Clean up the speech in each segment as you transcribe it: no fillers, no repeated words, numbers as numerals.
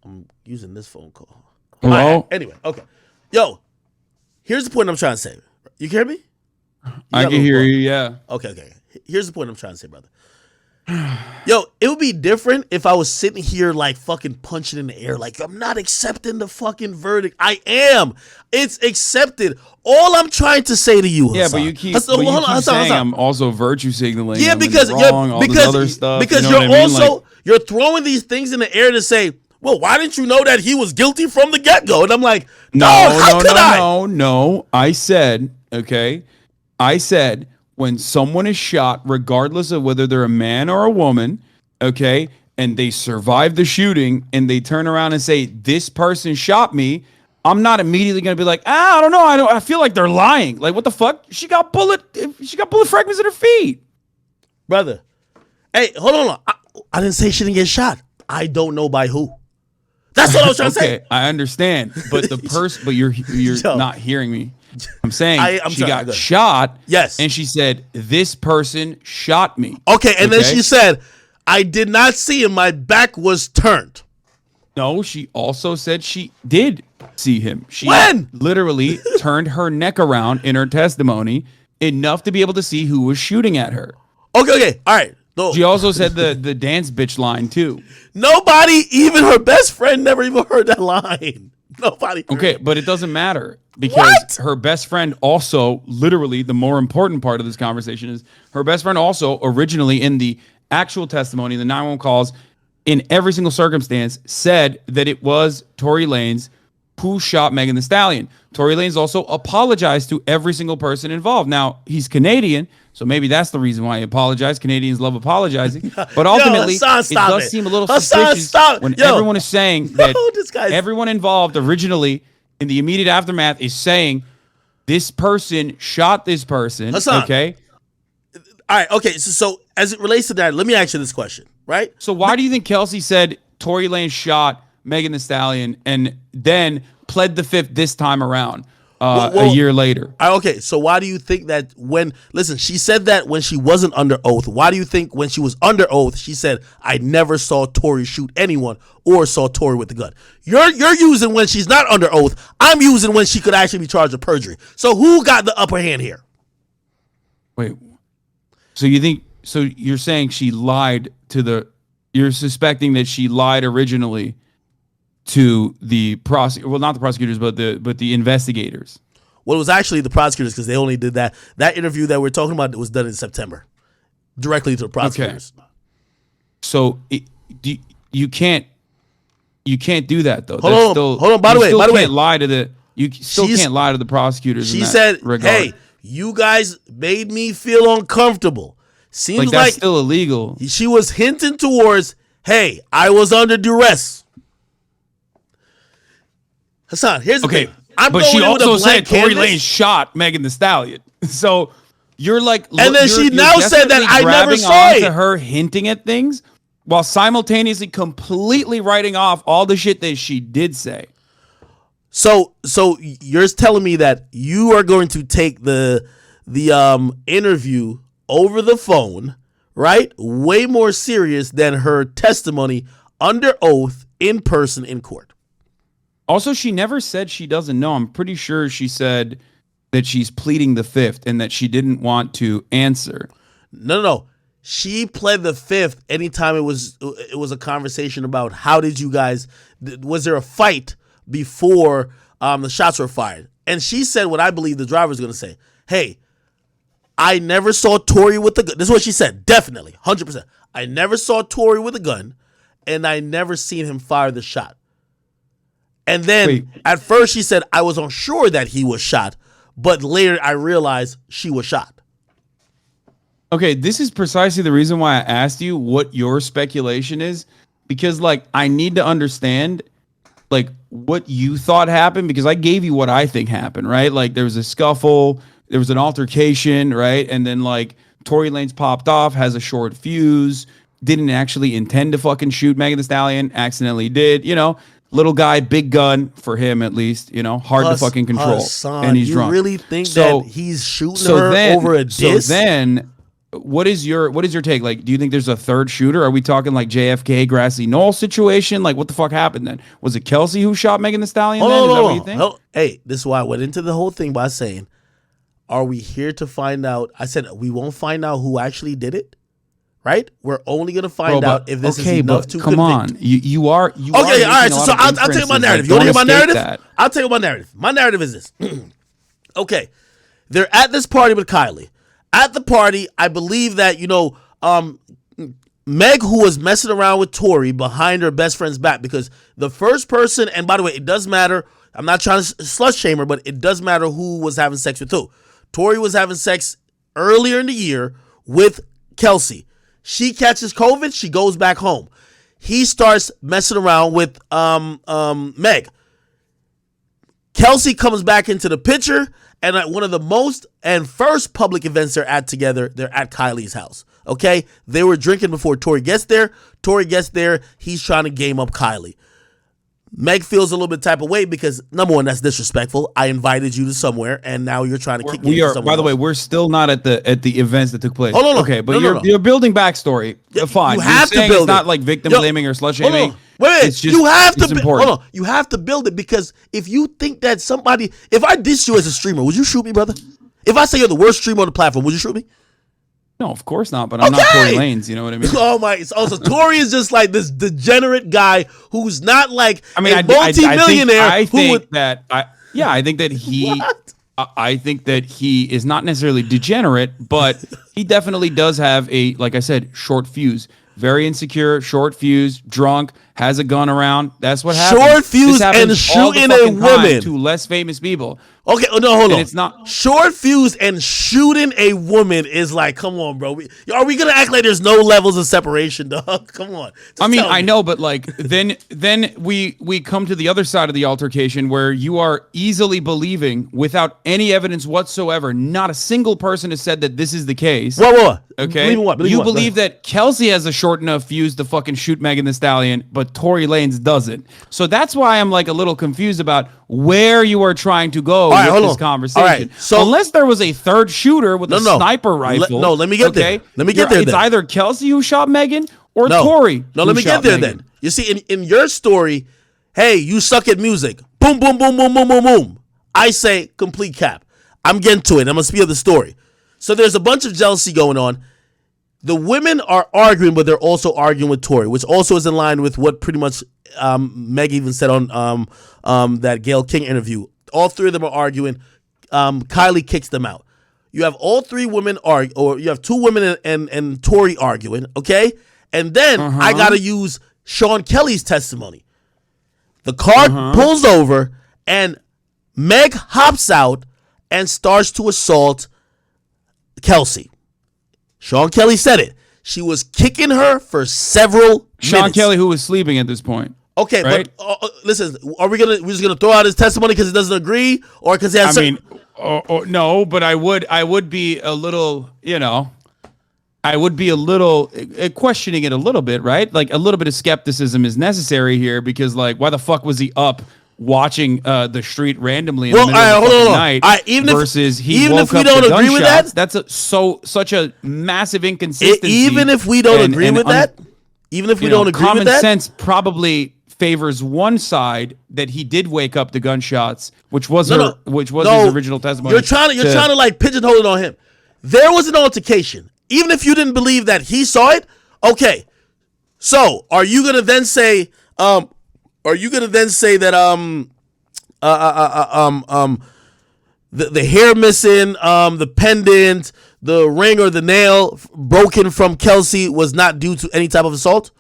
I'm using this phone call. Hello? Right, anyway, okay. Yo, here's the point I'm trying to say. You hear me? I can hear you, yeah. Okay. Here's the point I'm trying to say, brother. Yo, it would be different if I was sitting here like fucking punching in the air, like I'm not accepting the fucking verdict. I am. It's accepted. All I'm trying to say to you, yeah, Hasan, but you keep saying I'm also virtue signaling. Yeah, because other stuff. Because you know you're also you're throwing these things in the air to say, well, why didn't you know that he was guilty from the get-go? And I'm like, no. I said, okay. I said, when someone is shot, regardless of whether they're a man or a woman, okay, and they survive the shooting and they turn around and say, this person shot me, I'm not immediately going to be like, I don't know. I feel like they're lying. Like, what the fuck? She got bullet fragments at her feet. Brother. Hey, hold on. I didn't say she didn't get shot. I don't know by who. That's what I was trying to say. Okay, I understand. But but you're not hearing me. I'm saying she got shot. Yes. And she said, this person shot me. Okay, and then she said, I did not see him. My back was turned. No, she also said she did see him. She when? literally turned her neck around in her testimony enough to be able to see who was shooting at her. Okay. All right. No. She also said the dance bitch line too. Nobody, even her best friend, never even heard that line. Nobody. Okay, but it doesn't matter because her best friend also, literally, the more important part of this conversation is her best friend also originally in the actual testimony, the 911 calls, in every single circumstance, said that it was Tory Lanez who shot Megan Thee Stallion. Tory Lanez also apologized to every single person involved. Now, he's Canadian, so maybe that's the reason why he apologized. Canadians love apologizing. But ultimately, it does seem a little suspicious when everyone is saying that everyone involved originally in the immediate aftermath is saying this person shot this person. Hasan. Okay? All right, okay. So as it relates to that, let me ask you this question, right? So why do you think Kelsey said Tory Lanez shot Megan Thee Stallion and then pled the fifth this time around a year later? Okay, so why do you think that she said that when she wasn't under oath. Why do you think when she was under oath, she said, I never saw Tory shoot anyone or saw Tory with the gun? You're using when she's not under oath. I'm using when she could actually be charged with perjury. So who got the upper hand here? Wait, so you're saying she lied you're suspecting that she lied originally to the not the prosecutors, but the investigators. Well, it was actually the prosecutors because they only did that. That interview that we're talking about was done in September, directly to the prosecutors. Okay. So you can't do that though. Hold on. By the way, you still can't lie to the prosecutors. She said, "Hey, you guys made me feel uncomfortable." Seems that's still illegal. She was hinting towards, "Hey, I was under duress." Hasan, here's the thing. But she also said Tory Lanez shot Megan Thee Stallion. So you're like, and then she now said that I never saw it. To her hinting at things while simultaneously completely writing off all the shit that she did say. So you're telling me that you are going to take the interview over the phone, right? Way more serious than her testimony under oath in person in court. Also, she never said she doesn't know. I'm pretty sure she said that she's pleading the fifth and that she didn't want to answer. No. She pled the fifth anytime it was a conversation about how did you guys, was there a fight before the shots were fired? And she said what I believe the driver's going to say. Hey, I never saw Tory with the gun. This is what she said. Definitely. 100%. I never saw Tory with a gun and I never seen him fire the shot. And then at first she said, I was unsure that he was shot, but later I realized she was shot. Okay, this is precisely the reason why I asked you what your speculation is, because I need to understand what you thought happened, because I gave you what I think happened, right? There was a scuffle, there was an altercation, right? And then Tory Lanez popped off, has a short fuse, didn't actually intend to fucking shoot Megan Thee Stallion, accidentally did, little guy, big gun for him at least, hard to fucking control. Hasan, and he's drunk. You really think that he's shooting her over a disc? what is your take? Like, do you think there's a third shooter? Are we talking like JFK Grassy Knoll situation? Like, what the fuck happened then? Was it Kelsey who shot Megan Thee Stallion? Is that what you think? Hey, this is why I went into the whole thing by saying, are we here to find out? I said we won't find out who actually did it, right? We're only going to find out if this is enough to come convict. on, you are. Okay, all right. So I'll tell you my narrative. You want to hear my narrative? That. I'll tell you my narrative. My narrative is this. Okay, they're at this party with Kylie. At the party, I believe that, Meg, who was messing around with Tory behind her best friend's back, because the first person, and by the way, it does matter. I'm not trying to slut shame her, but it does matter who was having sex with who. Tory was having sex earlier in the year with Kelsey. She catches COVID. She goes back home. He starts messing around with Meg. Kelsey comes back into the picture. And at one of the most and first public events they're at together, they're at Kylie's house. Okay? They were drinking before Tory gets there. Tory gets there. He's trying to game up Kylie. Meg feels a little bit type of way because, number one, that's disrespectful. I invited you to somewhere, and now you're trying to kick me to somewhere. By the way, we're still not at the events that took place. Oh, no. Okay, but you're building backstory. Yeah, fine. You have to build it's not like victim blaming or slut shaming. Wait. It's just, you have to important. Hold on. You have to build it because if you think that somebody, if I diss you as a streamer, would you shoot me, brother? If I say you're the worst streamer on the platform, would you shoot me? No, of course not. But I'm not Tory Lanez. You know what I mean? Oh my! So Tory is just like this degenerate guy who's not like a multi-millionaire. I think that he. I think that he is not necessarily degenerate, but he definitely does have a, like I said, short fuse. Very insecure, short fuse, drunk, has a gun around. That's what happens. Short fuse and shooting a woman. To less famous people. Okay, no, hold on. It's not short fuse and shooting a woman is like, come on, bro. Are we gonna act like there's no levels of separation, dog? Come on. I know, but like then we come to the other side of the altercation where you are easily believing without any evidence whatsoever. Not a single person has said that this is the case. What? Okay. You believe that Kelsey has a short enough fuse to fucking shoot Megan Thee Stallion, but Tory Lanez doesn't. So that's why I'm like a little confused about where you are trying to go with this conversation. All right, so unless there was a third shooter with a sniper rifle. Let me get there. Let me get there. It's either Kelsey who shot Megan or Tory. No, let me get there then. You see, in your story, hey, you suck at music. Boom, boom, boom, boom, boom, boom, boom. I say complete cap. I'm getting to it. I'm gonna speed up the story. So there's a bunch of jealousy going on. The women are arguing, but they're also arguing with Tory, which also is in line with what pretty much Meg even said on that Gayle King interview. All three of them are arguing. Kylie kicks them out. You have all three women argue, or you have two women and Tory arguing, okay? And then I got to use Sean Kelly's testimony. The car pulls over, and Meg hops out and starts to assault Kelsey. Sean Kelly said it. She was kicking her for several Sean minutes. Kelly, who was sleeping at this point. Okay, right? But listen, we're just gonna throw out his testimony because he doesn't agree, or because he has? No, but I would be a little, I would be a little questioning it a little bit, right? Like a little bit of skepticism is necessary here because, like, why the fuck was he up watching the street randomly in the middle of the night versus he woke up to gunshots? That's such a massive inconsistency. Even if we don't agree with that, common sense probably favors one side that he did wake up to gunshots, which was his original testimony. You're trying to like pigeonhole it on him. There was an altercation. Even if you didn't believe that he saw it, okay. So are you gonna then say that the hair missing, the pendant, the ring or the nail broken from Kelsey was not due to any type of assault?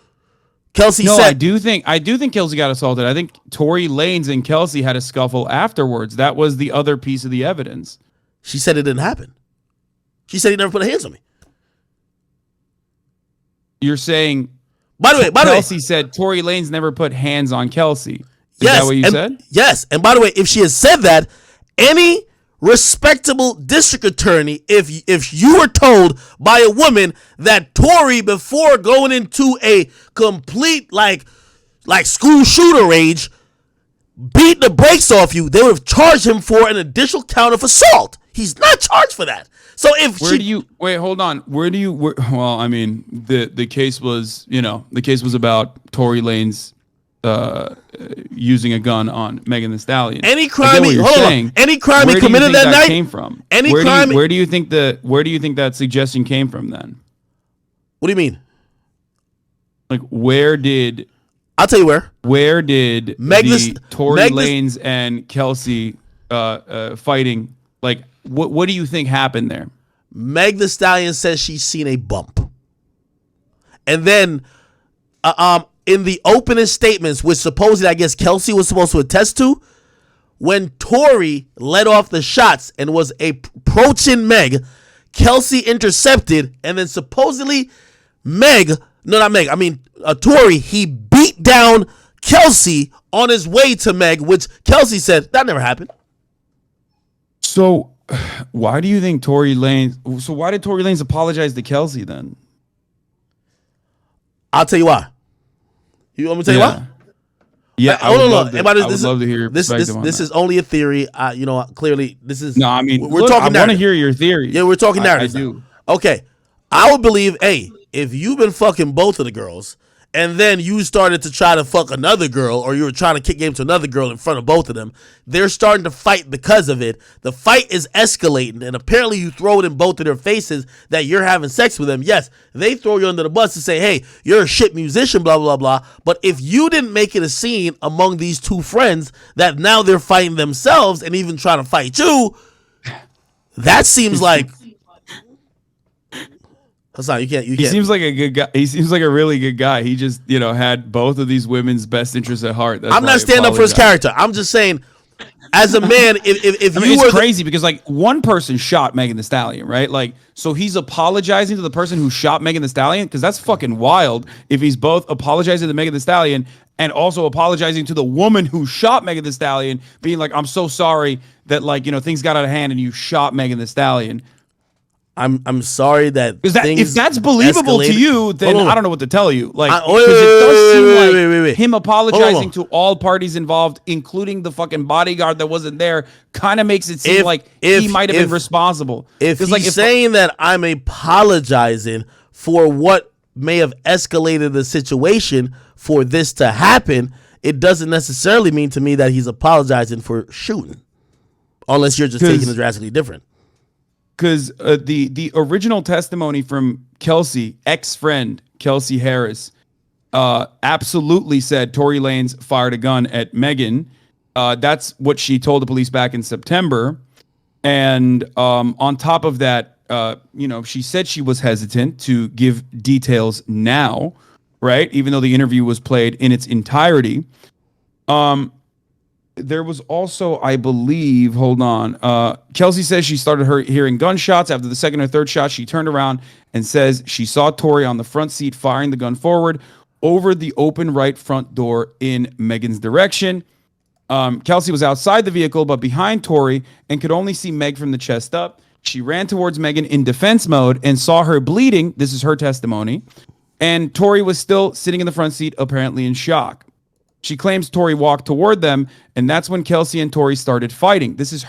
Kelsey said, I do think Kelsey got assaulted. I think Tory Lanez and Kelsey had a scuffle afterwards. That was the other piece of the evidence. She said it didn't happen. She said he never put her hands on me. You're saying Kelsey said Tory Lanez never put hands on Kelsey. Is that what you said? Yes. And by the way, if she had said that, any respectable district attorney, if you were told by a woman that Tory, before going into a complete like school shooter rage, beat the brakes off you, they would have charged him for an additional count of assault. He's not charged for that. So if hold on. Well, I mean, the case was, the case was about Tory Lanez using a gun on Megan Thee Stallion. Any crime he committed that night came from? Where do you think that suggestion came from then? What do you mean? Like, where did I'll tell you where. Where did Tory Lanez and Kelsey fighting? Like, what do you think happened there? Meg Thee Stallion says she's seen a bump, and then in the opening statements, which supposedly I guess Kelsey was supposed to attest to, when Tory let off the shots and was approaching Meg, Kelsey intercepted, and then supposedly Tory, he beat down Kelsey on his way to Meg, which Kelsey said that never happened. So why do you think Tory Lanez? So why did Tory Lanez apologize to Kelsey then? I'll tell you why. You want me to tell you why? Yeah, I would love to hear your this. This is only a theory. Clearly, this is. No, I mean, we're talking. I want to hear your theory. Yeah, we're talking narrative. I do. Okay, I would believe. Hey, if you've been fucking both of the girls, and then you started to try to fuck another girl, or you were trying to kick game to another girl in front of both of them, they're starting to fight because of it. The fight is escalating, and apparently you throw it in both of their faces that you're having sex with them. Yes, they throw you under the bus and say, hey, you're a shit musician, blah, blah, blah. But if you didn't make it a scene among these two friends that now they're fighting themselves and even trying to fight you, that seems like... Hasan, you can't. He seems like a good guy. He seems like a really good guy. He just, had both of these women's best interests at heart. I'm not standing up for his character. I'm just saying, as a man, if I mean, it's crazy because like one person shot Megan Thee Stallion, right? Like, so he's apologizing to the person who shot Megan Thee Stallion, because that's fucking wild. If he's both apologizing to Megan Thee Stallion and also apologizing to the woman who shot Megan Thee Stallion, being like, I'm so sorry that things got out of hand and you shot Megan Thee Stallion. I'm sorry that if that's believable to you, then I don't know what to tell you. Like, him apologizing to all parties involved, including the fucking bodyguard that wasn't there, kind of makes it seem like he might have been responsible. If he's saying that I'm apologizing for what may have escalated the situation for this to happen, it doesn't necessarily mean to me that he's apologizing for shooting, unless you're just taking it drastically different. Because the original testimony from Kelsey, ex-friend Kelsey Harris, absolutely said Tory Lanez fired a gun at Megan. That's what she told the police back in September. And on top of that, she said she was hesitant to give details now, right? Even though the interview was played in its entirety. There was also, I believe, Kelsey says she started hearing gunshots. After the second or third shot, she turned around and says she saw Tory on the front seat firing the gun forward over the open right front door in Megan's direction. Kelsey was outside the vehicle, but behind Tory, and could only see Meg from the chest up. She ran towards Megan in defense mode and saw her bleeding. This is her testimony. And Tory was still sitting in the front seat, apparently in shock. She claims Tory walked toward them, and that's when Kelsey and Tory started fighting. This is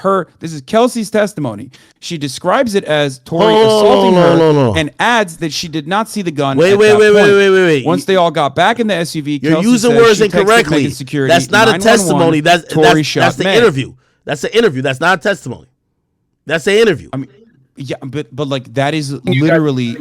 Kelsey's testimony. She describes it as Tory assaulting her and adds that she did not see the gun. Wait. Once they all got back in the SUV, you're Kelsey using words incorrectly. That's not a testimony. That's the interview. That's the interview. That's not a testimony. That's the interview. I mean, yeah, but like that is literally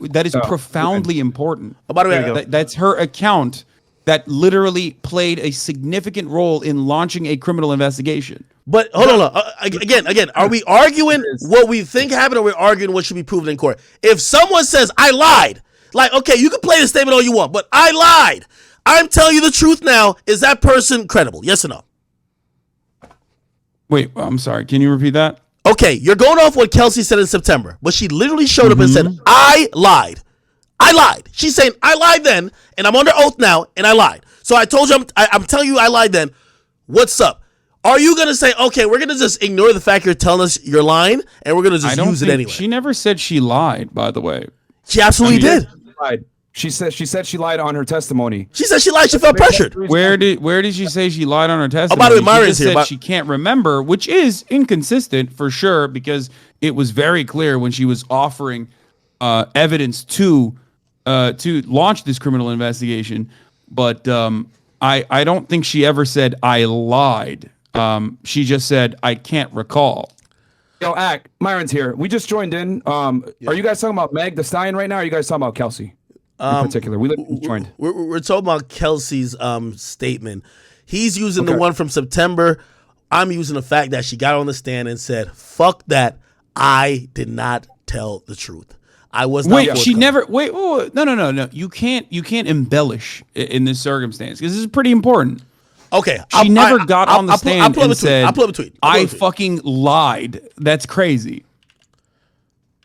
that is profoundly important. Oh, by the way, that's her account. That literally played a significant role in launching a criminal investigation. But hold on. Again, are we arguing what we think happened, or are we arguing what should be proven in court? If someone says, I lied, like, okay, you can play the statement all you want, but I lied. I'm telling you the truth now. Is that person credible? Yes or no? Wait, I'm sorry. Can you repeat that? Okay, you're going off what Kelsey said in September, but she literally showed up and said, I lied. I lied. She's saying, I lied then, and I'm under oath now, and I lied. So I told you, I'm telling you I lied then. What's up? Are you going to say, okay, we're going to just ignore the fact you're telling us you're lying, and we're going to just use it anyway? She never said she lied, by the way. She absolutely did. She said she lied on her testimony. She said she lied. She felt pressured. Where did she say she lied on her testimony? by the way, Myron's she here, said she can't remember, which is inconsistent for sure, because it was very clear when she was offering evidence to launch this criminal investigation. But I don't think she ever said I lied. She just said I can't recall. Yo, Myron's here. We just joined in. Are you guys talking about Meg Thee Stallion right now? Or are you guys talking about Kelsey in particular? We joined. We're talking about Kelsey's statement. He's using the one from September. I'm using the fact that she got on the stand and said, "Fuck that. I did not tell the truth. I was not." Wait, she never. Wait, no. You can't embellish in this circumstance, because this is pretty important. Okay, she never got on the stand and said, "I'll pull up a tweet. I fucking lied." That's crazy.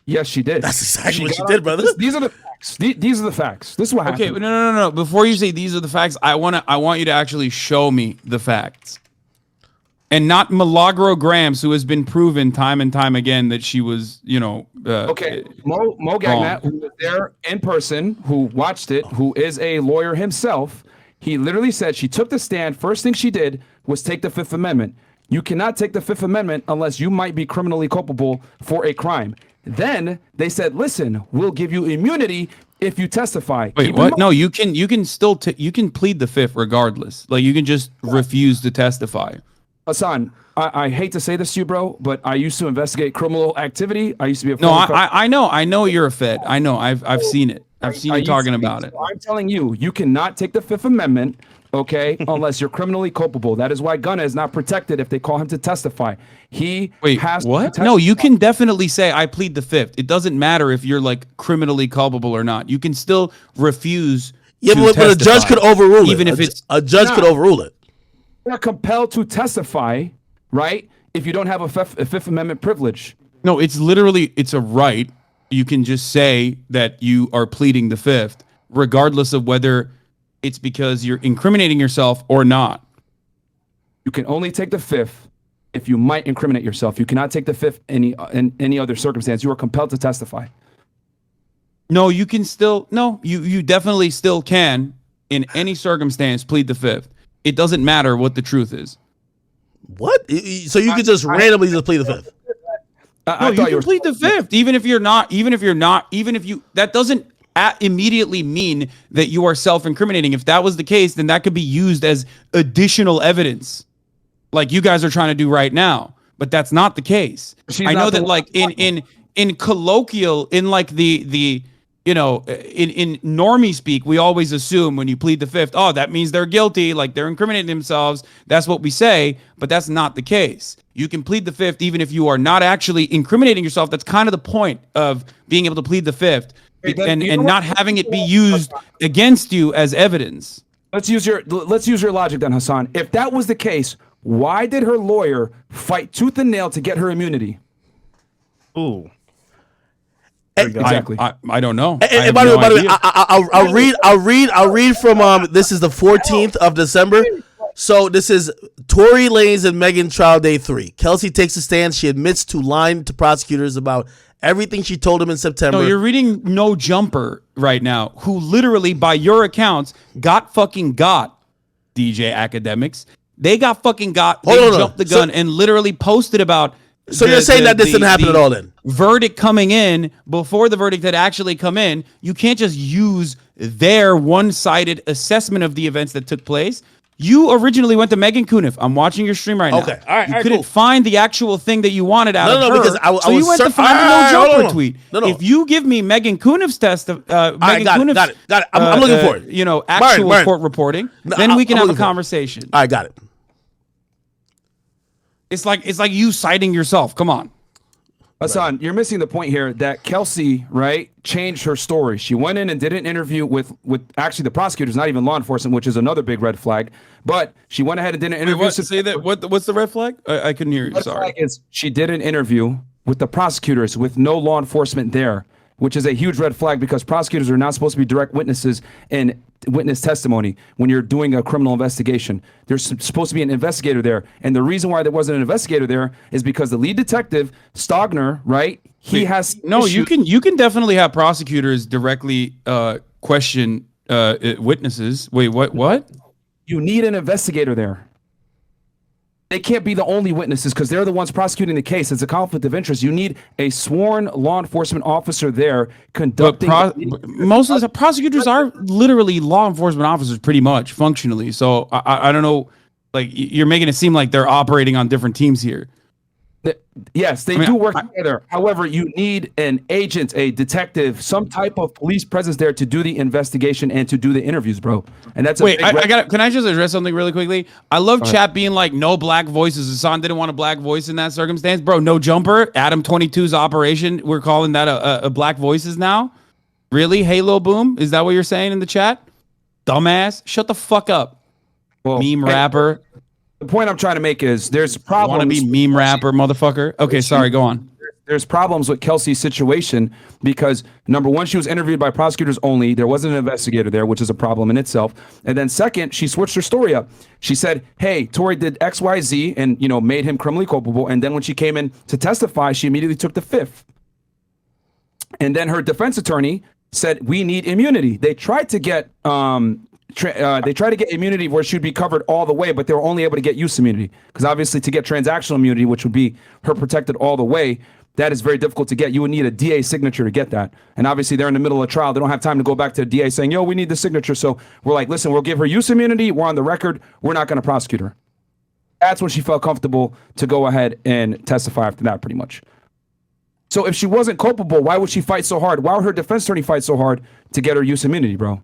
Yes, she did. That's exactly what she did, brother. These are the facts. These are the facts. This is what happened. Okay, no. Before you say these are the facts, I want you to actually show me the facts, and not Milagro Grams, who has been proven time and time again that she was, Mo Gagnat, who was there in person, who watched it, who is a lawyer himself. He literally said she took the stand. First thing she did was take the Fifth Amendment. You cannot take the Fifth Amendment unless you might be criminally culpable for a crime. Then they said, "Listen, we'll give you immunity if you testify." Wait, what? No, you can still you can plead the Fifth regardless. Like, you can just refuse to testify. Hasan, I hate to say this to you, bro, but I used to investigate criminal activity. I used to be a I know you're a Fed. I know. I've seen it. I've seen you talking about it. I'm telling you, you cannot take the Fifth Amendment, okay, unless you're criminally culpable. That is why Gunna is not protected if they call him to testify. What? No, you can definitely say I plead the Fifth. It doesn't matter if you're like criminally culpable or not. You can still refuse. But a judge could overrule it. Even if it's a judge could overrule it. You're compelled to testify, right? If you don't have a Fifth Amendment privilege. No, it's a right. You can just say that you are pleading the Fifth, regardless of whether it's because you're incriminating yourself or not. You can only take the Fifth if you might incriminate yourself. You cannot take the Fifth in any other circumstance. You are compelled to testify. No, you can still. No, you definitely still can in any circumstance plead the Fifth. It doesn't matter what the truth is. What? So you could just randomly just plead the Fifth? No, you can plead the Fifth, even if that doesn't immediately mean that you are self-incriminating. If that was the case, then that could be used as additional evidence, like you guys are trying to do right now. But that's not the case. I know that, like, in colloquial, in like the in normie speak, we always assume when you plead the Fifth, oh, that means they're guilty, like they're incriminating themselves. That's what we say, but that's not the case. You can plead the Fifth even if you are not actually incriminating yourself. That's kind of the point of being able to plead the Fifth, and not having it be used against you as evidence. Let's use your logic then, Hasan. If that was the case, why did her lawyer fight tooth and nail to get her immunity? Ooh. Exactly. I don't know. And by the way, I'll read from this is the 14th of December. So this is Tory Lanez and Megan trial day 3. Kelsey takes a stand. She admits to lying to prosecutors about everything she told him in September. No, you're reading No Jumper right now, who literally, by your accounts, got DJ Akademiks. They got fucking got. They jumped the gun and literally posted about. So you're saying that this didn't happen at all then? Verdict coming in before the verdict had actually come in. You can't just use their one-sided assessment of the events that took place. You originally went to Megan Cuniff. I'm watching your stream right now. Okay, all right, you couldn't find the actual thing that you wanted out of her. No, because so you went to find the No Jumper tweet. No. If you give me Megan Cuniff's got it. I'm looking for it. Actual court reporting, then we can have a conversation. I got it. It's like you citing yourself. Come on. Hasan, you're missing the point here that Kelsey, right, changed her story. She went in and did an interview with actually the prosecutors, not even law enforcement, which is another big red flag. But she went ahead and did an interview. Wait, say that. What's the red flag? I couldn't hear you. Red Sorry. flag is she did an interview with the prosecutors with no law enforcement there, which is a huge red flag because prosecutors are not supposed to be direct witnesses in witness testimony when you're doing a criminal investigation. There's supposed to be an investigator there. And the reason why there wasn't an investigator there is because the lead detective, Stogner, right? He has no, you can definitely have prosecutors directly question witnesses. Wait, what? You need an investigator there. They can't be the only witnesses because they're the ones prosecuting the case. It's a conflict of interest. You need a sworn law enforcement officer there conducting. Most of the prosecutors are literally law enforcement officers, pretty much functionally. So I don't know. Like, you're making it seem like they're operating on different teams here. Yes, they do work together. However, you need an agent, a detective, some type of police presence there to do the investigation and to do the interviews, bro. And that's can I just address something really quickly? I love chat being like, no black voices. Hassan didn't want a black voice in that circumstance, bro. No jumper. Adam 22's operation. We're calling that a black voices now. Really, Halo Boom? Is that what you're saying in the chat? Dumbass. Shut the fuck up. Well, meme rapper. The point I'm trying to make is there's problems. Want to be meme rapper, motherfucker? Okay, sorry, go on. There's problems with Kelsey's situation because, number one, she was interviewed by prosecutors only. There wasn't an investigator there, which is a problem in itself. And then second, she switched her story up. She said, hey, Tory did X, Y, Z and, made him criminally culpable. And then when she came in to testify, she immediately took the fifth. And then her defense attorney said, we need immunity. They tried to get immunity where she'd be covered all the way, but they were only able to get use immunity because obviously to get transactional immunity, which would be her protected all the way, that is very difficult to get. You would need a DA signature to get that. And obviously they're in the middle of a trial. They don't have time to go back to the DA saying, yo, we need the signature. So we're like, listen, we'll give her use immunity. We're on the record. We're not going to prosecute her. That's when she felt comfortable to go ahead and testify after that, pretty much. So if she wasn't culpable, why would she fight so hard? Why would her defense attorney fight so hard to get her use immunity, bro?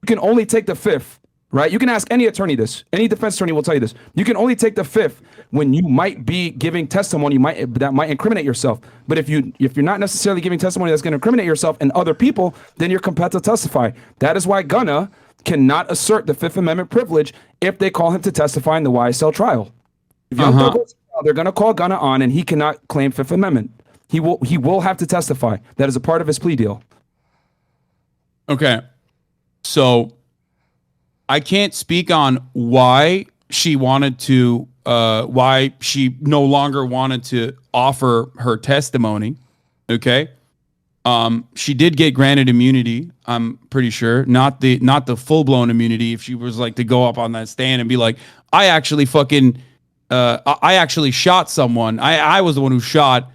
You can only take the fifth, right? You can ask any attorney this. Any defense attorney will tell you this. You can only take the fifth when you might be giving testimony that might incriminate yourself. But if you're not necessarily giving testimony that's going to incriminate yourself and other people, then you're compelled to testify. That is why Gunna cannot assert the Fifth Amendment privilege if they call him to testify in the YSL trial. If they're going to call Gunna on and he cannot claim Fifth Amendment. He will have to testify. That is a part of his plea deal. Okay. So I can't speak on why she wanted to, why she no longer wanted to offer her testimony. Okay. She did get granted immunity. I'm pretty sure not the full blown immunity. If she was like to go up on that stand and be like, I actually shot someone. I was the one who shot,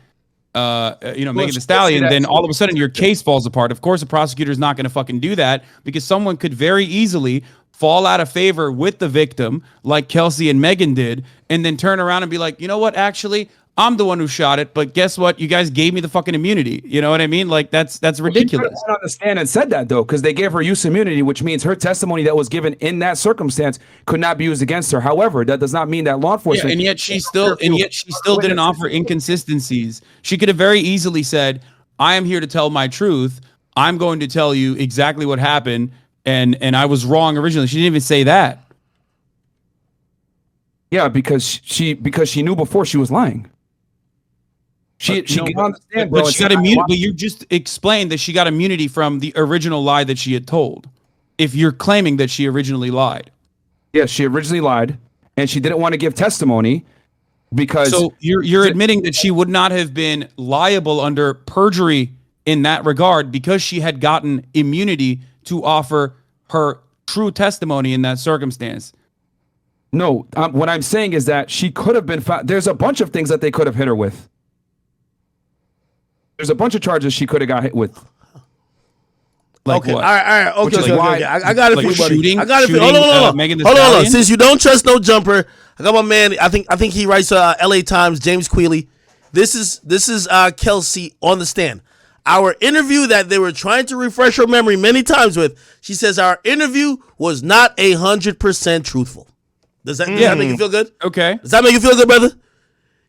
Megan Thee Stallion, then all of a sudden your case falls apart. Of course, a prosecutor is not going to fucking do that because someone could very easily fall out of favor with the victim like Kelsey and Megan did and then turn around and be like, you know what, actually, I'm the one who shot it, but guess what? You guys gave me the fucking immunity. You know what I mean? Like, that's ridiculous. She couldn't understand and said that, though, because they gave her use immunity, which means her testimony that was given in that circumstance could not be used against her. However, that does not mean that law enforcement... Yeah, and yet she still didn't offer inconsistencies. She could have very easily said, I am here to tell my truth. I'm going to tell you exactly what happened, and I was wrong originally. She didn't even say that. Yeah, because she knew before she was lying. She got on the stand, bro, but she got immunity. But you just explained that she got immunity from the original lie that she had told. If you're claiming that she originally lied, yes, she originally lied, and she didn't want to give testimony because. So you're admitting that she would not have been liable under perjury in that regard because she had gotten immunity to offer her true testimony in that circumstance. No, what I'm saying is that she could have been found. There's a bunch of things that they could have hit her with. There's a bunch of charges she could have got hit with. Like okay, what? all right. Okay. I got it for you, buddy. Shooting, I got it for you. shooting, Hold on. Megan Thee Hold on. Stallion? Since you don't trust no jumper, I got my man. I think he writes LA Times, James Quealy. This is Kelsey on the stand. Our interview that they were trying to refresh her memory many times with. She says our interview was not 100% truthful. Does that make you feel good? Okay. Does that make you feel good, brother?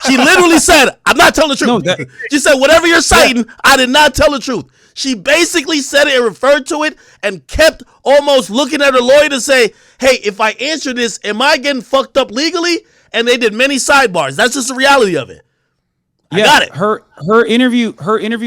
She literally said, I'm not telling the truth. She said, whatever you're citing, I did not tell the truth. She basically said it and referred to it and kept almost looking at her lawyer to say, hey, if I answer this, am I getting fucked up legally? And they did many sidebars. That's just the reality of it. I got it. Her interview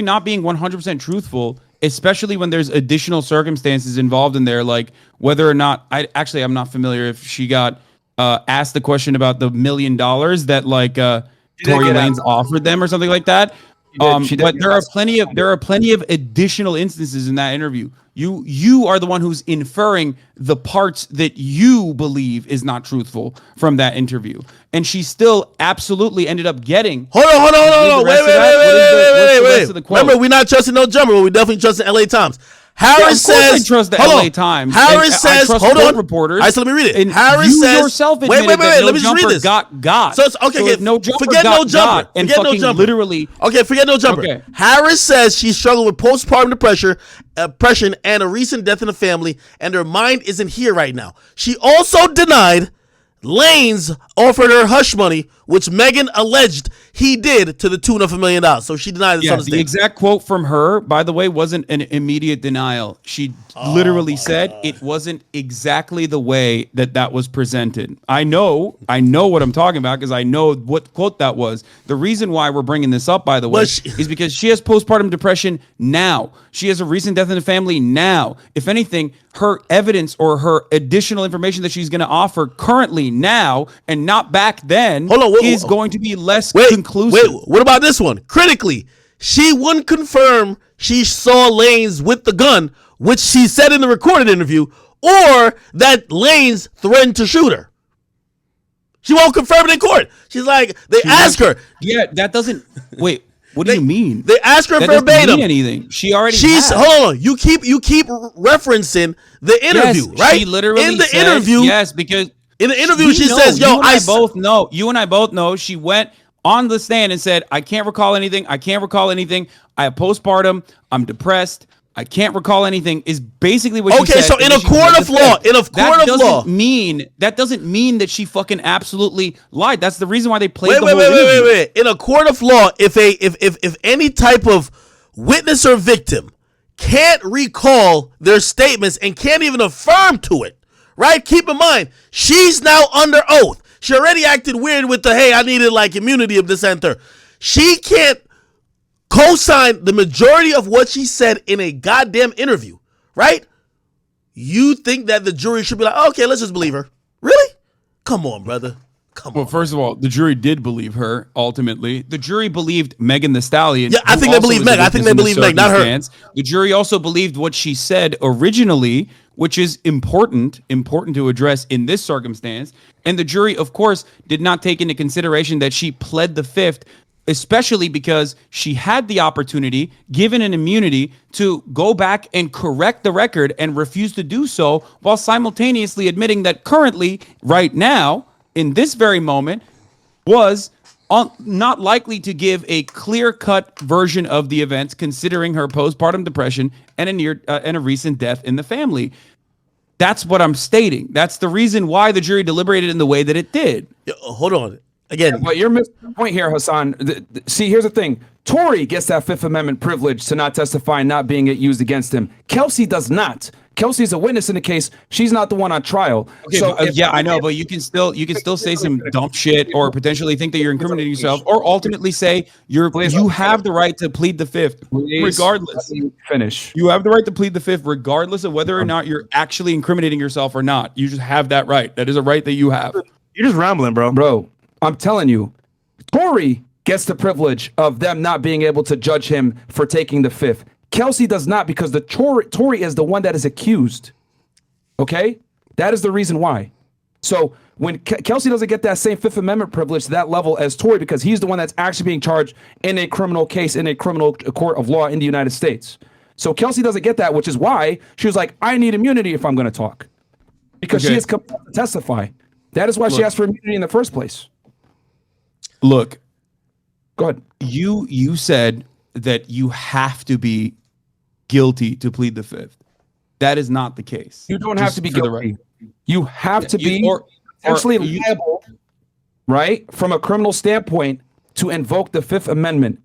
not being 100% truthful, especially when there's additional circumstances involved in there, like whether or not I'm not familiar if she got asked the question about the $1 million that Tory Lanez offered them or something like that. But there are plenty of additional instances in that interview. You are the one who's inferring the parts that you believe is not truthful from that interview, and she still absolutely ended up getting. Hold on. Wait. Remember, we're not trusting no jumper, but we definitely trust the LA Times. Harris says, I trust the LA Times. Harris says, hold on, reporters. All right, so let me read it. And Harris you says, yourself wait, let me just read this. Got. So it's okay. So no jumper forget no jumper. And forget no jumper. Literally. Okay, forget no jumper. Okay. Harris says she struggled with postpartum depression and a recent death in the family, and her mind isn't here right now. She also denied Lanez offered her hush money, which Megan alleged he did to the tune of $1 million. So she denied this. Yeah, the exact quote from her, by the way, wasn't an immediate denial. She literally said it wasn't exactly the way that was presented. I know what I'm talking about because I know what quote that was. The reason why we're bringing this up, by the way, is because she has postpartum depression now. She has a recent death in the family now. If anything, her evidence or her additional information that she's going to offer currently now and not back then is going to be less conclusive. Wait, what about this one? Critically, she wouldn't confirm she saw Lanez with the gun, which she said in the recorded interview, or that Lanez threatened to shoot her. She won't confirm it in court. She's like, they asked her. Yeah, that doesn't. Wait. What do you mean? They asked her verbatim. Doesn't mean anything. She already. Hold on. You keep referencing the interview, right? She literally in the said, interview. Yes, because in the interview she says, "Yo, You and I both know." She went on the stand and said, "I can't recall anything. I have postpartum. I'm depressed. I can't recall anything." Is basically what she said. Okay, so in a court of law, that doesn't mean that she fucking absolutely lied. That's the reason why they played the whole interview. Wait. In a court of law, if any type of witness or victim can't recall their statements and can't even affirm to it, right? Keep in mind, she's now under oath. She already acted weird with the, hey, I needed like immunity of dissenter. She can't co-sign the majority of what she said in a goddamn interview, right? You think that the jury should be like, okay, let's just believe her. Really? Come on, brother. Well, first of all, the jury did believe her, ultimately. The jury believed Megan Thee Stallion. Yeah, I think they believe Meg. I think they believe Meg, not her. The jury also believed what she said originally, which is important to address in this circumstance. And the jury, of course, did not take into consideration that she pled the fifth, especially because she had the opportunity, given an immunity, to go back and correct the record and refuse to do so while simultaneously admitting that currently, right now, in this very moment, was not likely to give a clear-cut version of the events, considering her postpartum depression and a recent death in the family. That's what I'm stating. That's the reason why the jury deliberated in the way that it did. Hold on. Again, but you're missing the point here, Hasan. See, here's the thing. Tory gets that Fifth Amendment privilege to not testify and not being used against him. Kelsey does not. Kelsey's a witness in the case. She's not the one on trial. Okay, so I know, but you can still say some dumb shit or potentially think that you're incriminating yourself, or ultimately say you have the right to plead the fifth, regardless. Finish. You have the right to plead the fifth, regardless of whether or not you're actually incriminating yourself or not. You just have that right. That is a right that you have. You're just rambling, bro. I'm telling you, Tory gets the privilege of them not being able to judge him for taking the fifth. Kelsey does not, because the Tory is the one that is accused. Okay? That is the reason why. So when Kelsey doesn't get that same Fifth Amendment privilege to that level as Tory, because he's the one that's actually being charged in a criminal case in a criminal court of law in the United States. So Kelsey doesn't get that, which is why she was like, I need immunity if I'm going to talk. Because she is compelled to testify. That is why she asked for immunity in the first place. Look, go ahead. You said that you have to be guilty to plead the fifth. That is not the case. You don't have to be guilty. You have to be potentially liable, right, from a criminal standpoint to invoke the Fifth Amendment.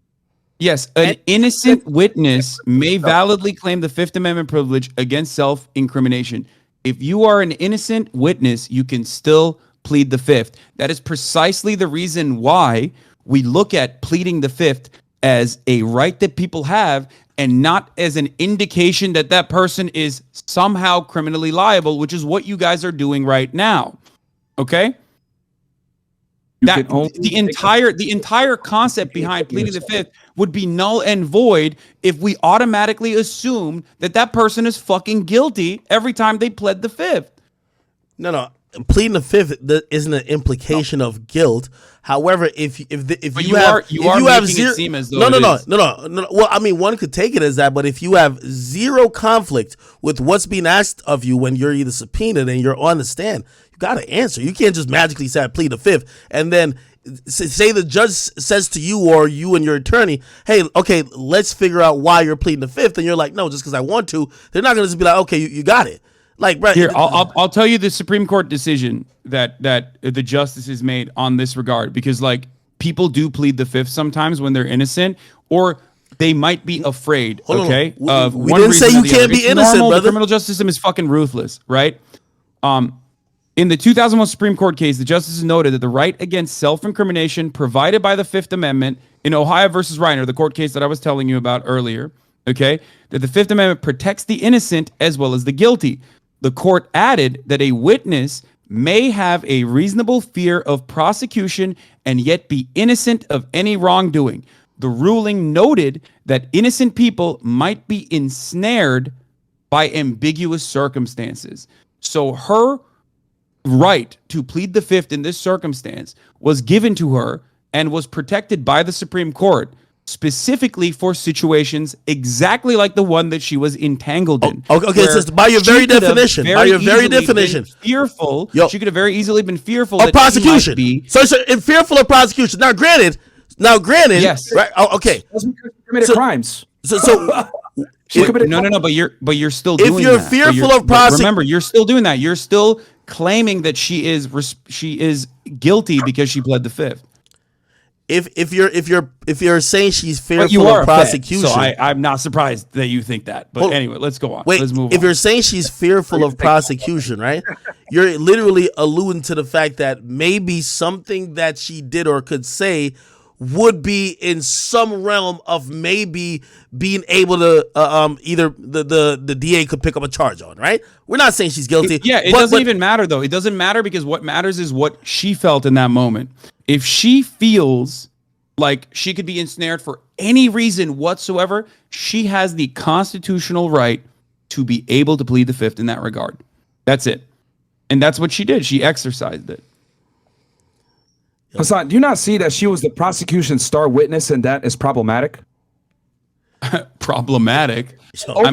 Yes, an innocent witness may validly claim the Fifth Amendment privilege against self-incrimination. If you are an innocent witness, you can still plead the fifth. That is precisely the reason why we look at pleading the fifth as a right that people have and not as an indication that that person is somehow criminally liable, which is what you guys are doing right now. Okay? That the entire concept behind pleading the fifth would be null and void if we automatically assume that that person is fucking guilty every time they pled the fifth. No. Pleading the fifth isn't an implication of guilt. However, if you have zero, it seem as though no. Well, I mean, one could take it as that, but if you have zero conflict with what's being asked of you when you're either subpoenaed and you're on the stand, you got to answer. You can't just magically say I plead the fifth and then say the judge says to you or you and your attorney, hey, okay, let's figure out why you're pleading the fifth, and you're like, no, just because I want to. They're not going to just be like, okay, you got it. Like, bro, here, I'll tell you the Supreme Court decision that the justices made on this regard, because like people do plead the fifth sometimes when they're innocent, or they might be afraid. Okay, we didn't say you can't be innocent, brother. The criminal justice system is fucking ruthless, right? In the 2001 Supreme Court case, the justices noted that the right against self-incrimination provided by the Fifth Amendment in Ohio versus Reiner, the court case that I was telling you about earlier, okay, that the Fifth Amendment protects the innocent as well as the guilty. The court added that a witness may have a reasonable fear of prosecution and yet be innocent of any wrongdoing. The ruling noted that innocent people might be ensnared by ambiguous circumstances. So her right to plead the fifth in this circumstance was given to her and was protected by the Supreme Court, specifically for situations exactly like the one that she was entangled in. Okay, so by your very definition, fearful. She could have very easily been fearful of prosecution. So fearful of prosecution. Now, granted, yes, right? Oh, okay, committed crimes. No. But you're still doing that. If you're fearful of prosecution, remember, you're still doing that. You're still claiming that she is guilty because she pled the fifth. If you're saying she's fearful of prosecution, so I'm not surprised that you think that. But anyway, let's go on. Let's move on. If you're saying she's fearful of prosecution, right? You're literally alluding to the fact that maybe something that she did or could say would be in some realm of maybe being able to either the DA could pick up a charge on, right? We're not saying she's guilty. It doesn't even matter though. It doesn't matter because what matters is what she felt in that moment. If she feels like she could be ensnared for any reason whatsoever, she has the constitutional right to be able to plead the fifth in that regard. That's it. And that's what she did. She exercised it. Hasan, do you not see that she was the prosecution's star witness and that is problematic? Problematic? I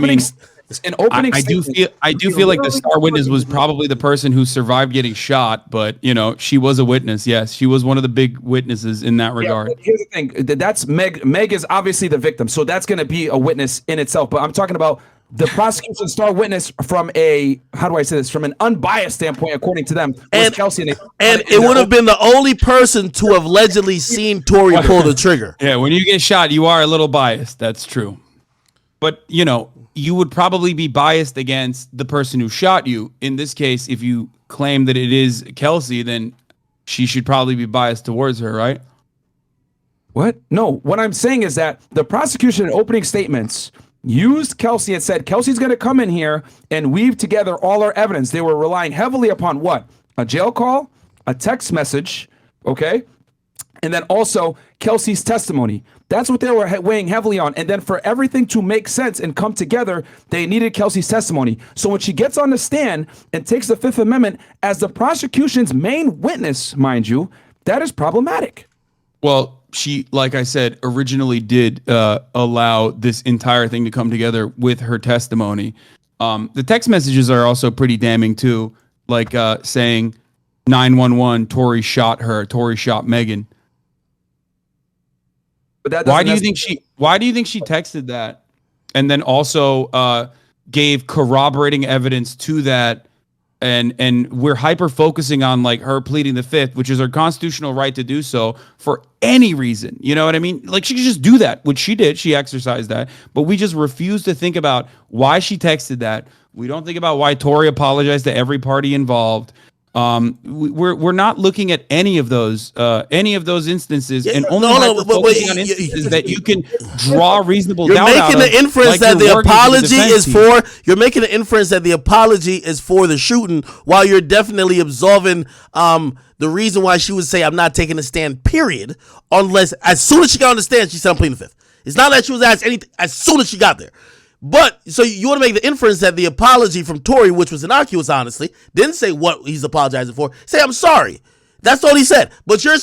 do feel like the star witness was probably the person who survived getting shot, but she was a witness. Yes, she was one of the big witnesses in that regard. Here's the thing: that's Meg. Meg is obviously the victim, so that's going to be a witness in itself. But I'm talking about the prosecution's star witness from from an unbiased standpoint, according to them, was Kelsey. And it would have been the only person to have allegedly seen Tory pull the trigger. Yeah, when you get shot, you are a little biased. That's true. But, you would probably be biased against the person who shot you. In this case, if you claim that it is Kelsey, then she should probably be biased towards her, right? What? No, what I'm saying is that the prosecution in opening statements used Kelsey and said, Kelsey's going to come in here and weave together all our evidence. They were relying heavily upon what? A jail call, a text message, okay? And then also Kelsey's testimony. That's what they were weighing heavily on. And then for everything to make sense and come together, they needed Kelsey's testimony. So when she gets on the stand and takes the Fifth Amendment as the prosecution's main witness, mind you, that is problematic. Well, she, like I said, originally did allow this entire thing to come together with her testimony. The text messages are also pretty damning too, like saying 911, Tory shot her, Tory shot Megan. But why do you think she texted that and then also gave corroborating evidence to that? And we're hyper focusing on like her pleading the fifth, which is her constitutional right to do so for any reason. You know what I mean? Like she could just do that, which she did. She exercised that, but we just refuse to think about why she texted that. We don't think about why Tory apologized to every party involved. We're not looking at any of those instances, and only focusing on instances that you can draw reasonable doubt out of. You're making the inference that the apology is for. You're making the inference that the apology is for the shooting, while you're definitely absolving the reason why she would say I'm not taking a stand. Period. Unless as soon as she got on the stand, she said I'm pleading the fifth. It's not that she was asked anything as soon as she got there. But so you want to make the inference that the apology from Tory, which was innocuous, honestly, didn't say what he's apologizing for. Say I'm sorry. That's all he said. But you're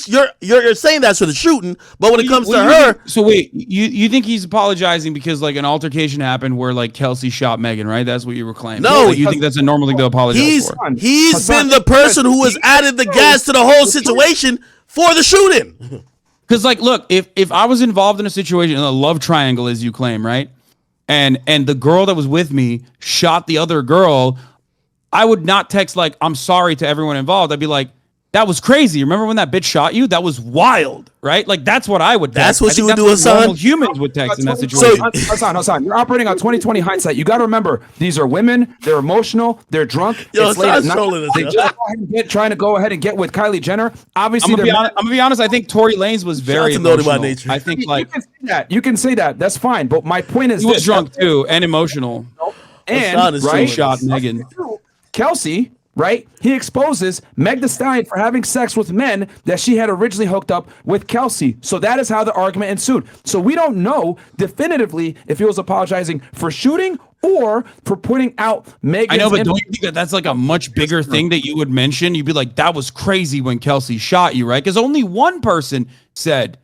saying that's for the shooting. But when it comes to her, so wait, you think he's apologizing because like an altercation happened where like Kelsey shot Megan, right? That's what you were claiming. No, you think that's a normal thing to apologize for? He's been the person who has added the gas to the whole situation for the shooting. Because like, look, if I was involved in a situation in a love triangle, as you claim, right? And the girl that was with me shot the other girl, I would not text like, I'm sorry to everyone involved. I'd be like, that was crazy. Remember when that bitch shot you? That was wild, right? Like, that's what I would text. That's what you would do, Hasan. Normal humans would text in that situation. Hasan, you're operating on 20/20 hindsight. You got to remember, these are women. They're emotional. They're drunk. Yo, it's late at night. they just trying to go ahead and get with Kylie Jenner. Obviously, I'm gonna be honest. I think Tory Lanez was very emotional. Nature. I think like you can say that. That's fine. But my point is, he was drunk too and emotional. And right, shot Megan. Kelsey. Right? He exposes Meg Thee Stallion for having sex with men that she had originally hooked up with Kelsey. So that is how the argument ensued. So we don't know definitively if he was apologizing for shooting or for putting out Megan's. I know, but don't you think that that's like a much bigger thing that you would mention? You'd be like, that was crazy when Kelsey shot you, right? Because only one person said.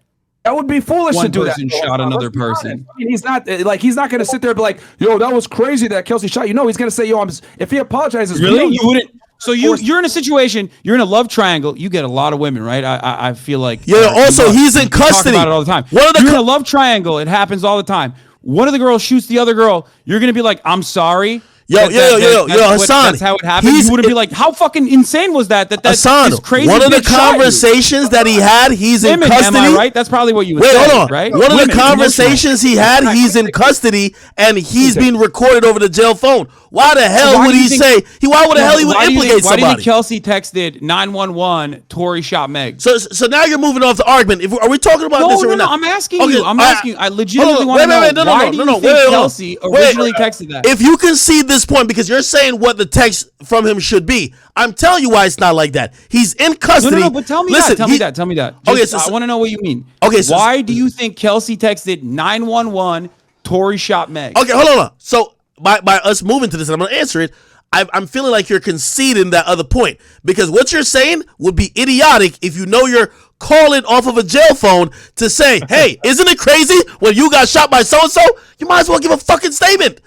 That would be foolish to do that. One person shot another person. I mean, he's not going to sit there and be like, yo, that was crazy that Kelsey shot you. No, he's going to say, yo, if he apologizes. Really? You wouldn't. So you're in a situation, you're in a love triangle. You get a lot of women, right? I feel like. Yeah. Also, he's in custody. Talk about it all the time. You're in a love triangle. It happens all the time. One of the girls shoots the other girl. You're gonna be like, I'm sorry. Yo, Hasan. That's how it happened. You would be like, how fucking insane was that? Hasan, is crazy. One of the conversations that he had, he's in custody. Am I right? That's probably what you would say. Wait, hold on. Right? One of the conversations he had, he's in custody, and he's being recorded over the jail phone. Why the hell would he say? Why would the hell he would implicate somebody? Why do you think Kelsey texted 911? Tory shot Meg. So now you're moving off the argument. Are we talking about this or not? No, I'm asking you. I'm asking. I legitimately want to know why do you think Kelsey originally texted that? If you concede this point, because you're saying what the text from him should be, I'm telling you why it's not like that. He's in custody. No, but tell me that. Tell me that. I want to know what you mean. Okay, why do you think Kelsey texted 911? Tory shot Meg. Okay, hold on. So by us moving to this, and I'm going to answer it, I'm feeling like you're conceding that other point, because what you're saying would be idiotic if you know you're calling off of a jail phone to say, hey, isn't it crazy when you got shot by so-and-so? You might as well give a fucking statement.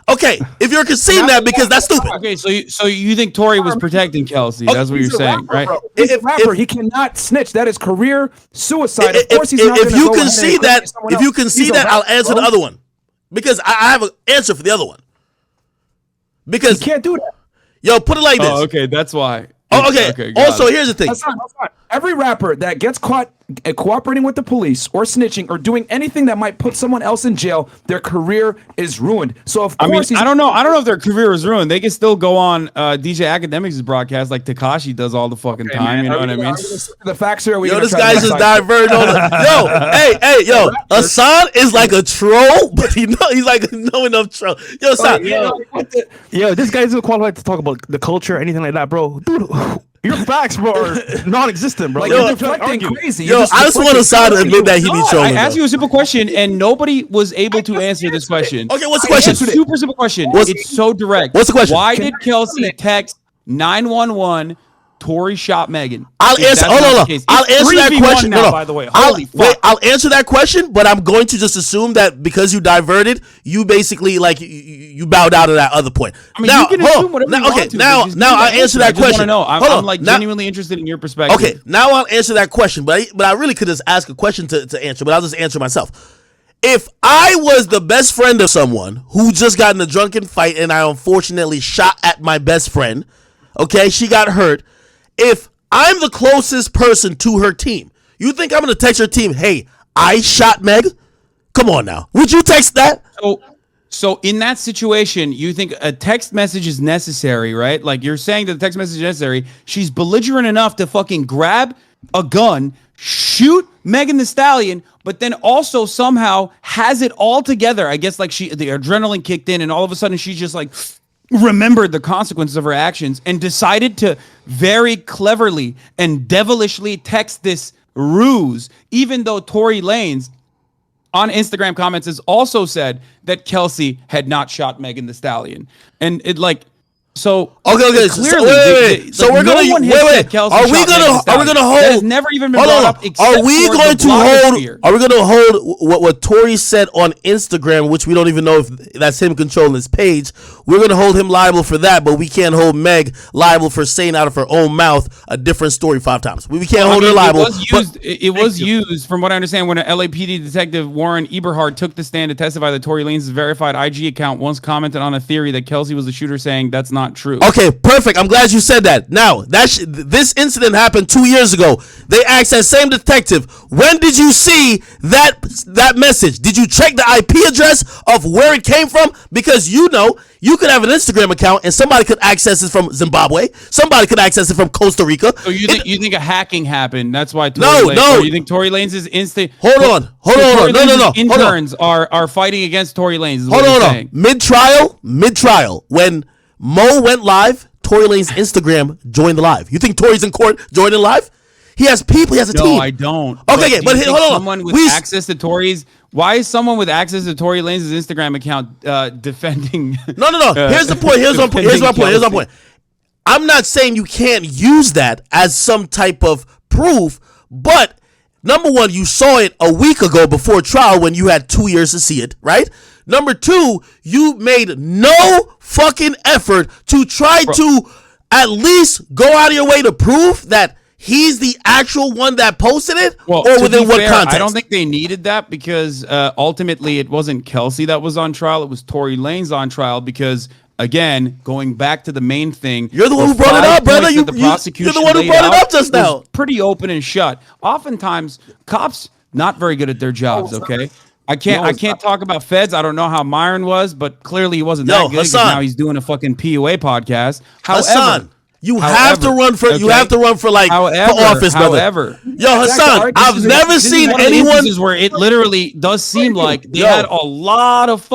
Okay, if you're conceding that, because that's stupid. Okay, so you think Tory was protecting Kelsey? That's what you're saying, right? He's a rapper. He cannot snitch. That is career suicide. Of course, he's not. If you concede that, I'll answer the other one, because I have an answer for the other one. Because you can't do that. Yo, put it like this. Oh, okay, that's why. Oh, okay. Also, here's the thing. Hasan. Every rapper that gets caught cooperating with the police or snitching or doing anything that might put someone else in jail, their career is ruined. So of course, I don't know if their career is ruined. They can still go on DJ Akademiks' broadcast like Tekashi does all the fucking time. Man, you know what I mean? The facts here. This guy's just diverting on the. Yo, Hasan is like a troll, but he's like no enough troll. Yo, Hasan. Yo, this guy isn't qualified to talk about the culture or anything like that, bro. Dude. Your facts, bro, are non-existent, bro. You're deflecting crazy. Yo, I just want Hasan to admit that he be trolling. I asked you a simple question, and nobody was able to answer this question. Okay, what's the question? It's a super simple question. It's so direct. What's the question? Why did Kelsey text 911? Tory shot Megan. I'll answer. Hold on. I'll answer that question. Now, by the way, I'll answer that question, but I'm going to just assume that because you diverted, you basically like you bowed out of that other point. I mean, you can assume whatever you want to. Now I'll answer that question. I'm like genuinely interested in your perspective. Okay, now I'll answer that question, but I really could just ask a question to answer, but I'll just answer myself. If I was the best friend of someone who just got in a drunken fight and I unfortunately shot at my best friend, okay, she got hurt. If I'm the closest person to her team, you think I'm going to text her team, hey, I shot Meg? Come on now. Would you text that? So in that situation, you think a text message is necessary, right? Like you're saying that the text message is necessary. She's belligerent enough to fucking grab a gun, shoot Megan Thee Stallion, but then also somehow has it all together. I guess like the adrenaline kicked in and all of a sudden she's just like remembered the consequences of her actions and decided to very cleverly and devilishly text this ruse, even though Tory Lanez on Instagram comments has also said that Kelsey had not shot Megan Thee Stallion. And it like, so okay. Clearly, so we're gonna wait. Are we gonna hold? That has never even been brought up. Are we going to hold? Are we gonna hold what Tory said on Instagram, which we don't even know if that's him controlling his page? We're gonna hold him liable for that, but we can't hold Meg liable for saying out of her own mouth a different story 5 times. We can't hold her liable. It was used, from what I understand, when an LAPD detective Warren Eberhard took the stand to testify that Tory Lanez's verified IG account once commented on a theory that Kelsey was the shooter, saying that's not true. Okay, perfect. I'm glad you said that. Now, this incident happened 2 years ago. They asked that same detective, when did you see that message? Did you check the IP address of where it came from? Because you could have an Instagram account and somebody could access it from Zimbabwe. Somebody could access it from Costa Rica. So you think a hacking happened? That's why you think Tory Lanez's Hold on. No. Interns are fighting against Tory Lanez. Hold on. Mid-trial, when Mo went live, Tory Lanez's Instagram joined the live. You think Tory's in court joining live? He has people. He has a team. No, I don't. Okay, but hold on. Someone with access to Tory's. Why is someone with access to Tory Lanez's Instagram account defending? No. Here's the point. Here's my point. I'm not saying you can't use that as some type of proof, but number one, you saw it a week ago before trial when you had 2 years to see it, right? Number two, you made no fucking effort to try to at least go out of your way to prove that he's the actual one that posted it, or within what context? I don't think they needed that because ultimately it wasn't Kelsey that was on trial. It was Tory Lanez on trial because, again, going back to the main thing. You're the one who brought it up, brother. You're the one who brought it up just now. Pretty open and shut. Oftentimes, cops not very good at their jobs, okay? I can't talk about feds. I don't know how Myron was, but clearly he wasn't that good because now he's doing a fucking PUA podcast. However, you have to run for office, brother. Hassan, I've never seen anyone where it literally does seem like they had a lot of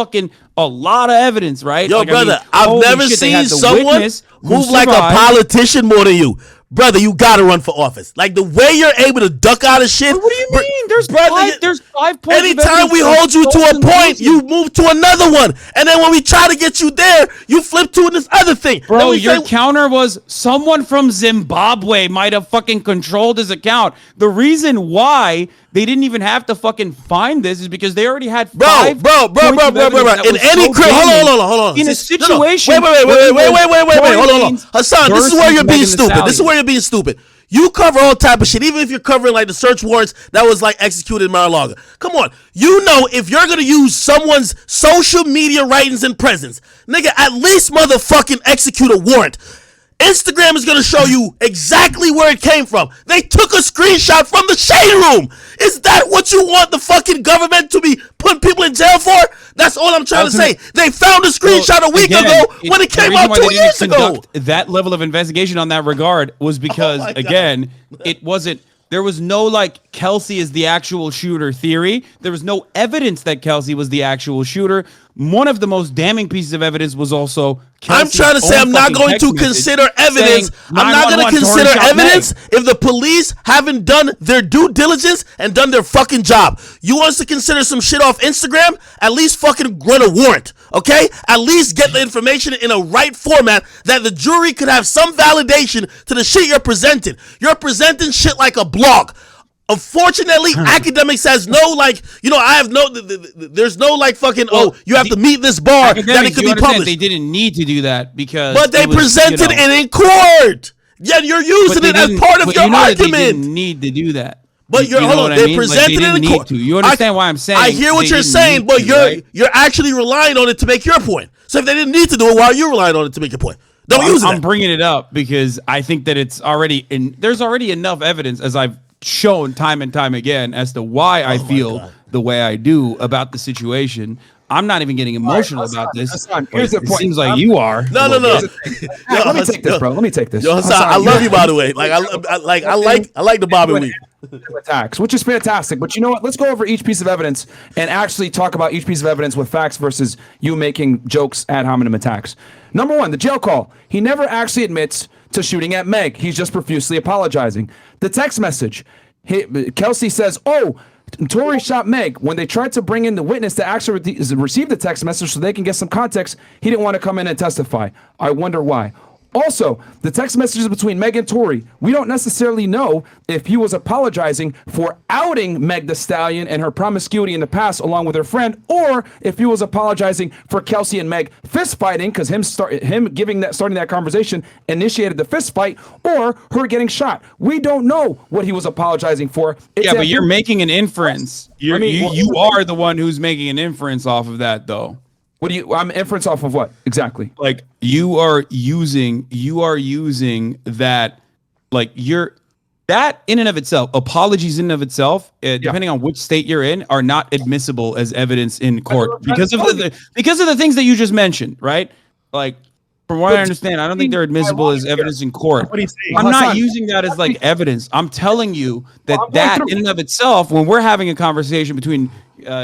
evidence, right? Yo, brother, I've never seen someone move like a politician more than you. Brother, you gotta run for office. Like the way you're able to duck out of shit. What do you mean? There's 5 points. Anytime we hold you to a point, you move to another one. And then when we try to get you there, you flip to this other thing. Bro, your counter was someone from Zimbabwe might have fucking controlled his account. The reason why they didn't even have to fucking find this is because they already had five. Bro. In any hold on. In a situation. Wait. Hold on. Hassan, this is where you're being stupid. You cover all type of shit, even if you're covering like the search warrants that was like executed in Mar-a-Lago. Come on. You know if you're gonna use someone's social media writings and presence, nigga, at least motherfucking execute a warrant. Instagram is going to show you exactly where it came from. They took a screenshot from the shade room. Is that what you want the fucking government to be putting people in jail for? That's all I'm trying to say. They found a screenshot a week ago when it came out 2 years ago. That level of investigation on that regard was because, it wasn't. There was no like Kelsey is the actual shooter theory. There was no evidence that Kelsey was the actual shooter. One of the most damning pieces of evidence was also Kelsey's I'm trying to say I'm not going to consider evidence. I'm not going to consider evidence if the police haven't done their due diligence and done their fucking job. You want us to consider some shit off Instagram? At least fucking run a warrant, okay? At least get the information in a right format that the jury could have some validation to the shit you're presenting. You're presenting shit like a blog. Unfortunately, Akademiks has no there's no like fucking you have to meet this bar that it could be published. They didn't need to do that because but they presented it in court. Yeah, you're using it as part of your argument. They didn't need to do that. But they presented it in court. You understand why I'm saying? I hear what you're saying, but you're actually relying on it to make your point. So if they didn't need to do it, why are you relying on it to make your point? Don't use it. I'm bringing it up because I think that it's already there's already enough evidence, as I've shown time and time again, as to why I feel the way I do about the situation. I'm not even getting emotional about this. Hassan, here's the It point. seems like you are. No. Let me take this, bro. Let me take this. Yo, Hassan, I love you, by the way. Like, I like the Bobby weave. Attacks, which is fantastic. But you know what? Let's go over each piece of evidence and actually talk about each piece of evidence with facts versus you making jokes ad hominem attacks. Number one, the jail call. He never actually admits to shooting at Meg. He's just profusely apologizing. The text message. Kelsey says, "Oh, Tory shot Meg." When they tried to bring in the witness to actually receive the text message so they can get some context, he didn't want to come in and testify. I wonder why. Also, the text messages between Meg and Tory, we don't necessarily know if he was apologizing for outing Meg Thee Stallion and her promiscuity in the past along with her friend, or if he was apologizing for Kelsey and Meg fist fighting because starting that conversation initiated the fist fight, or her getting shot. We don't know what he was apologizing for. But you're making an inference. You are the one who's making an inference off of that, though. I'm inference off of what exactly? Like you are using that, like that in and of itself, apologies in and of itself, depending on which state you're in, are not admissible as evidence in court because of the things that you just mentioned, right? Like from what I understand, I don't think they're admissible as evidence in court. I'm not using that as like evidence. I'm telling you that in and of itself, when we're having a conversation between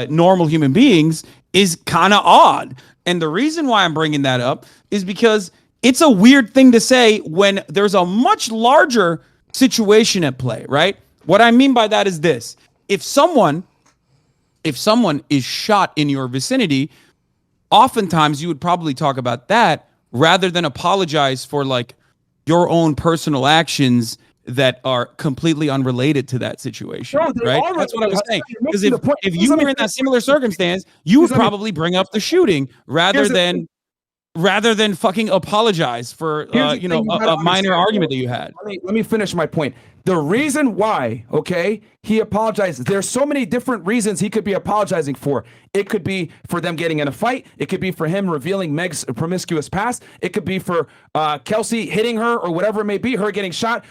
normal human beings, is kind of odd. And the reason why I'm bringing that up is because it's a weird thing to say when there's a much larger situation at play, right? What I mean by that is this. If someone is shot in your vicinity, oftentimes you would probably talk about that rather than apologize for like your own personal actions that are completely unrelated to that situation, right? That's what I was saying. Because if you were in that similar circumstance, you would probably bring up the shooting rather than fucking apologize for a minor argument that you had. Let me finish my point. The reason why, he apologized. There's so many different reasons he could be apologizing for. It could be for them getting in a fight. It could be for him revealing Meg's promiscuous past. It could be for Kelsey hitting her or whatever it may be, her getting shot,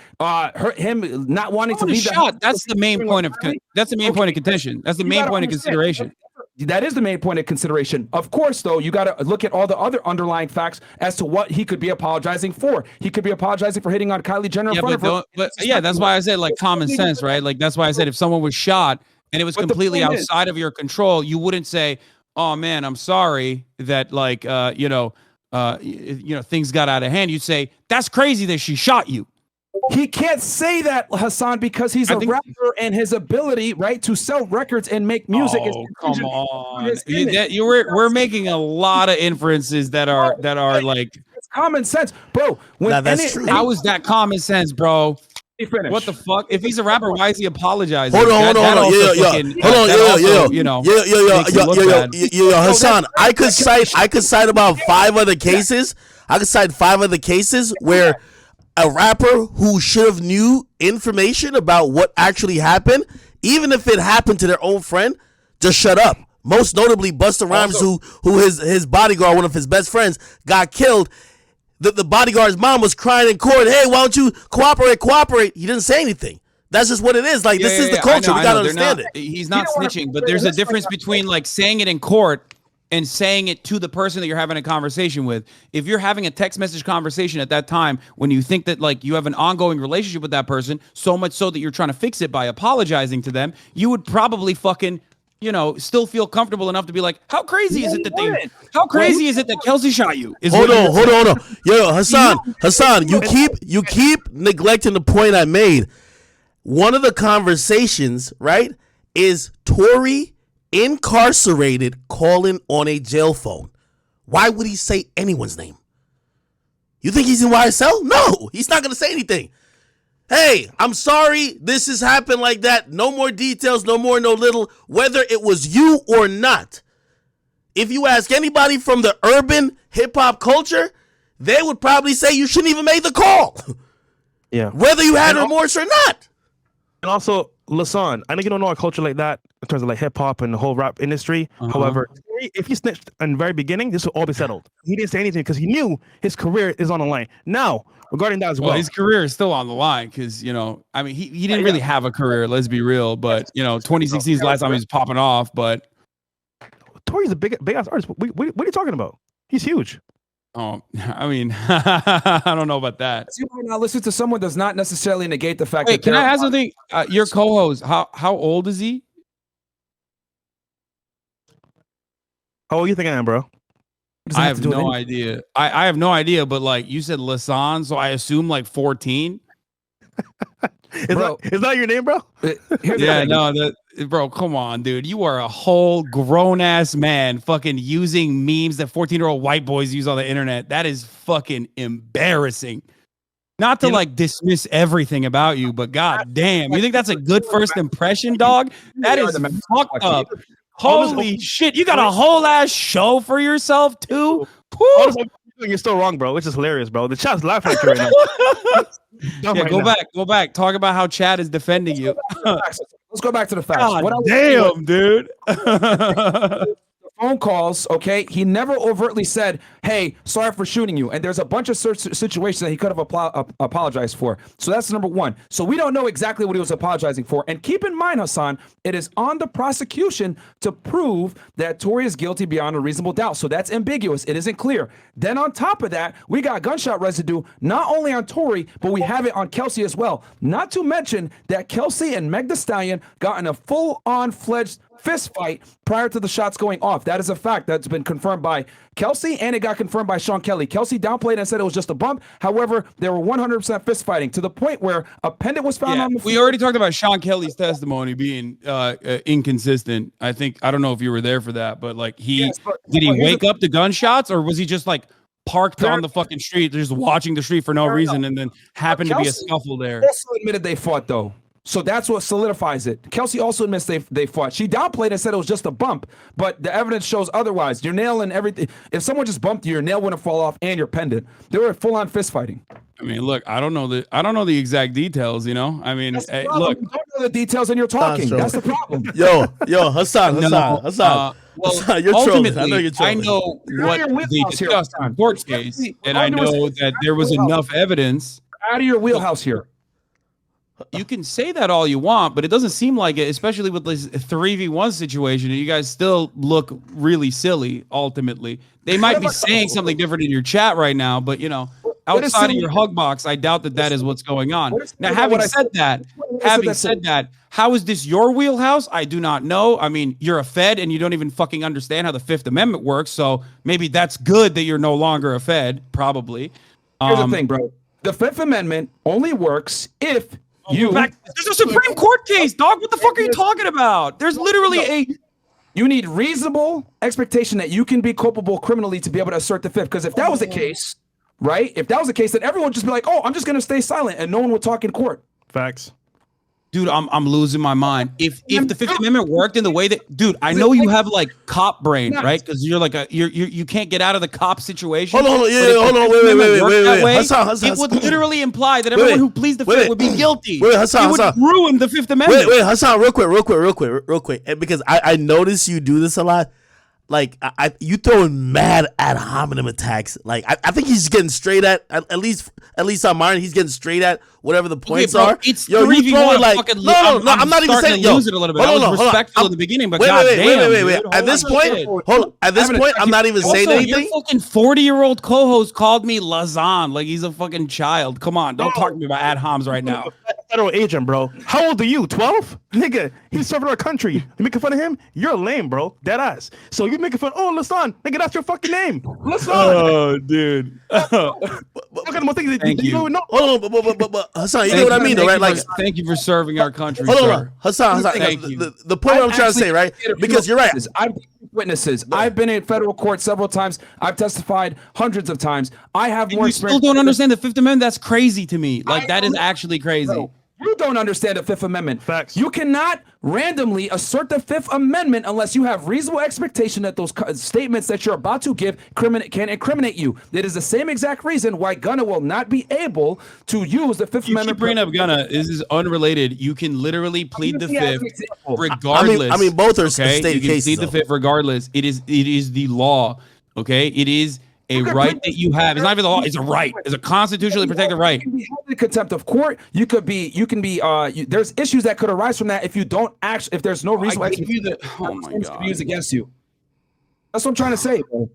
him not wanting to leave the house. That's the main point of contention. That's the main point of consideration. That is the main point of consideration. Of course, though, you got to look at all the other underlying facts as to what he could be apologizing for. He could be apologizing for hitting on Kylie Jenner in front of her. But that's why I said like common sense, right? Like that's why I said if someone was shot and it was completely outside of your control, you wouldn't say, "Oh man, I'm sorry that things got out of hand." You'd say, "That's crazy that she shot you." He can't say that, Hassan, because he's a rapper and his ability, right, to sell records and make music. Come on! We're making a lot of inferences that are like it's common sense, bro. That's true. How is that common sense, bro? What the fuck? If he's a rapper, why is he apologizing? Hold on. Hassan, I could cite about 5 other cases. I could cite 5 other cases where a rapper who should have knew information about what actually happened, even if it happened to their own friend, just shut up. Most notably, Busta Rhymes, who his bodyguard, one of his best friends, got killed. The bodyguard's mom was crying in court, "Hey, why don't you cooperate? He didn't say anything. That's just what it is. Like, this is the culture. We gotta understand it. He's not snitching, but there's a difference between like saying it in court and saying it to the person that you're having a conversation with. If you're having a text message conversation at that time, when you think that like you have an ongoing relationship with that person, so much so that you're trying to fix it by apologizing to them, you would probably fucking, still feel comfortable enough to be like, how crazy is it that Kelsey shot you? Hold on. Yo, Hassan, you keep neglecting the point I made. One of the conversations, right, is Tory incarcerated calling on a jail phone. Why would he say anyone's name? You think he's in YSL? No, he's not going to say anything. Hey, I'm sorry this has happened like that. No more details, no more, no little, whether it was you or not. If you ask anybody from the urban hip-hop culture, they would probably say you shouldn't even make the call. Yeah. Whether you had remorse or not. And also, Lasan, I know you don't know our culture like that in terms of like hip hop and the whole rap industry. However, if he snitched in the very beginning, this would all be settled. He didn't say anything because he knew his career is on the line. Now, regarding that as well, his career is still on the line because he didn't really have a career. Let's be real, but 2016 is the last time he was popping off. But Tory's a big ass artist. What are you talking about? He's huge. Oh, I mean, I don't know about that. You might not listen to someone does not necessarily negate the fact Wait, that. can I ask something? Your co-host, how old is he? How old you think I am, bro? I have no idea. I have no idea, but like you said, Lasan, so I assume like 14. Is that your name, bro? Yeah, no, bro, come on, dude. You are a whole grown ass man fucking using memes that 14-year-old white boys use on the internet. That is fucking embarrassing. Not to like dismiss everything about you, but god damn, you think that's a good first impression, dog? That is fucked up. Holy shit, you got a whole ass show for yourself too? You're still wrong, bro. Which is hilarious, bro. The chat's laughing at you right now. Yeah, go back. Talk about how Chad is defending you. Let's go back to the facts. God damn, dude. Phone calls, okay? He never overtly said, hey, sorry for shooting you. And there's a bunch of situations that he could have apologized for. So that's number one. So we don't know exactly what he was apologizing for. And keep in mind, Hasan, it is on the prosecution to prove that Tory is guilty beyond a reasonable doubt. So that's ambiguous. It isn't clear. Then on top of that, we got gunshot residue, not only on Tory, but we have it on Kelsey as well. Not to mention that Kelsey and Meg Thee Stallion got in a full-on fledged fist fight prior to the shots going off. That is a fact that's been confirmed by Kelsey, and it got confirmed by Sean Kelly. Kelsey downplayed and said it was just a bump. However, they were 100% fist fighting to the point where a pendant was found on the floor. We already talked about Sean Kelly's testimony being inconsistent. I don't know if you were there for that, but like did he wake up to gunshots, or was he just like parked on the fucking street, just watching the street for no reason, and then happened to be a scuffle there? Also admitted they fought though. So that's what solidifies it. Kelsey also admits they fought. She downplayed and said it was just a bump, but the evidence shows otherwise. Your nail and everything. If someone just bumped you, your nail wouldn't fall off, and your pendant. They were full-on fist fighting. I mean, look, I don't know the exact details. You know, I mean, look, you don't know the details, and you're talking. That's the problem. Yo, Hasan, well, you're ultimately, trolling. I know you're trolling. I know what they discussed in the court case, and I know that there was enough evidence. Out of your wheelhouse here. You can say that all you want, but it doesn't seem like it, especially with this 3v1 situation. And you guys still look really silly. Ultimately, they might be saying something different in your chat right now, but you know, outside of your hug box, I doubt that is what's going on. Now, having said that, how is this your wheelhouse? I do not know. I mean, you're a Fed and you don't even fucking understand how the Fifth Amendment works. So maybe that's good that you're no longer a Fed. Probably. Here's the thing, bro. The Fifth Amendment only works if there's a Supreme Court case, dog. What the fuck are you talking about? There's literally you need reasonable expectation that you can be culpable criminally to be able to assert the Fifth. Because if that was the case, right? If that was the case, then everyone would just be like, oh, I'm just going to stay silent and no one would talk in court. Facts. Dude, I'm losing my mind. If the Fifth Amendment worked in the way that, dude, I know you have like cop brain, right? Because you're like you can't get out of the cop situation. Hold on, wait. Hasan, it would literally imply that everyone who pleads the Fifth would be guilty. Hasan, it would ruin the Fifth Amendment. Wait, Hasan, real quick, because I notice you do this a lot. Like you throwing mad ad hominem attacks. Like I think he's getting straight at least on Myron. He's getting straight at whatever the points are. It's you throwing like no. I'm not even saying lose it a little bit. I was respectful at the beginning, but wait. At this point, I'm not even saying anything. Your fucking 40-year-old co-host called me Lazan like he's a fucking child. Come on, don't talk to me about ad homs right now. Federal agent, bro. How old are you? 12? Nigga, he's serving our country. You making fun of him? You're lame, bro. Dead ass. So you making fun? Oh, Lasan, nigga, that's your fucking name. Lasan. Oh, dude. Thank you. Hold on, but Hasan, you know what I mean, though, right? Like, thank you for serving our country. Hold on, Hasan. Thank you. The point I'm trying to say, right? Because you're right. I've witnesses. I've been in federal court several times. I've testified hundreds of times. I have more experience. You still don't understand the Fifth Amendment? That's crazy to me. Like that is actually crazy. Bro, you don't understand the Fifth Amendment. Facts. You cannot randomly assert the Fifth Amendment unless you have reasonable expectation that those statements that you're about to give can incriminate you. It is the same exact reason why Gunna will not be able to use the Fifth Amendment. You bring up Gunna. This is unrelated. You can literally plead the Fifth regardless. I mean, both are state you can cases. Plead the Fifth regardless. It is the law. Okay, it is a right that you have. It's not even the law. It's a right. It's a constitutionally protected right. You can be held in contempt of court. You can be. There's issues that could arise from that if you don't act. If there's no reason why oh my God, used against you. That's what I'm trying to say, bro.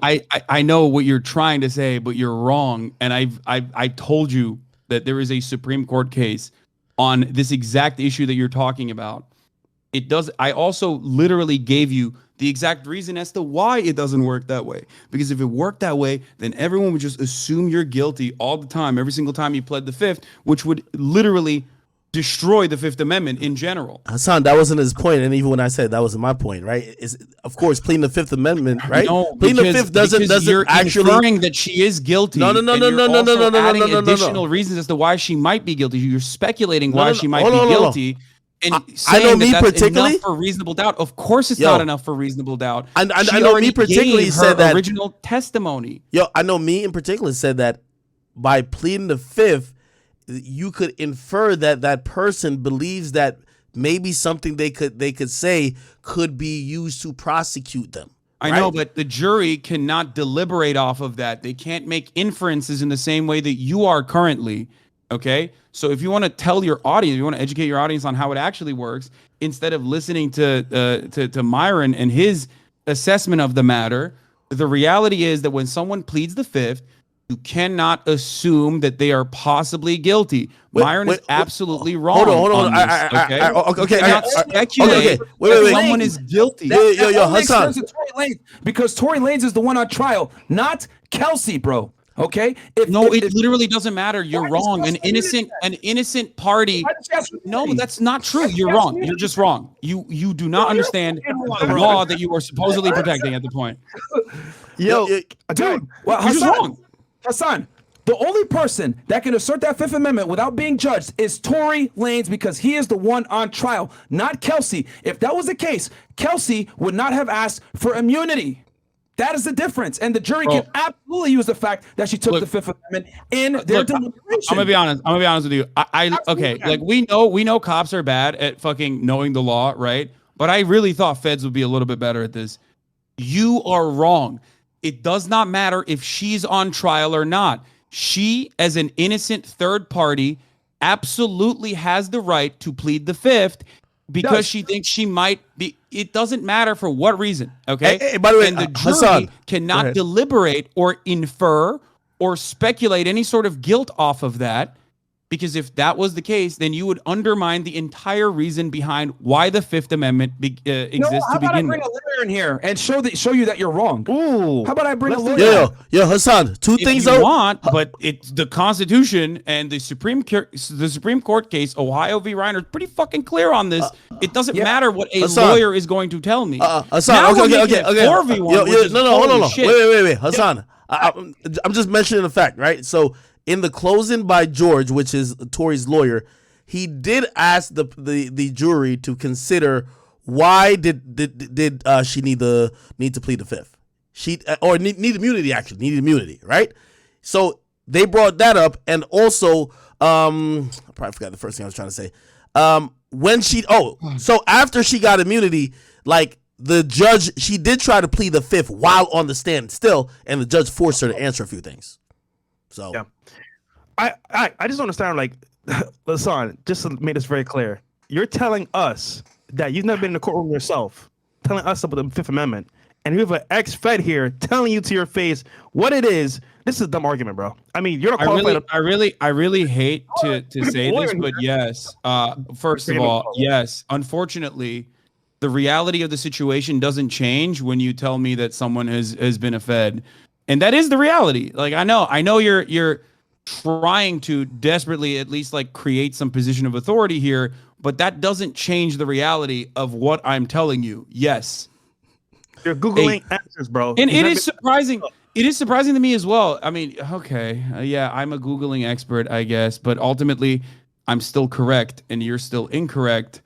I know what you're trying to say, but you're wrong. And I told you that there is a Supreme Court case on this exact issue that you're talking about. It does. I also literally gave you the exact reason as to why it doesn't work that way. Because if it worked that way, then everyone would just assume you're guilty all the time, every single time you pled the fifth, which would literally destroy the Fifth Amendment in general. Hassan, that wasn't his point, and even when I said that wasn't my point, right? Is of course pleading the Fifth Amendment, right? No, pleading the Fifth doesn't you're actually inferring that she is guilty. No. Adding additional reasons as to why she might be guilty. You're speculating why she might be guilty. And saying I know me that's particularly enough for reasonable doubt. Of course, it's not enough for reasonable doubt. I know me particularly said that original testimony. I know me in particular said that by pleading the Fifth, you could infer that that person believes that maybe something they could say could be used to prosecute them. I know, but the jury cannot deliberate off of that. They can't make inferences in the same way that you are currently. Okay, so if you want to tell your audience, you want to educate your audience on how it actually works, instead of listening to Myron and his assessment of the matter, the reality is that when someone pleads the Fifth, you cannot assume that they are possibly guilty. Myron is absolutely wrong. Hold on. Okay. You cannot speculate that someone is guilty. Yo, Hassan. Because Tory Lanez is the one on trial, not Kelsey, bro. Okay. It literally doesn't matter. You're wrong. An innocent party. No, that's not true. You're wrong. You're just wrong. You do not understand the law that you are supposedly protecting at the point. Dude, well, you're just wrong. Hassan, the only person that can assert that Fifth Amendment without being judged is Tory Lanez, because he is the one on trial, not Kelsey. If that was the case, Kelsey would not have asked for immunity. That is the difference. And the jury can absolutely use the fact that she took the Fifth Amendment in their deliberation. I'm gonna be honest with you. Okay, like we know cops are bad at fucking knowing the law, right? But I really thought feds would be a little bit better at this. You are wrong. It does not matter if she's on trial or not. She, as an innocent third party, absolutely has the right to plead the Fifth because she thinks she might be. It doesn't matter for what reason, okay? Hey, by the way, and the jury Hassan, cannot deliberate or infer or speculate any sort of guilt off of that. Because if that was the case, then you would undermine the entire reason behind why the Fifth Amendment exists to begin with. How about I bring a lawyer in here and show you that you're wrong? Ooh. How about I bring a lawyer? Yo, Hassan. Two things you want, but it's the Constitution and the Supreme Court case, Ohio v. Reiner, is pretty fucking clear on this. It doesn't matter what a lawyer is going to tell me. Hassan, okay. 4v1, hold on. Wait, Hassan. I'm just mentioning the fact, right? So, in the closing by George, which is Tory's lawyer, he did ask the jury to consider why did she need to plead the Fifth. Or need immunity, actually. Needed immunity, right? So they brought that up, and also I probably forgot the first thing I was trying to say. So after she got immunity, like the judge, she did try to plead the Fifth while on the stand still, and the judge forced her to answer a few things. So yeah. I just don't understand, like, Hassan, just to make this very clear, you're telling us that you've never been in the courtroom yourself, telling us about the Fifth Amendment, and you have an ex-Fed here telling you to your face what it is. This is a dumb argument, bro. I mean, you're not qualified. I really hate to say this, but yes. First of all, yes. Unfortunately, the reality of the situation doesn't change when you tell me that someone has been a Fed, and that is the reality. Like I know you're trying to desperately at least like create some position of authority here, but that doesn't change the reality of what I'm telling you. Yes. You're Googling answers, bro. And it is surprising. It is surprising to me as well. I mean, okay. Yeah, I'm a Googling expert, I guess, but ultimately I'm still correct and you're still incorrect.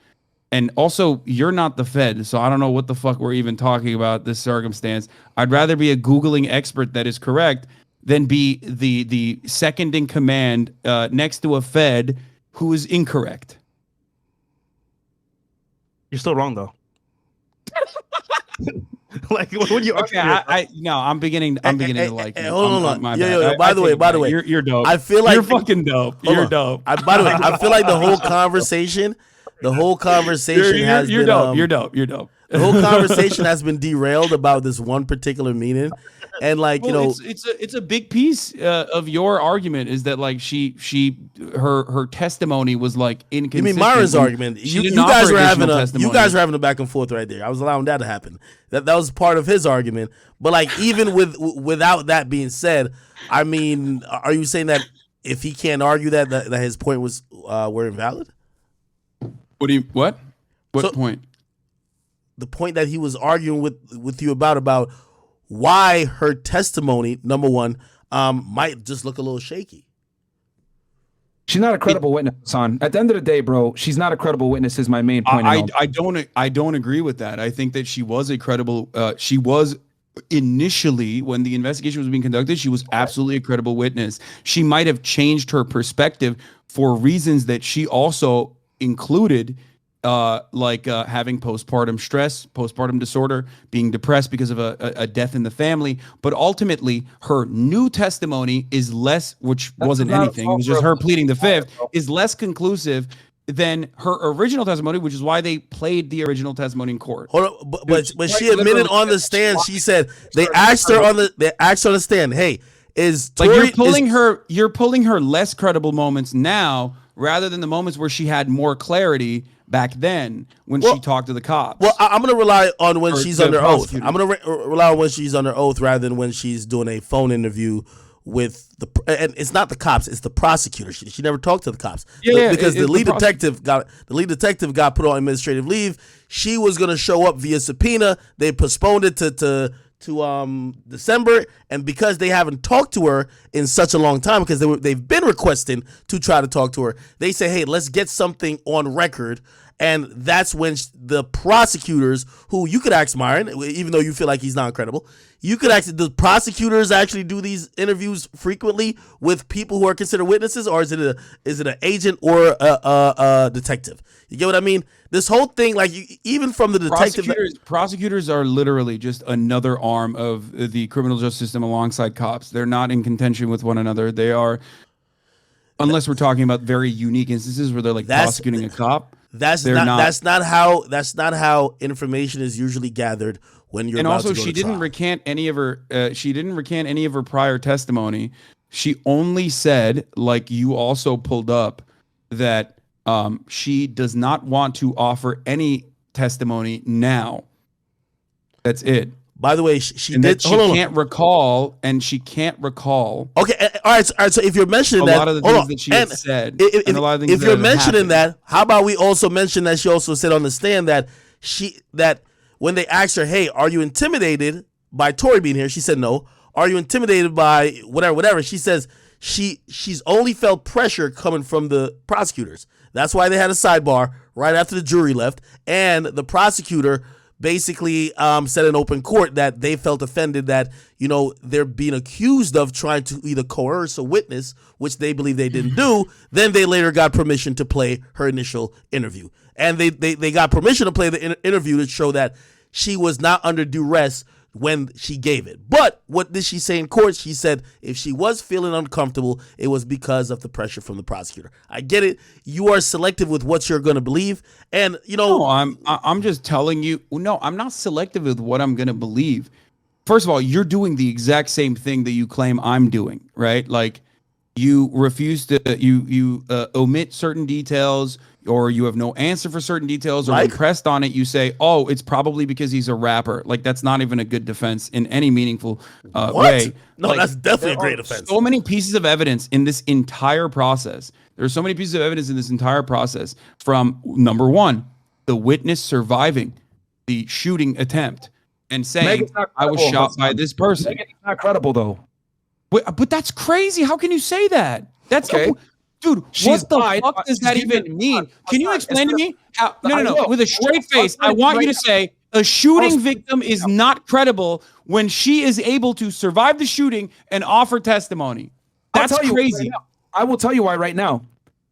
And also, you're not the Fed, so I don't know what the fuck we're even talking about this circumstance. I'd rather be a Googling expert that is correct than be the second in command next to a Fed who is incorrect. You're still wrong, though. Like, what you? Okay, I'm beginning to like you. Hold on. Yo, by the way, you're dope. I feel like you're fucking dope. You're dope. By the way, I feel like the whole conversation has you're been. Dope. You're dope. The whole conversation has been derailed about this one particular meeting, and like it's a big piece of your argument is that like her testimony was like inconsistent. You mean Myron's argument? You guys were having a back and forth right there. I was allowing that to happen. That was part of his argument. But like even without that being said, I mean, are you saying that if he can't argue that his point was were invalid? What point? The point that he was arguing with you about why her testimony, number one, might just look a little shaky. She's not a credible witness, son. At the end of the day, bro, she's not a credible witness is my main point. I don't agree with that. I think that she was a credible she was initially when the investigation was being conducted, she was absolutely a credible witness. She might have changed her perspective for reasons that she also included having postpartum stress, postpartum disorder, being depressed because of a death in the family. But ultimately, her new testimony is less, which wasn't anything. It was just her pleading the fifth, is less conclusive than her original testimony, which is why they played the original testimony in court. Hold on, but she admitted on the stand. She said they asked her on the stand, "Hey, is Tory?" Like you're pulling her less credible moments now rather than the moments where she had more clarity back then when she talked to the cops. Well, I'm going to rely on when she's under oath. I'm going to rely on when she's under oath rather than when she's doing a phone interview with and it's not the cops, it's the prosecutor. She never talked to the cops. Because the lead detective got put on administrative leave. She was going to show up via subpoena. They postponed it to December, and because they haven't talked to her in such a long time, because they've been requesting to try to talk to her, they say, hey, let's get something on record. And that's when the prosecutors, who you could ask Myron, even though you feel like he's not credible, you could ask, the prosecutors actually do these interviews frequently with people who are considered witnesses, or is it an agent or a detective? You get what I mean? This whole thing, like even from the detective, prosecutors are literally just another arm of the criminal justice system alongside cops. They're not in contention with one another. They are, unless we're talking about very unique instances where they're like prosecuting a cop. That's not how information is usually gathered when you're. And about also, to go she to didn't trial. recant any of her. She didn't recant any of her prior testimony. She only said, like you also pulled up, that she does not want to offer any testimony now. That's it. By the way, she can't recall. Okay, all right. So if you're mentioning a lot of the things that she had said, if you're mentioning that, how about we also mention that she also said on the stand that when they asked her, "Hey, are you intimidated by Tory being here?" She said no. Are you intimidated by whatever? She says she's only felt pressure coming from the prosecutors. That's why they had a sidebar right after the jury left, and the prosecutor basically said in open court that they felt offended that, they're being accused of trying to either coerce a witness, which they believe they didn't do. Then they later got permission to play her initial interview. And they got permission to play the interview to show that she was not under duress when she gave it. But what did she say in court? She said if she was feeling uncomfortable, it was because of the pressure from the prosecutor. I get it. You are selective with what you're going to believe. And, No, I'm just telling you. No, I'm not selective with what I'm going to believe. First of all, you're doing the exact same thing that you claim I'm doing, right? Like you refuse to, you omit certain details, or you have no answer for certain details, or when pressed on it, you say, oh, it's probably because he's a rapper. Like, that's not even a good defense in any meaningful way. No, like, that's definitely a great defense. So many pieces of evidence in this entire process. There are so many pieces of evidence in this entire process from, number one, the witness surviving the shooting attempt and saying, I was shot by this person. Megan's not credible, though. But that's crazy. How can you say that? That's okay. Dude, what the fuck does that even mean? Can you explain to me how? No. With a straight face, I want you to say a shooting victim is not credible when she is able to survive the shooting and offer testimony. That's crazy. I will tell you why right now.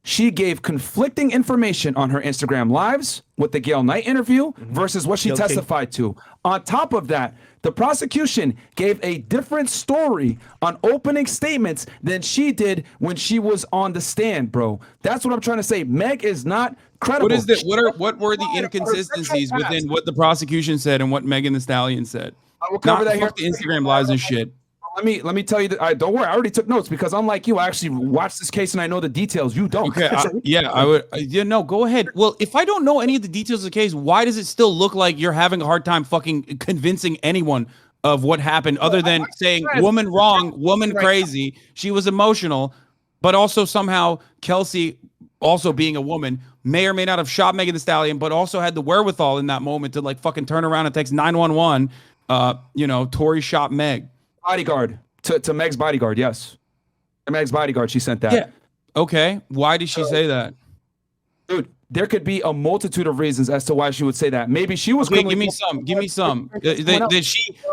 she gave conflicting information on her Instagram lives with the Gail Knight interview versus what she testified to. On top of that, the prosecution gave a different story on opening statements than she did when she was on the stand, bro. That's what I'm trying to say. Meg is not credible. What is that? What were the inconsistencies within what the prosecution said and what Megan Thee Stallion said? I will cover that here. The Instagram lives and shit. Let me tell you that. Don't worry, I already took notes because unlike you, I actually watched this case and I know the details. You don't. Okay, I would. No, go ahead. Well, if I don't know any of the details of the case, why does it still look like you're having a hard time fucking convincing anyone of what happened, other than saying woman wrong, woman crazy, she was emotional, but also somehow Kelsey, also being a woman, may or may not have shot Megan Thee Stallion, but also had the wherewithal in that moment to like fucking turn around and text 911. Tory shot Meg. Bodyguard to Meg's bodyguard, yes. To Meg's bodyguard, she sent that. Yeah. Okay. Why did she say that? Dude, there could be a multitude of reasons as to why she would say that. Maybe she was. Okay, give me some.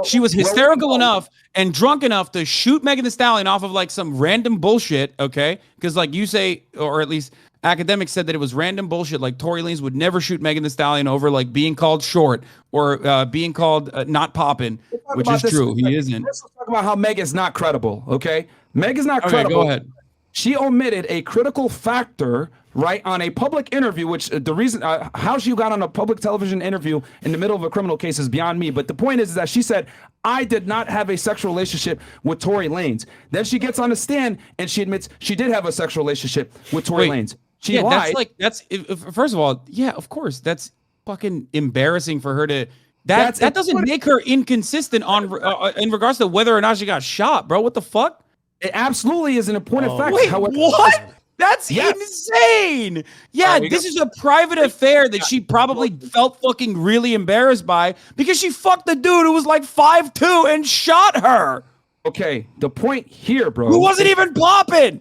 She was hysterical enough and drunk enough to shoot Megan Thee Stallion off of like some random bullshit. Okay, because like you say, or at least Akademiks said that it was random bullshit. Like Tory Lanez would never shoot Megan Thee Stallion over like being called short or being called not poppin', which is true. He isn't. Let's talk about how Meg is not credible. Okay, Meg is not credible. Go ahead. She omitted a critical factor, right, on a public interview, which the reason how she got on a public television interview in the middle of a criminal case is beyond me. But the point is that she said, I did not have a sexual relationship with Tory Lanez. Then she gets on the stand and she admits she did have a sexual relationship with Tory Lanez. She lied. First of all, yeah, of course, that's fucking embarrassing for her to. That doesn't make her inconsistent on in regards to whether or not she got shot, bro. What the fuck? It absolutely is an important fact. Wait, what? That's insane. Yeah, this is a private affair that she probably felt fucking really embarrassed by because she fucked the dude who was like 5'2" and shot her. Okay, the point here, bro. Who wasn't even popping.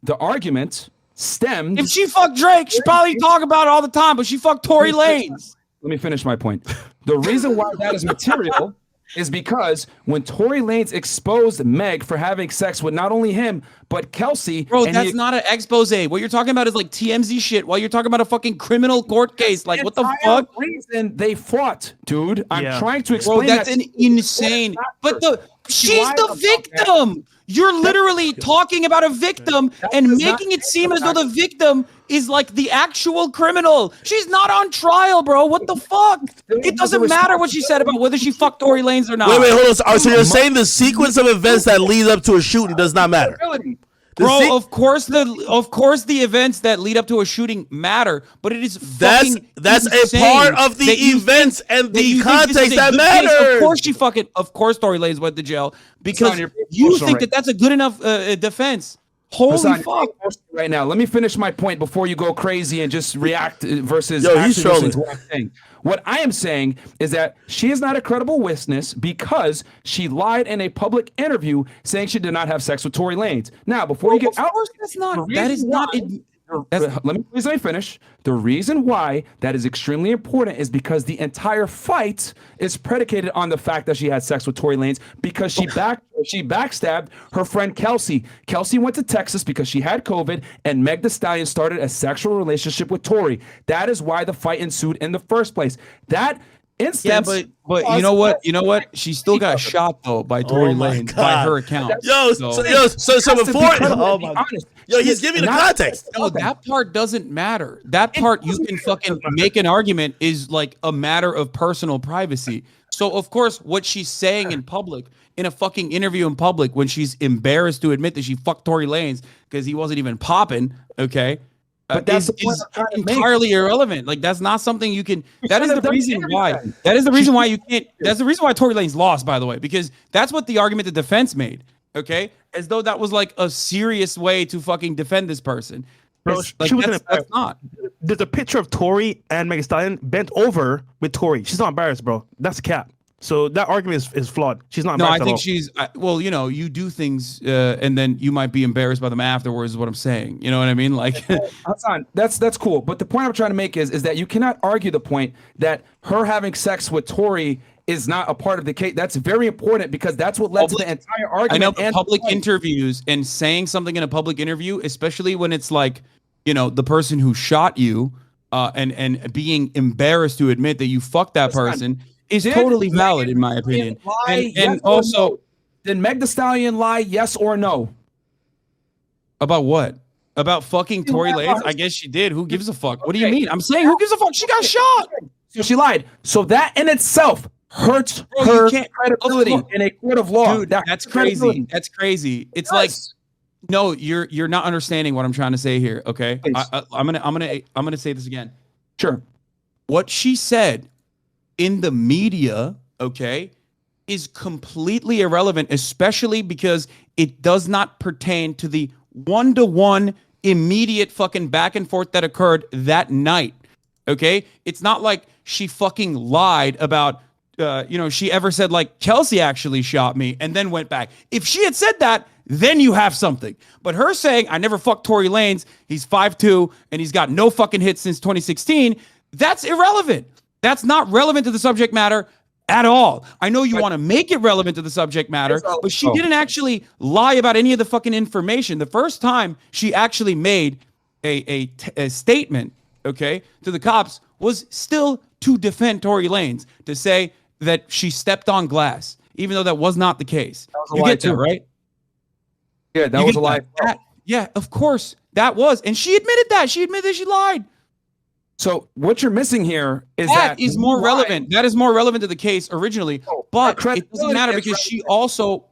The argument stemmed. If she fucked Drake, she'd probably talk about it all the time, but she fucked Tory Lanez. Let me finish my point. The reason why that is material is because when Tory Lanez exposed Meg for having sex with not only him, but Kelsey. Bro, that's not an expose. What you're talking about is like TMZ shit while you're talking about a fucking criminal court case. Like, what the fuck? Reason they fought, dude. I'm trying to explain. Bro, that's insane. But she's the victim. You're literally talking about a victim and making it seem as though the victim is like the actual criminal. She's not on trial, bro. What the fuck? It doesn't matter what she said about whether she fucked Tory Lanez or not. Wait, hold on. So you're saying the sequence of events that lead up to a shooting does not matter? Bro, of course the events that lead up to a shooting matter, but it is that's a part of the events and the context that matters. Of course Tory Lanez went to jail because you think that that's a good enough defense. Holy fuck! Right now, let me finish my point before you go crazy and just react versus. He's trolling. What I am saying is that she is not a credible witness because she lied in a public interview saying she did not have sex with Tory Lanez. Now, before you get out, that's not. That is not. Let me finish. The reason why that is extremely important is because the entire fight is predicated on the fact that she had sex with Tory Lanez because she backstabbed her friend Kelsey. Kelsey went to Texas because she had COVID, and Meg Thee Stallion started a sexual relationship with Tory. That is why the fight ensued in the first place. That instance. Yeah, but you know what? She still got shot though by Tory Lanez by her account. So before, oh my God. He's giving the context. No, that part doesn't matter. That part you can fucking make an argument is like a matter of personal privacy. So of course, what she's saying in public, in a fucking interview in public, when she's embarrassed to admit that she fucked Tory Lanez because he wasn't even popping, okay. But that's is entirely irrelevant. Like that's not something you can. That is the reason why. That is the reason why you can't. That's the reason why Tory Lanez lost, by the way, because that's what the argument the defense made. Okay, as though that was like a serious way to fucking defend this person. Bro, like, she was that's not. There's a picture of Tory and Megan Thee Stallion bent over with Tory. She's not embarrassed, bro. That's cap. So that argument is flawed. She's not embarrassed. No, I think she's. Well, you do things, and then you might be embarrassed by them afterwards. Is what I'm saying. You know what I mean? Like, that's cool. But the point I'm trying to make is that you cannot argue the point that her having sex with Tory is not a part of the case. That's very important because that's what led to the entire argument. I know, public interviews and saying something in a public interview, especially when it's like the person who shot you, and being embarrassed to admit that you fucked that person is totally valid in my opinion. And also, did Meg Thee Stallion lie? Yes or no? about what? About fucking Tory Lanez? I guess she did. Who gives a fuck? What do you mean? I'm saying who gives a fuck? She got shot. So she lied. So that in itself hurts her credibility in a court of law. Dude, that's crazy. That's crazy. It's like, no, you're not understanding what I'm trying to say here. Okay, I'm gonna say this again. Sure. What she said in the media, okay, is completely irrelevant, especially because it does not pertain to the one-to-one immediate fucking back and forth that occurred that night. Okay, it's not like she fucking lied about she ever said like Kelsey actually shot me and then went back. If she had said that, then you have something. But her saying I never fucked Tory Lanez, he's 5'2" and he's got no fucking hits since 2016, that's irrelevant. That's not relevant to the subject matter at all. I know you want to make it relevant to the subject matter, but she didn't actually lie about any of the fucking information. The first time she actually made a statement, okay, to the cops was still to defend Tory Lanez, to say that she stepped on glass, even though that was not the case. You get that, right? Yeah, that was a lie. Yeah, of course, that was. And she admitted that. She admitted that she lied. So what you're missing here is that is more relevant. That is more relevant to the case originally, but it doesn't matter because she also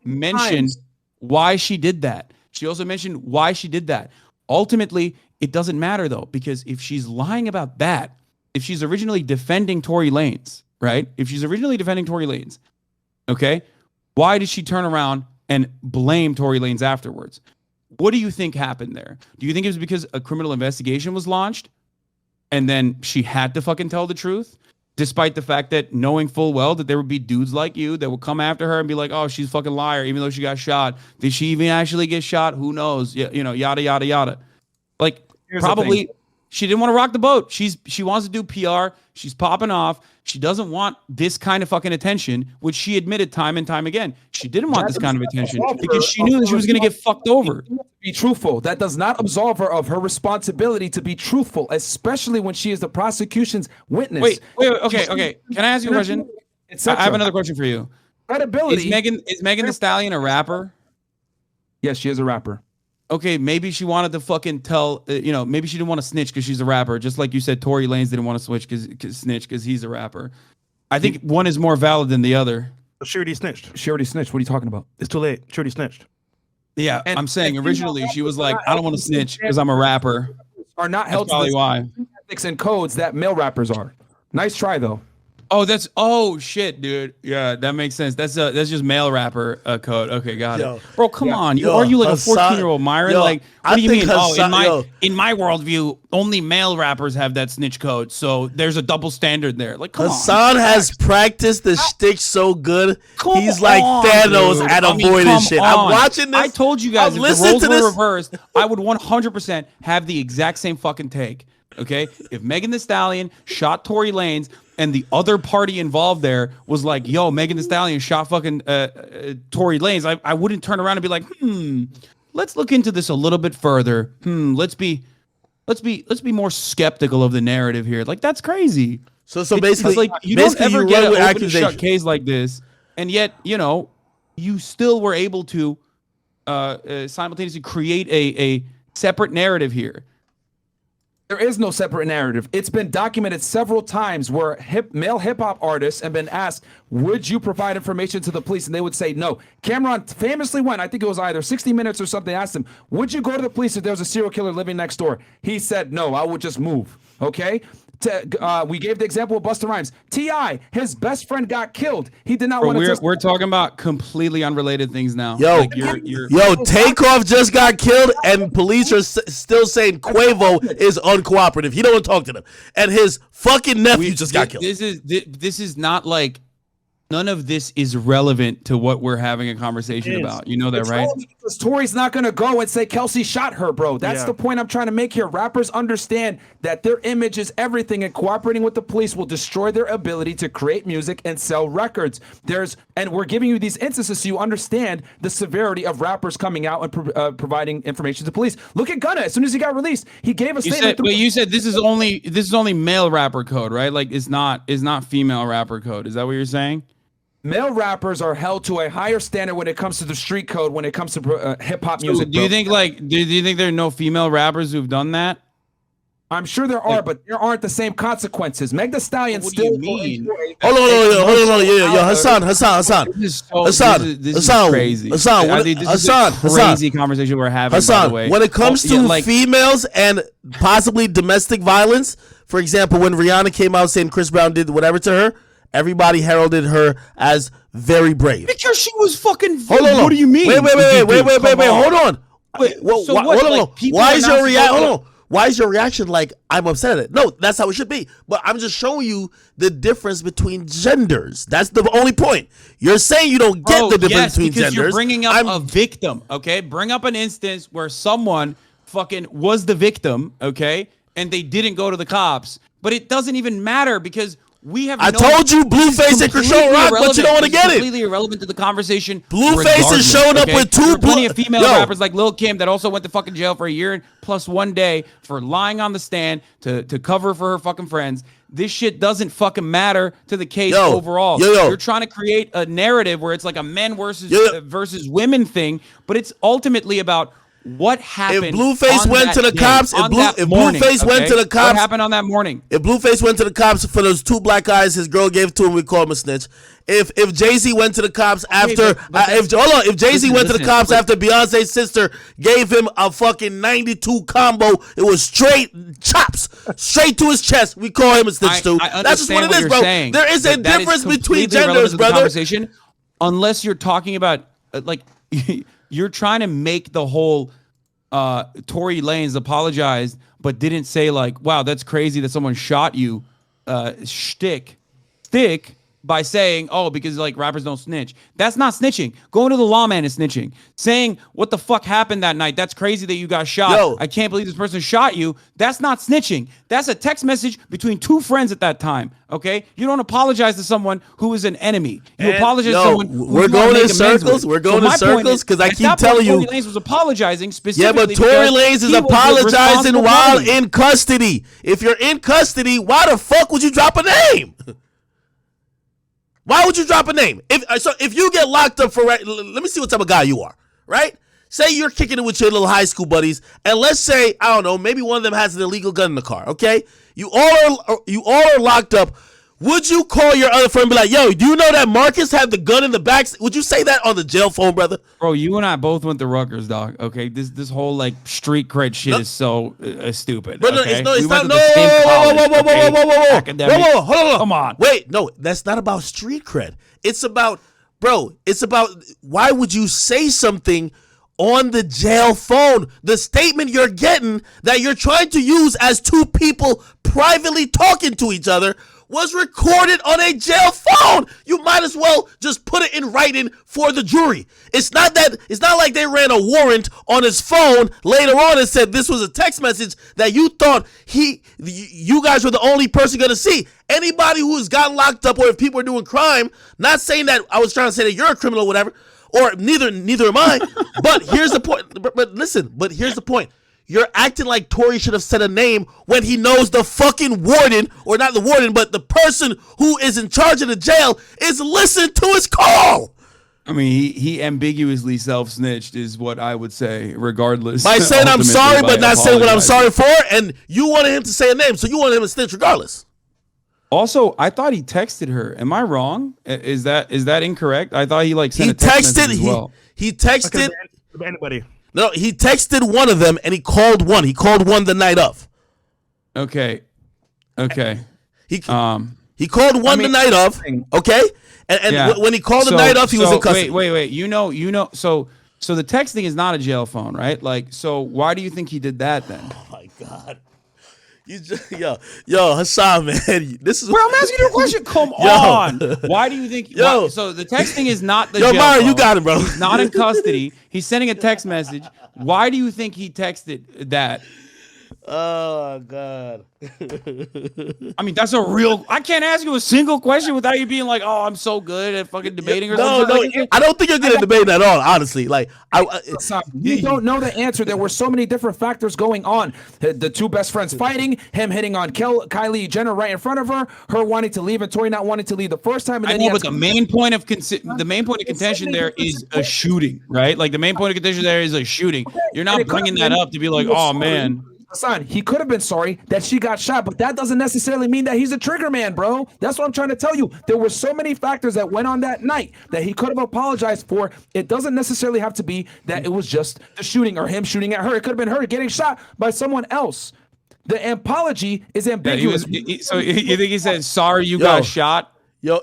mentioned why she did that. She also mentioned why she did that. Ultimately, it doesn't matter though, because if she's lying about that, if she's originally defending Tory Lanez, right? If she's originally defending Tory Lanez, okay, why did she turn around and blame Tory Lanez afterwards? What do you think happened there? Do you think it was because a criminal investigation was launched and then she had to fucking tell the truth, despite the fact that knowing full well that there would be dudes like you that would come after her and be like, oh, she's a fucking liar, even though she got shot. Did she even actually get shot? Who knows? Yada, yada, yada. Like, probably she didn't want to rock the boat. She wants to do PR. She's popping off. She doesn't want this kind of fucking attention, which she admitted time and time again. She didn't want this kind of attention because she knew that she was going to get fucked over. Be truthful. That does not absolve her of her responsibility to be truthful, especially when she is the prosecution's witness. Wait. Okay. Can I ask you a question? I have another question for you. Credibility. Is Megan Thee Stallion a rapper? Yes, she is a rapper. Okay, maybe she wanted to fucking tell, maybe she didn't want to snitch because she's a rapper. Just like you said, Tory Lanez didn't want to snitch because he's a rapper. I think one is more valid than the other. She already snitched. She already snitched. What are you talking about? It's too late. She already snitched. Yeah, I'm saying originally she was like, I don't want to snitch because I'm a rapper. Are not held to the ethics and codes that male rappers are. Nice try though. Oh shit, dude. Yeah, that makes sense. That's just male rapper code. Okay, got it. Bro, come on. Are you like a 14-year-old Myron? Like, what do you mean? In my worldview, only male rappers have that snitch code. So there's a double standard there. Like, come Hasan has practiced the shtick so good. He's like Thanos at avoiding shit. I'm watching this. I told you guys, if the roles were reversed, I would 100% have the exact same fucking take. Okay, if Megan Thee Stallion shot Tory Lanez and the other party involved there was like, yo, Megan Thee Stallion shot fucking Tory Lanez, I wouldn't turn around and be like, let's look into this a little bit further. Let's be more skeptical of the narrative here. Like, that's crazy. So basically, it's like you don't ever get an open and shut case like this, and yet you still were able to simultaneously create a separate narrative here. There is no separate narrative. It's been documented several times where male hip-hop artists have been asked, would you provide information to the police? And they would say no. Cameron famously went, I think it was either 60 Minutes or something, asked him, would you go to the police if there was a serial killer living next door? He said, no, I would just move. Okay? We gave the example of Busta Rhymes. T.I., his best friend got killed. He did not want to. We're talking about completely unrelated things now. Yo, Takeoff just got killed, and police are still saying Quavo is uncooperative. He don't want to talk to them, and his fucking nephew just got killed. This is not like None of this is relevant to what we're having a conversation about. You know that, right? Because Tory's not going to go and say Kelsey shot her, bro. That's the point I'm trying to make here. Rappers understand that their image is everything, and cooperating with the police will destroy their ability to create music and sell records. And we're giving you these instances so you understand the severity of rappers coming out and providing information to police. Look at Gunna. As soon as he got released, he gave a statement. But you said this is only male rapper code, right? Like it's not female rapper code. Is that what you're saying? Male rappers are held to a higher standard when it comes to the street code, when it comes to hip hop music. Do you think do you think there are no female rappers who've done that? I'm sure there are, but there aren't the same consequences. Meg Thee Stallion still. Hold on, yo, Hasan. This is crazy. Hasan, crazy conversation we're having. Hasan, by the way. when it comes to females and possibly domestic violence, for example, when Rihanna came out saying Chris Brown did whatever to her, everybody heralded her as very brave. Because she was fucking. Hold on. What do you mean? Wait. Hold on. Why is your reaction? Hold on. Why is your reaction like I'm upset at it? No, that's how it should be. But I'm just showing you the difference between genders. That's the only point. You're saying you don't get the difference between genders. You're bringing up a victim. Okay, bring up an instance where someone fucking was the victim. Okay, and they didn't go to the cops. But it doesn't even matter because. I told you Blueface and Krishan Rock, but you don't want to get it. Completely irrelevant to the conversation. Blueface is showing up with two. Plenty of female rappers like Lil Kim that also went to fucking jail for a year plus 1 day for lying on the stand to cover for her fucking friends. This shit doesn't fucking matter to the case overall. You're trying to create a narrative where it's like a men versus women thing, but it's ultimately about what happened. If Blueface went to the cops, if Blueface went to the cops, what happened on that morning? If Blueface went to the cops for those 2 black guys his girl gave to him, we call him a snitch. If Jay-Z went to the cops after, if Jay-Z went to the cops after Beyonce's sister gave him a fucking 92 combo, it was straight chops, straight to his chest. We call him a snitch too. That's just what it is, bro. There is a difference between genders, brother. Conversation, unless you're talking about like. You're trying to make the whole Tory Lanez apologized, but didn't say like, wow, that's crazy that someone shot you shtick by saying, oh, because like rappers don't snitch. That's not snitching. Going to the lawman is snitching. Saying what the fuck happened that night. That's crazy that you got shot. I can't believe this person shot you. That's not snitching. That's a text message between 2 friends at that time. Okay? You don't apologize to someone who is an enemy. You apologize to someone who we're going in circles. We're going in circles because I keep telling you. Tory Lanez was apologizing specifically. Yeah, but Tory Lanez is apologizing while in custody. If you're in custody, why the fuck would you drop a name? Why would you drop a name? If you get locked up for, let me see what type of guy you are, right? Say you're kicking it with your little high school buddies, and let's say, I don't know, maybe one of them has an illegal gun in the car, okay? You all are locked up. Would you call your other friend and be like, yo, do you know that Marcus had the gun in the back? Would you say that on the jail phone, brother? Bro, you and I both went to Rutgers, dog. Okay, this whole like street cred shit is so stupid. But okay? it's not. Whoa, hold on. Come on. Wait, no, that's not about street cred. It's about, why would you say something on the jail phone? The statement you're getting that you're trying to use as 2 people privately talking to each other was recorded on a jail phone. You might as well just put it in writing for the jury. It's not like they ran a warrant on his phone later on and said this was a text message that you thought you guys were the only person going to see. Anybody who has gotten locked up, or if people are doing crime, not saying that I was trying to say that you're a criminal or whatever, or neither am I. But here's the point. But listen, here's the point. You're acting like Tory should have said a name when he knows the fucking warden, or not the warden, but the person who is in charge of the jail is listening to his call. I mean, he ambiguously self-snitched is what I would say, regardless. By saying I'm sorry, but not saying what I'm sorry for, and you wanted him to say a name, so you wanted him to snitch regardless. Also, I thought he texted her. Am I wrong? Is that incorrect? I thought he like sent a text message as well. He texted anybody. No, he texted one of them and he called one. He called one the night of. Okay. He called one the night of. Okay, and when he called the night of, he was in custody. Wait. You know. So the texting is not a jail phone, right? Like, so why do you think he did that then? Oh my God. yo, Hassan, man, this is. Bro, I'm asking you a question. Come on. Why do you think? So the texting is not the. Yo, jail Myron, phone. you got it, bro. He's not in custody. He's sending a text message. Why do you think he texted that? Oh God. I mean, that's a real. I can't ask you a single question without you being like, "Oh, I'm so good at fucking debating." Or No, something. I don't think you're good at debating at all. Honestly, like you don't know the answer. There were so many different factors going on. The two best friends fighting, him hitting on Kylie Jenner right in front of her, her wanting to leave, and Tory not wanting to leave the first time. And then I know, but the main point of contention there is a shooting, right? Like the main point of contention there is a shooting. You're not bringing that up to be like, "Oh man." Son, he could have been sorry that she got shot, but that doesn't necessarily mean that he's a trigger man, bro. That's what I'm trying to tell you. There were so many factors that went on that night that he could have apologized for. It doesn't necessarily have to be that it was just the shooting or him shooting at her. It could have been her getting shot by someone else. The apology is ambiguous. So you think he said, sorry you got shot?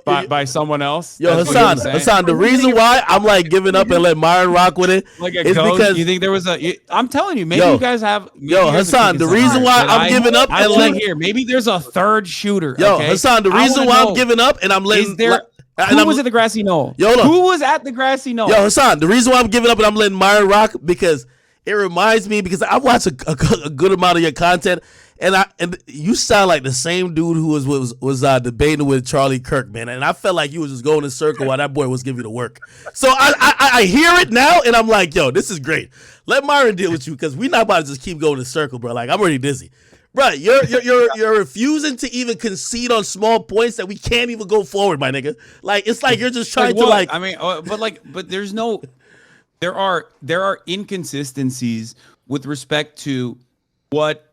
By someone else. Yo, Hassan. The reason why I'm like giving up and let Myron rock with it like is ghost? because you think there was a. I'm telling you, maybe you guys have. Hassan. The reason why I'm giving up and letting here, maybe there's a third shooter. Yo, okay? Hassan. The reason why I'm giving up and I'm letting. Is there? Who was at the grassy knoll? Who was at the grassy knoll? Yo, Hassan. The reason why I'm giving up and I'm letting Myron rock because it reminds me because I watch a good amount of your content. And you sound like the same dude who was debating with Charlie Kirk, man. And I felt like you was just going in a circle while that boy was giving you the work. So I hear it now, and I'm like, yo, this is great. Let Myron deal with you because we not about to just keep going in a circle, bro. Like I'm already dizzy, bro. You're refusing to even concede on small points that we can't even go forward, my nigga. Like it's like you're just trying to like. I mean, but there's no. There are inconsistencies with respect to what.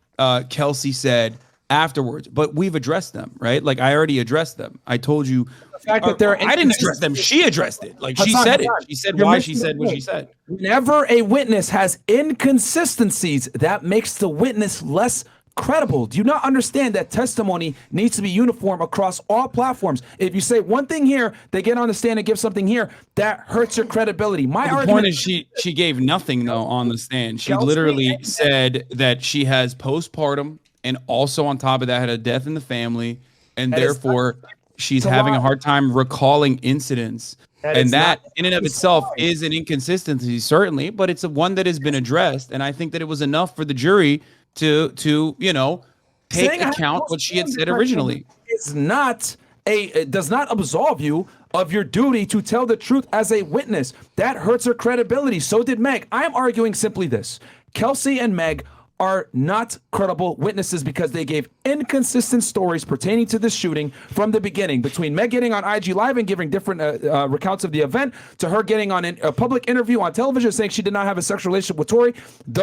Kelsey said afterwards, but we've addressed them, right? Like I already addressed them. I told you the fact that I didn't address them. She addressed it. Like she said it. She said why she said what she said. Whenever a witness has inconsistencies, that makes the witness less credible. Do you not understand that testimony needs to be uniform across all platforms? If you say one thing here, they get on the stand and give something here, that hurts your credibility. The point is she gave nothing though on the stand. She literally said that she has postpartum and also on top of that had a death in the family and therefore she's having a hard time recalling incidents. And that in and of itself is an inconsistency, certainly, but it's one that has been addressed. And I think that it was enough for the jury to take account what she had said originally. It does not absolve you of your duty to tell the truth as a witness. That hurts her credibility. So did Meg. I am arguing simply this. Kelsey and Meg are not credible witnesses because they gave inconsistent stories pertaining to this shooting from the beginning, between Meg getting on IG Live and giving different recounts of the event to her getting on a public interview on television saying she did not have a sexual relationship with Tory.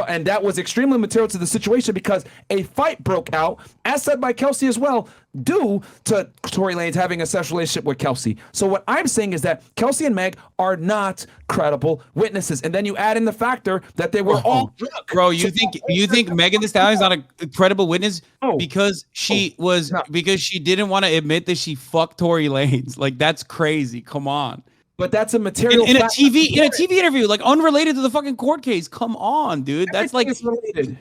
And that was extremely material to the situation because a fight broke out, as said by Kelsey as well, due to Tory Lanez having a sexual relationship with Kelsey. So what I'm saying is that Kelsey and Meg are not credible witnesses. And then you add in the factor that they were all drunk. Bro, you think Megan Thee Stallion is not a credible witness because she didn't want to admit that she fucked Tory Lanez. Like that's crazy. Come on. But that's a material in a TV interview, like unrelated to the fucking court case. Come on, dude. That's like related.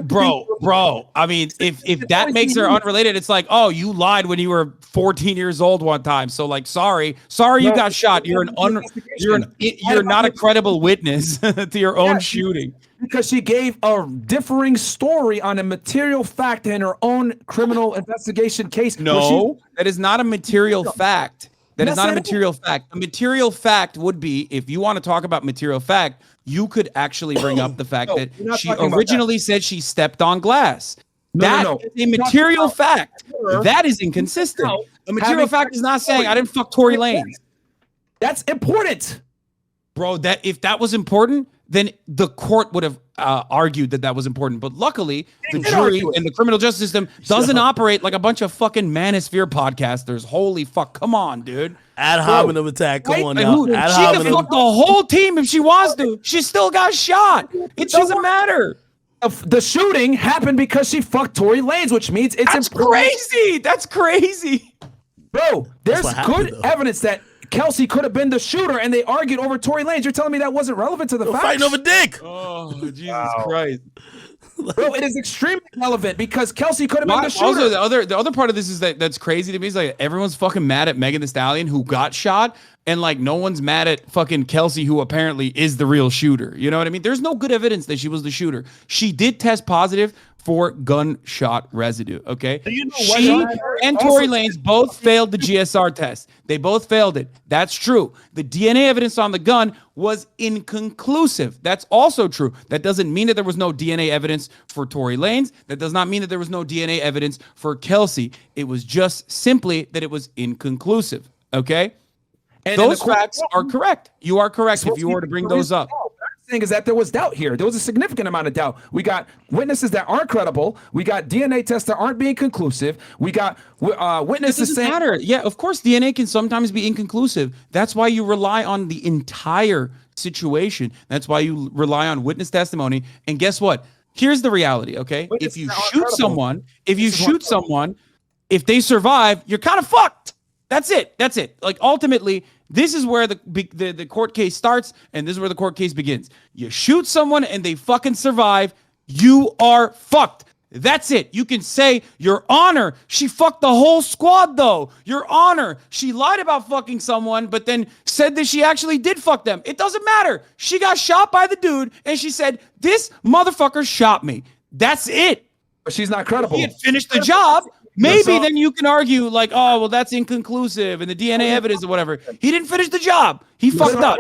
Bro. I mean, if that makes her unrelated, it's like, oh, you lied when you were 14 years old one time. So like, sorry, you got shot. You're not a credible witness to your own shooting. Because she gave a differing story on a material fact in her own criminal investigation case. No, that is not a material fact. That is not a material fact. A material fact would be, if you want to talk about material fact, you could actually bring up the fact that she originally said she stepped on glass. That is a material fact. That is inconsistent. A material fact is not saying I didn't fuck Tory Lanez. That's important. Bro, that if that was important, then the court would have argued that was important. But luckily, the jury and the criminal justice system doesn't operate like a bunch of fucking manosphere podcasters. Holy fuck. Come on, dude. Ad hominem attack. Come on now. She can fuck the whole team if she wants to. She still got shot. It doesn't matter. The shooting happened because she fucked Tory Lanez, which means it's crazy. That's crazy. Bro, there's good evidence that Kelsey could have been the shooter, and they argued over Tory Lanez. You're telling me that wasn't relevant to the facts? Fighting over dick. Oh, Jesus Christ. Bro, it is extremely relevant because Kelsey could have been the shooter. Also, the other part of this is that's crazy to me is like everyone's fucking mad at Megan Thee Stallion who got shot, and like no one's mad at fucking Kelsey who apparently is the real shooter. You know what I mean? There's no good evidence that she was the shooter. She did test positive for gunshot residue. Okay, Do you know she what? and Tory Lanez both failed the GSR test. They both failed it. That's true. The DNA evidence on the gun was inconclusive. That's also true. That doesn't mean that there was no DNA evidence for Tory Lanez. That does not mean that there was no DNA evidence for Kelsey. It was just simply that it was inconclusive. Okay, And those facts are correct. You are correct if you were to bring those up. Thing is that there was doubt here. There was a significant amount of doubt. We got witnesses that aren't credible. We got DNA tests that aren't being conclusive. We got witnesses saying Matter. Yeah, of course, DNA can sometimes be inconclusive. That's why you rely on the entire situation. That's why you rely on witness testimony. And guess what? Here's the reality, okay? If you shoot someone, if they survive, you're kind of fucked. That's it. Like ultimately, this is where the court case starts, and this is where the court case begins. You shoot someone and they fucking survive, you are fucked. That's it. You can say, Your Honor, she fucked the whole squad, though. Your Honor, she lied about fucking someone, but then said that she actually did fuck them. It doesn't matter. She got shot by the dude, and she said, this motherfucker shot me. That's it. but she's not credible. He had finished the job. Maybe then you can argue like, oh, well, that's inconclusive and the DNA evidence or whatever. He didn't finish the job. He fucked up.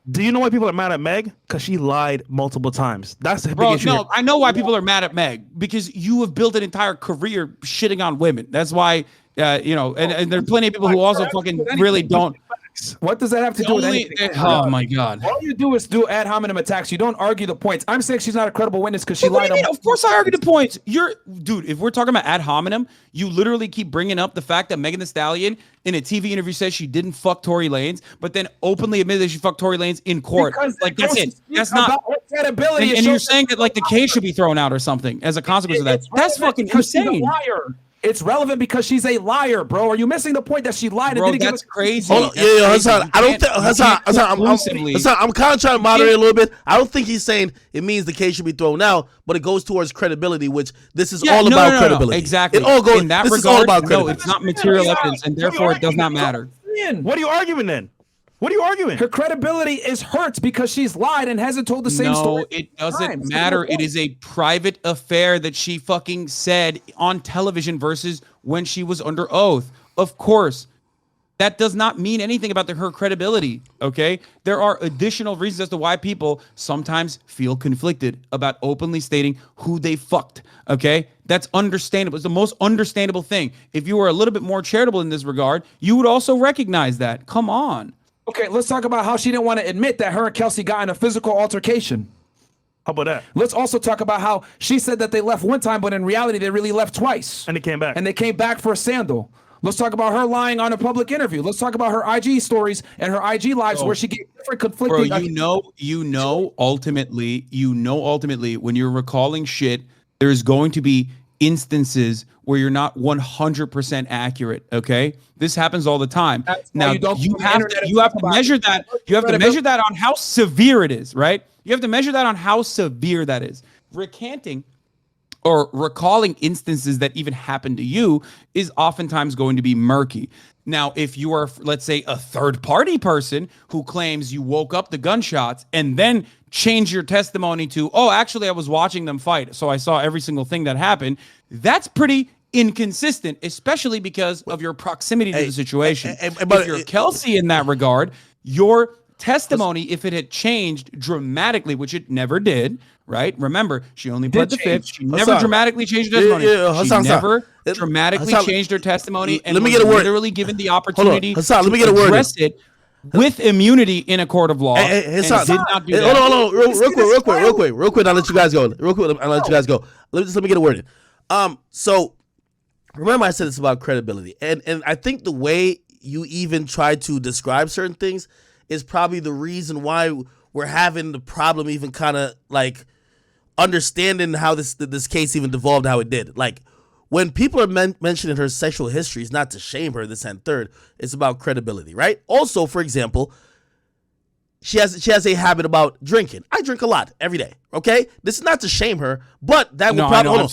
Do you know why people are mad at Meg? Because she lied multiple times. That's the big Bro, issue. no, I know why people are mad at Meg, because you have built an entire career shitting on women. That's why, and there are plenty of people who also fucking really don't. What does that have to do with anything? Oh my God. All you do is do ad hominem attacks. You don't argue the points. I'm saying she's not a credible witness because she lied. Of course I argue the points. Dude, if we're talking about ad hominem, you literally keep bringing up the fact that Megan Thee Stallion in a TV interview says she didn't fuck Tory Lanez, but then openly admitted that she fucked Tory Lanez in court. Because like, that's it. That's not credibility. And you're saying that like the case should be thrown out or something as a consequence of that. That's fucking insane. It's relevant because she's a liar, bro. Are you missing the point that she lied and didn't that's give crazy. Hold on. Yeah, Hasan. I don't think Hasan. I'm kind of trying to moderate a little bit. I don't think he's saying it means the case should be thrown out, but it goes towards credibility, which this is all about credibility. Exactly. It all goes. In that this regard, is all about credibility. no, it's not material evidence, and therefore it does not matter. What are you arguing then? What are you arguing? Her credibility is hurt because she's lied and hasn't told the same story. No, it doesn't matter. It is a private affair that she fucking said on television versus when she was under oath. Of course, that does not mean anything about her credibility, okay? There are additional reasons as to why people sometimes feel conflicted about openly stating who they fucked, okay? That's understandable. It's the most understandable thing. If you were a little bit more charitable in this regard, you would also recognize that. Come on. Okay, let's talk about how she didn't want to admit that her and Kelsey got in a physical altercation. How about that? Let's also talk about how she said that they left one time, but in reality, they really left twice. And they came back. And they came back for a sandal. Let's talk about her lying on a public interview. Let's talk about her IG stories and her IG lives where she gave different conflicting. Bro, ultimately, when you're recalling shit, there's going to be instances where you're not 100% accurate. Okay, this happens all the time. Now you have to measure that. You have to measure that on how severe it is, right? You have to measure that on how severe that is. Recanting or recalling instances that even happened to you is oftentimes going to be murky. Now, if you are, let's say, a third-party person who claims you woke up the gunshots and then change your testimony to, oh, actually, I was watching them fight, so I saw every single thing that happened, that's pretty inconsistent, especially because of your proximity to the situation. If you're Kelsey in that regard, your testimony, if it had changed dramatically, which it never did, right? Remember, she only pled the fifth. She never dramatically changed her testimony. She never dramatically changed her testimony and was literally given the opportunity to address it with immunity in a court of law. Hold on. Real quick. I'll let you guys go. Let me get a word in. So remember I said it's about credibility. And I think the way you even try to describe certain things is probably the reason why we're having the problem even kind of like understanding how this case even devolved how it did. Like when people are mentioning her sexual history, it's not to shame her, this and third. It's about credibility, right? Also, for example, she has a habit about drinking. I drink a lot every day. Okay, this is not to shame her, but that would No, probably. I know.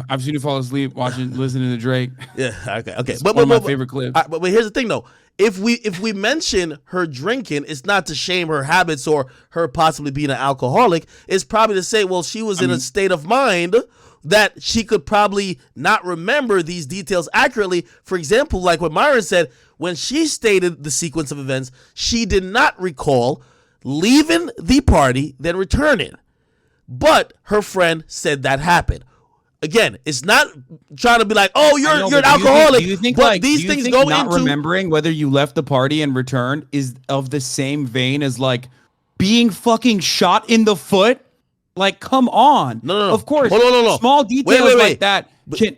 I've seen you fall asleep listening to Drake. Yeah. Okay. But one of my favorite clips. But here's the thing, though. If we mention her drinking, it's not to shame her habits or her possibly being an alcoholic. It's probably to say, well, she was in a state of mind that she could probably not remember these details accurately. For example, like what Myron said, when she stated the sequence of events, she did not recall leaving the party, then returning. But her friend said that happened. Again, it's not trying to be like, oh, you're an alcoholic. These things go not into remembering whether you left the party and returned is of the same vein as like being fucking shot in the foot. Like, come on. No. Of course. No. Small details like that.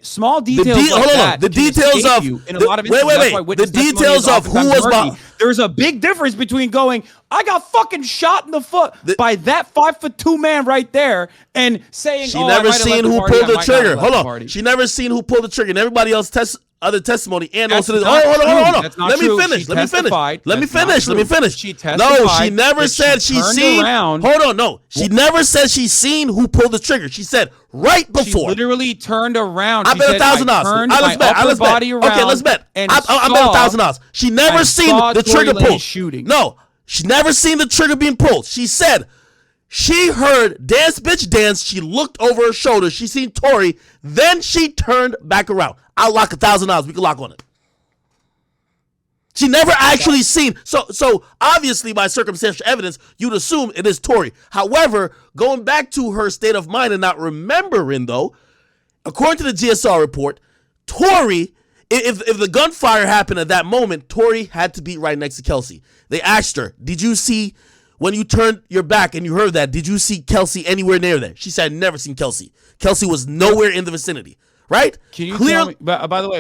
Small details like that. The details of you in a lot of instances. The details of who was behind. There's a big difference between going, I got fucking shot in the foot by that 5'2" man right there, and saying, she never seen who pulled the trigger. Hold on. She never seen who pulled the trigger. And everybody else other testimony and also this. Hold on. Let me finish. She testified. No, she never said she seen. Hold on. No, she never said she seen who pulled the trigger. She said right before. She literally turned around. I bet $1,000. Let's bet. Okay, let's bet. I bet $1,000. She never seen the trigger pulled. Shooting. No, she never seen the trigger being pulled. She said she heard dance, bitch, dance. She looked over her shoulder. She seen Tory. Then she turned back around. I'll lock $1,000. We can lock on it. She never actually seen. So obviously by circumstantial evidence, you'd assume it is Tory. However, going back to her state of mind and not remembering though, according to the GSR report, Tory, if the gunfire happened at that moment, Tory had to be right next to Kelsey. They asked her, did you see, when you turned your back and you heard that, did you see Kelsey anywhere near there? She said, never seen Kelsey. Kelsey was nowhere in the vicinity. Right? Can you tell me? By the way,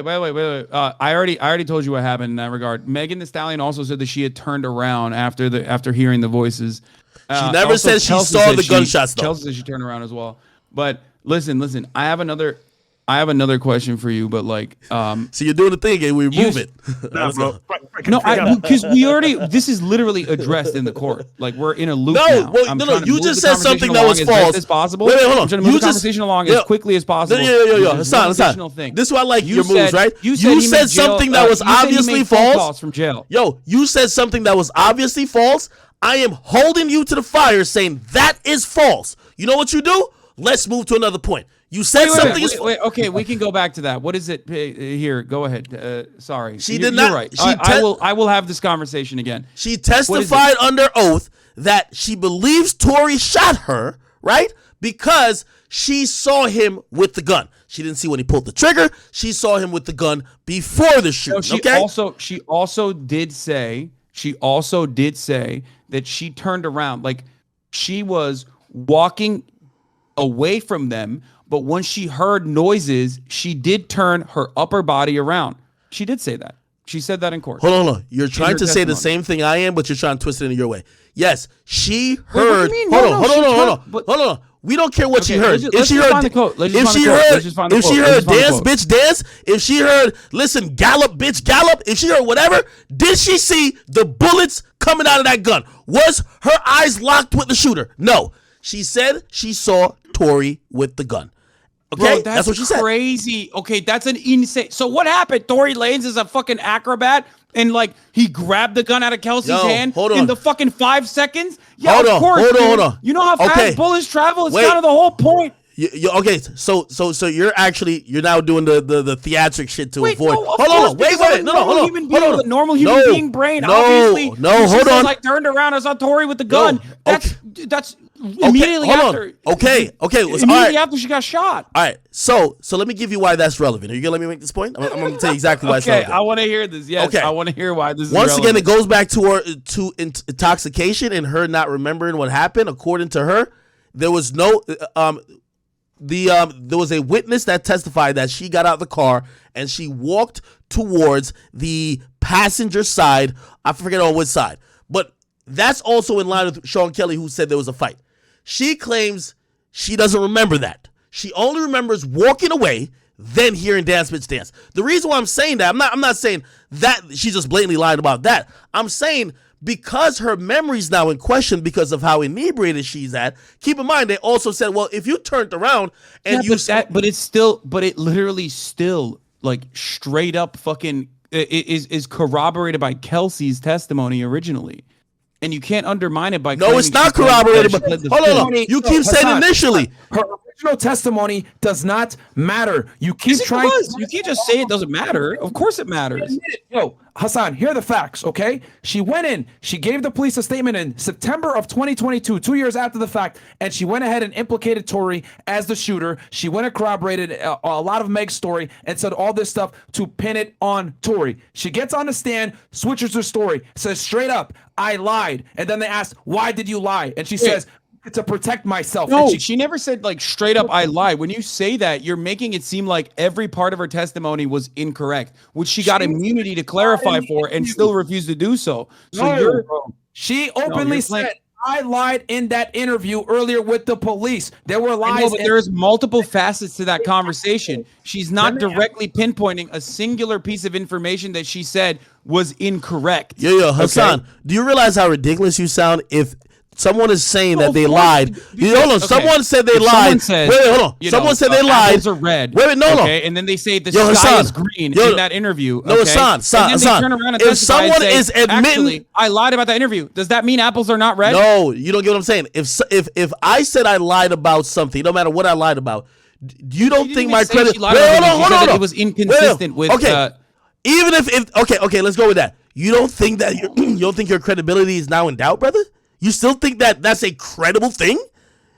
I already told you what happened in that regard. Megan Thee Stallion also said that she had turned around after hearing the voices. She never said she saw the gunshots. Chelsea said she turned around as well. But listen. I have another question for you. But like, so you're doing the thing and we move it. No, because we already. This is literally addressed in the court. Like we're in a loop now. No. You just said something that was false. As possible. Wait, hold on. I'm trying to move the conversation along as quickly as possible. Yo. Hassan. This is why I like your moves, right? You said something that was obviously false. From jail. Yo, you said something that was obviously false. I am holding you to the fire, saying that is false. You know what you do? Let's move to another point. You said something is false. Okay, we can go back to that. What is it here? Go ahead. Sorry. She did not. You're right. I will have this conversation again. She testified under oath that she believes Tory shot her, right? Because she saw him with the gun. She didn't see when he pulled the trigger. She saw him with the gun before the shoot. She also did say that she turned around. Like she was walking away from them. But when she heard noises, she did turn her upper body around. She did say that. She said that in court. Hold on. You're trying to say the same thing I am, but you're trying to twist it in your way. Yes, she heard. Hold on. We don't care what she heard. If she heard dance, bitch, dance. If she heard, listen, gallop, bitch, gallop. If she heard whatever, did she see the bullets coming out of that gun? Was her eyes locked with the shooter? No. She said she saw Tory with the gun. Okay, Bro, that's what she said. Crazy. Okay, that's an insane. So what happened? Tory Lanez is a fucking acrobat, and like he grabbed the gun out of Kelsey's hand in the fucking 5 seconds. Yeah, of course. Hold on. You know how fast bullets travel? It's kind of the whole point. Okay, so you're now doing the theatric shit to avoid. No, hold on. Wait. No, hold on. Hold on. The normal human being brain. Obviously, hold on. Like turned around. I saw Tory with the gun. That's immediately after. Immediately after she got shot. All right. So let me give you why that's relevant. Are you gonna let me make this point? I'm gonna tell you exactly why it's relevant. Okay, I want to hear this. Yes, okay. I want to hear why this is Once again, it goes back to intoxication and her not remembering what happened. According to her, there was no there was a witness that testified that she got out of the car and she walked towards the passenger side. I forget on which side, but that's also in line with Sean Kelly, who said there was a fight. She claims she doesn't remember that. She only remembers walking away, then hearing dance, bitch, dance. The reason why I'm saying that, I'm not saying that she's just blatantly lying about that. I'm saying because her memory's now in question because of how inebriated she's at. Keep in mind, they also said, well, if you turned around and but it literally still like straight up fucking is corroborated by Kelsey's testimony originally. And you can't undermine it by no, it's not corroborated. But hold on, you keep saying initially. Her original testimony does not matter. You keep trying. You can't just say it doesn't matter. Of course it matters. Yo, Hasan, here are the facts, okay? She went in, she gave the police a statement in September of 2022, 2 years after the fact, and she went ahead and implicated Tory as the shooter. She went and corroborated a lot of Meg's story and said all this stuff to pin it on Tory. She gets on the stand, switches her story, says straight up, I lied. And then they ask, why did you lie? And she says, to protect myself. No, she never said like straight up I lied. When you say that, you're making it seem like every part of her testimony was incorrect, which she got immunity to clarify for and still refused to do so. She openly said, I lied in that interview earlier with the police. There were lies. But there's multiple facets to that conversation. She's not directly pinpointing a singular piece of information that she said was incorrect. Yo, Hasan, do you realize how ridiculous you sound if someone is saying that they lied? Hold on. Someone said they lied. Wait, hold on. Someone said they lied. Apples are red. Wait, no. And then they say the sky is green in that interview. No, Hasan. And then they turn around and if someone is admitting, actually, I lied about that interview. Does that mean apples are not red? No, you don't get what I'm saying. If I said I lied about something, no matter what I lied about, you don't think my credit? Hold on. It was inconsistent with. Even if okay, let's go with that. You don't think that you don't think your credibility is now in doubt, brother? You still think that that's a credible thing?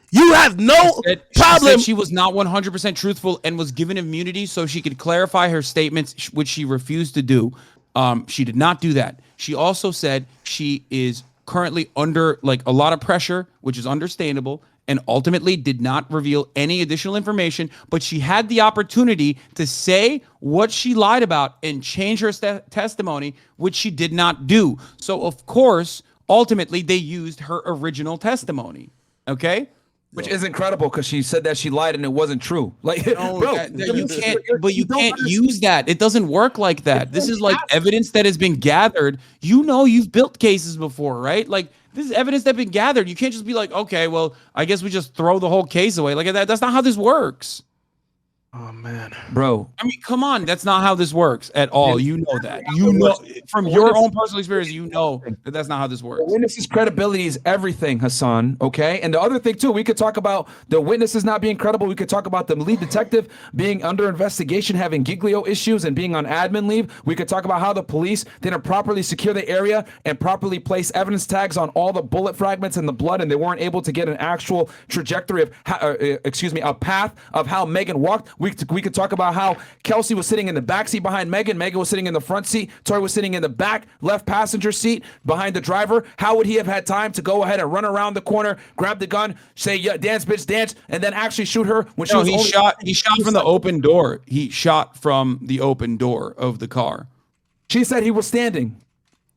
You have no problem. She was not 100% truthful and was given immunity so she could clarify her statements, which she refused to do. She did not do that. She also said she is currently under like a lot of pressure, which is understandable, and ultimately did not reveal any additional information, but she had the opportunity to say what she lied about and change her testimony, which she did not do. So, of course, ultimately, they used her original testimony. Okay? Which is incredible because she said that she lied and it wasn't true. Like, no, bro, you can't use that. It doesn't work like that. This is like evidence that has been gathered. You know, you've built cases before, right? Like, this is evidence that's been gathered. You can't just be like, okay, well, I guess we just throw the whole case away. Like that. That's not how this works. Oh man, bro. I mean, come on. That's not how this works at all. You know that. You know from your own personal experience. You know that that's not how this works. The witness's credibility is everything, Hasan. Okay, and the other thing too, we could talk about the witnesses not being credible. We could talk about the lead detective being under investigation, having giglio issues, and being on admin leave. We could talk about how the police didn't properly secure the area and properly place evidence tags on all the bullet fragments and the blood, and they weren't able to get an actual trajectory of, a path of how Megan walked. We could talk about how Kelsey was sitting in the back seat behind Megan. Megan was sitting in the front seat. Tory was sitting in the back left passenger seat behind the driver. How would he have had time to go ahead and run around the corner, grab the gun, say, yeah, dance, bitch, dance, and then actually shoot her when she was he shot from the open door. He shot from the open door of the car. She said he was standing.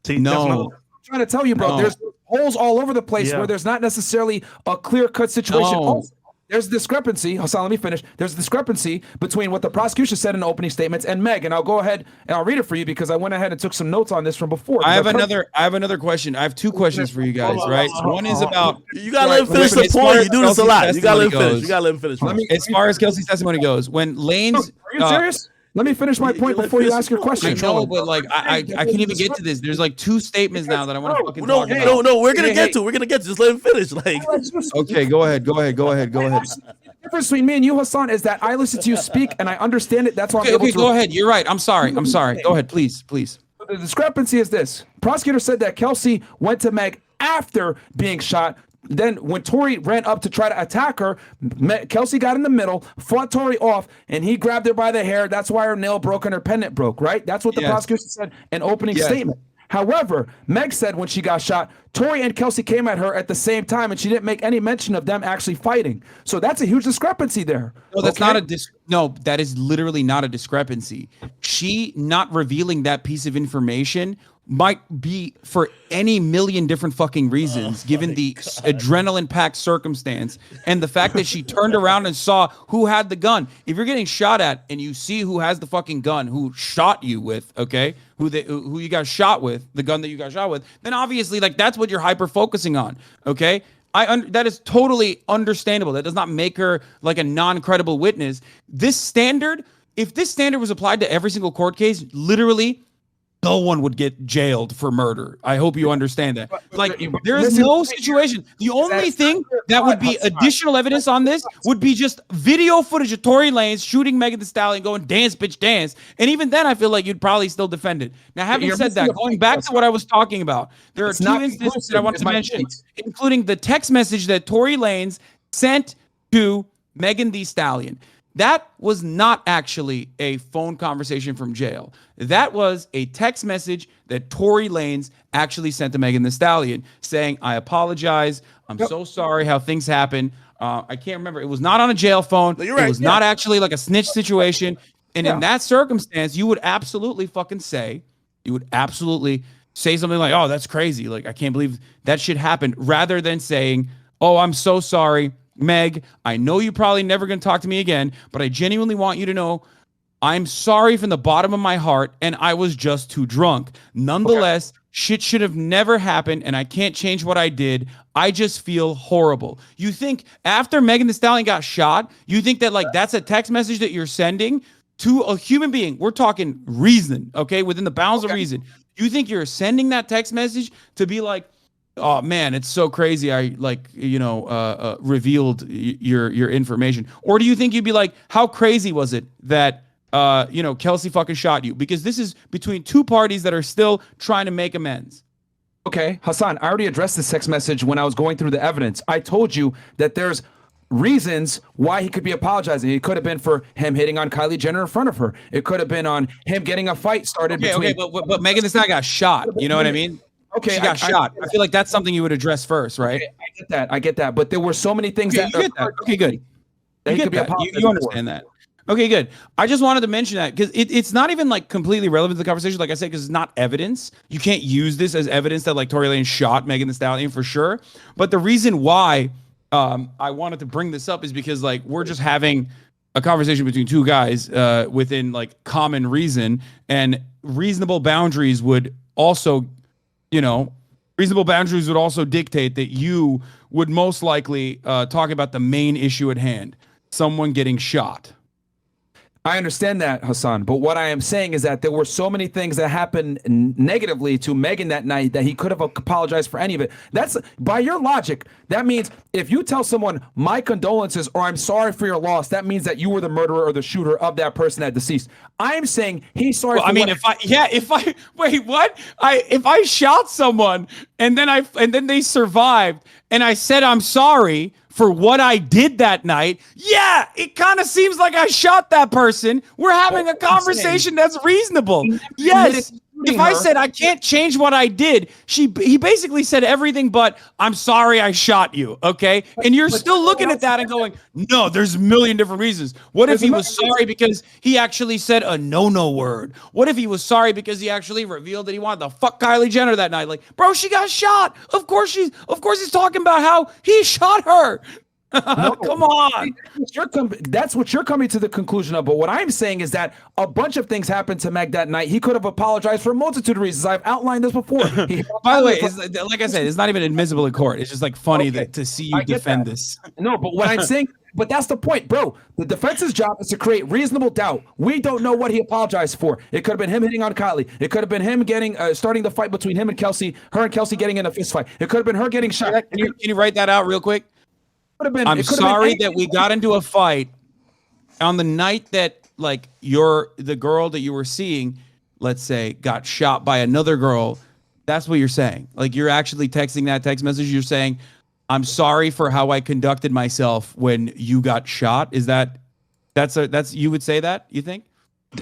See, no. I'm trying to tell you, bro. No. There's holes all over the place where there's not necessarily a clear-cut situation. No. Also, there's a discrepancy. Hasan, let me finish. There's a discrepancy between what the prosecution said in the opening statements and Meg. And I'll go ahead and I'll read it for you because I went ahead and took some notes on this from before. I have another question. I have two questions for you guys, right? One is about you gotta let him finish the point. You do this a lot. You gotta let him finish. You gotta let him finish. As far as Kelsey's testimony goes, when Lanez, are you serious? Let me finish my point before you ask your question. I know, but like I can't even get to this. There's like two statements now that I want to fucking talk about. No, we're gonna get to. We're gonna get to. Just let him finish. Like, okay, go ahead. The difference between me and you, Hasan, is that I listen to you speak and I understand it. That's why I'm able to. Go ahead. You're right. I'm sorry. Go ahead, please. The discrepancy is this: prosecutor said that Kelsey went to Meg after being shot. Then when Tory ran up to try to attack her, Kelsey got in the middle, fought Tory off, and he grabbed her by the hair. That's why her nail broke and her pendant broke, right? That's what the prosecution said in opening statement. However, Meg said when she got shot, Tory and Kelsey came at her at the same time, and she didn't make any mention of them actually fighting. So that's a huge discrepancy there. No, that's not no, that is literally not a discrepancy. She not revealing that piece of information might be for any million different fucking reasons, given the adrenaline-packed circumstance and the fact that she turned around and saw who had the gun. If you're getting shot at and you see who has the fucking gun, who shot you with, okay, who you got shot with, the gun that you got shot with, then obviously like that's what you're hyper focusing on, okay? That is totally understandable. That does not make her like a non-credible witness. This standard, if this standard was applied to every single court case, literally no one would get jailed for murder. I hope you understand that. Like, there is no situation. The only thing that would be additional evidence on this would be just video footage of Tory Lanez shooting Megan Thee Stallion, going, dance, bitch, dance. And even then, I feel like you'd probably still defend it. Now, having said that, going back to what I was talking about, there are two instances that I want to mention, including the text message that Tory Lanez sent to Megan Thee Stallion. That was not actually a phone conversation from jail. That was a text message that Tory Lanez actually sent to Megan Thee Stallion saying, I apologize. I'm so sorry how things happen. I can't remember. It was not on a jail phone. No, it was not actually like a snitch situation. And in that circumstance, you would absolutely say something like, oh, that's crazy. Like, I can't believe that shit happened, rather than saying, oh, I'm so sorry, Meg, I know you probably never going to talk to me again, but I genuinely want you to know I'm sorry from the bottom of my heart, and I was just too drunk. Nonetheless, shit should have never happened, and I can't change what I did. I just feel horrible. You think after Megan Thee Stallion got shot, you think that like that's a text message that you're sending to a human being? We're talking reason, okay? Within the bounds of reason. You think you're sending that text message to be like, oh man, it's so crazy. I revealed your information. Or do you think you'd be like, how crazy was it that, Kelsey fucking shot you? Because this is between two parties that are still trying to make amends. Okay, Hasan, I already addressed this text message when I was going through the evidence. I told you that there's reasons why he could be apologizing. It could have been for him hitting on Kylie Jenner in front of her. It could have been on him getting a fight started between... Okay, but Megan Thee Stallion got shot. You know what I mean? Okay, she got shot. I feel like that's something you would address first, right? Okay, I get that. But there were so many things that... Okay, good. You understand that. Okay, good. I just wanted to mention that because it's not even like completely relevant to the conversation, like I said, because it's not evidence. You can't use this as evidence that like Tory Lanez shot Megan Thee Stallion for sure. But the reason why I wanted to bring this up is because like we're just having a conversation between two guys within like common reason, and reasonable boundaries would also... reasonable boundaries would also dictate that you would most likely talk about the main issue at hand, someone getting shot. I understand that, Hasan, but what I am saying is that there were so many things that happened negatively to Megan that night that he could have apologized for any of it. That's, by your logic, that means if you tell someone my condolences or I'm sorry for your loss, that means that you were the murderer or the shooter of that person that deceased. I'm saying he's sorry. Well, if I shot someone and then they survived and I said I'm sorry for what I did that night, yeah, it kind of seems like I shot that person. We're having a conversation that's reasonable. Yes. If I said I can't change what I did, he basically said everything but I'm sorry I shot you, okay? And you're still looking at that and going, no, there's a million different reasons. What if he was sorry because he actually said a no-no word? What if he was sorry because he actually revealed that he wanted to fuck Kylie Jenner that night? Like, bro, she got shot. Of course he's talking about how he shot her. No, come on. That's what you're coming to the conclusion of. But what I'm saying is that a bunch of things happened to Meg that night. He could have apologized for a multitude of reasons. I've outlined this before. By the way, like I said, it's not even admissible in court. It's just like funny to see you defend this. No, but what I'm saying, but that's the point, bro. The defense's job is to create reasonable doubt. We don't know what he apologized for. It could have been him hitting on Kylie. It could have been him starting the fight between him and Kelsey, her and Kelsey getting in a fist fight. It could have been her getting shot. Can you write that out real quick? I'm sorry that we got into a fight on the night that like the girl that you were seeing, let's say, got shot by another girl. That's what you're saying. Like you're actually texting that text message. You're saying, I'm sorry for how I conducted myself when you got shot. Is that's you would say that, you think?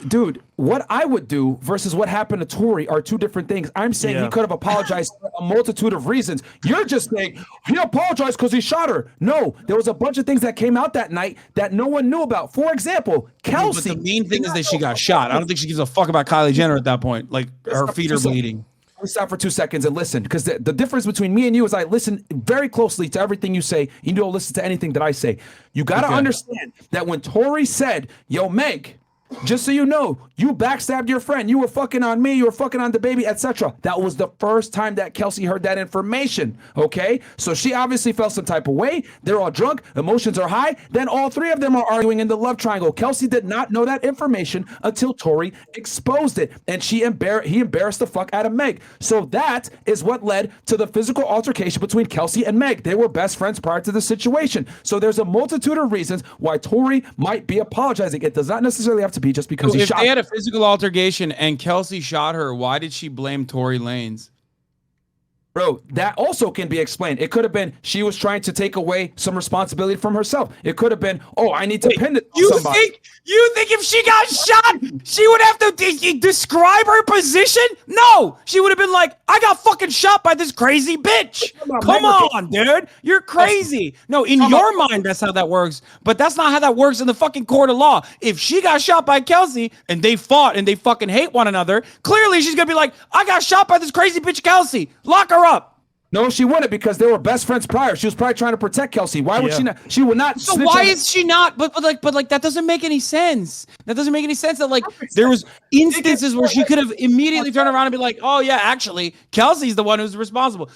Dude, what I would do versus what happened to Tory are two different things. I'm saying he could have apologized for a multitude of reasons. You're just saying he apologized because he shot her. No, there was a bunch of things that came out that night that no one knew about. For example, Kelsey. But the main thing is that she got shot. I don't think she gives a fuck about Kylie Jenner at that point. Like her feet are bleeding. Let me stop for 2 seconds and listen, because the difference between me and you is I listen very closely to everything you say. You don't listen to anything that I say. You got to understand that when Tory said, yo, Meg, just so you know, you backstabbed your friend. You were fucking on me. You were fucking on the baby, etc. That was the first time that Kelsey heard that information. Okay, so she obviously felt some type of way. They're all drunk. Emotions are high. Then all three of them are arguing in the love triangle. Kelsey did not know that information until Tory exposed it, and he embarrassed the fuck out of Meg. So that is what led to the physical altercation between Kelsey and Meg. They were best friends prior to the situation. So there's a multitude of reasons why Tory might be apologizing. It does not necessarily have to be just because he if shot. they had a physical altercation and Kelsey shot her, why did she blame Tory Lanez? Bro, that also can be explained. It could have been she was trying to take away some responsibility from herself. It could have been, oh, I need to pin it on somebody. You think if she got shot, she would have to describe her position? No, she would have been like, I got fucking shot by this crazy bitch. Come on, dude. You're crazy. No, in your mind, that's how that works. But that's not how that works in the fucking court of law. If she got shot by Kelsey and they fought and they fucking hate one another, clearly she's going to be like, I got shot by this crazy bitch Kelsey. Lock her up. No, she wouldn't, because they were best friends prior. She was probably trying to protect Kelsey. Why would she not? She would not. So why is she not? But that doesn't make any sense. That doesn't make any sense. That there was instances where she could have immediately turned around and be like, oh yeah, actually Kelsey's the one who's responsible.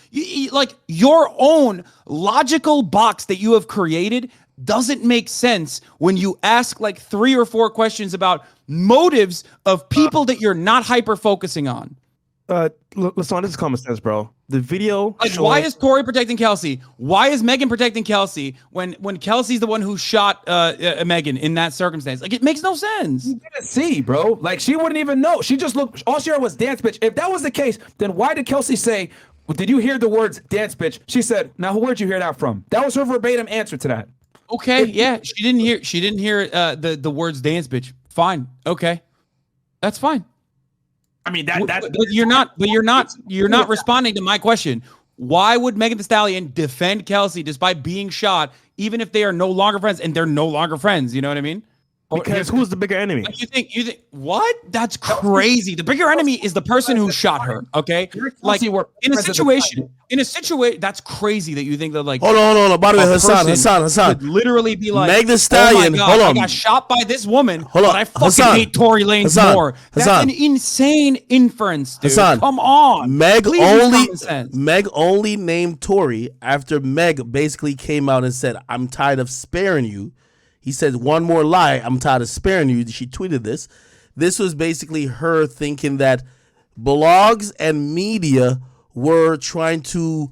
Like your own logical box that you have created doesn't make sense when you ask like 3 or 4 questions about motives of people that you're not hyper focusing on. Listen, this is common sense, bro. The video. Like, why is Tory protecting Kelsey? Why is Megan protecting Kelsey when Kelsey's the one who shot Megan in that circumstance? Like, it makes no sense. You didn't see, bro. Like, she wouldn't even know. She just looked. All she heard was dance bitch. If that was the case, then why did Kelsey say, well, did you hear the words dance bitch? She said, now where'd you hear that from? That was her verbatim answer to that. Okay, yeah. She didn't hear the words dance bitch. Fine. Okay. That's fine. I mean, but you're not responding to my question. Why would Megan Thee Stallion defend Kelsey despite being shot, even if they are no longer friends, and they're no longer friends? You know what I mean? Because who's the bigger enemy? Like you think what? That's crazy. The bigger enemy is the person who shot her. Okay, like in a situation, that's crazy that you think that like. Hold on. By the way, Hasan. Would literally be like, Meg Thee Stallion. Oh my God, hold on. I got shot by this woman. Hold on. But I fucking hate Tory Lanez more. That's an insane inference, dude. Come on. Meg only named Tory after Meg basically came out and said, "I'm tired of sparing you." He said, one more lie, I'm tired of sparing you. She tweeted this. This was basically her thinking that blogs and media were trying to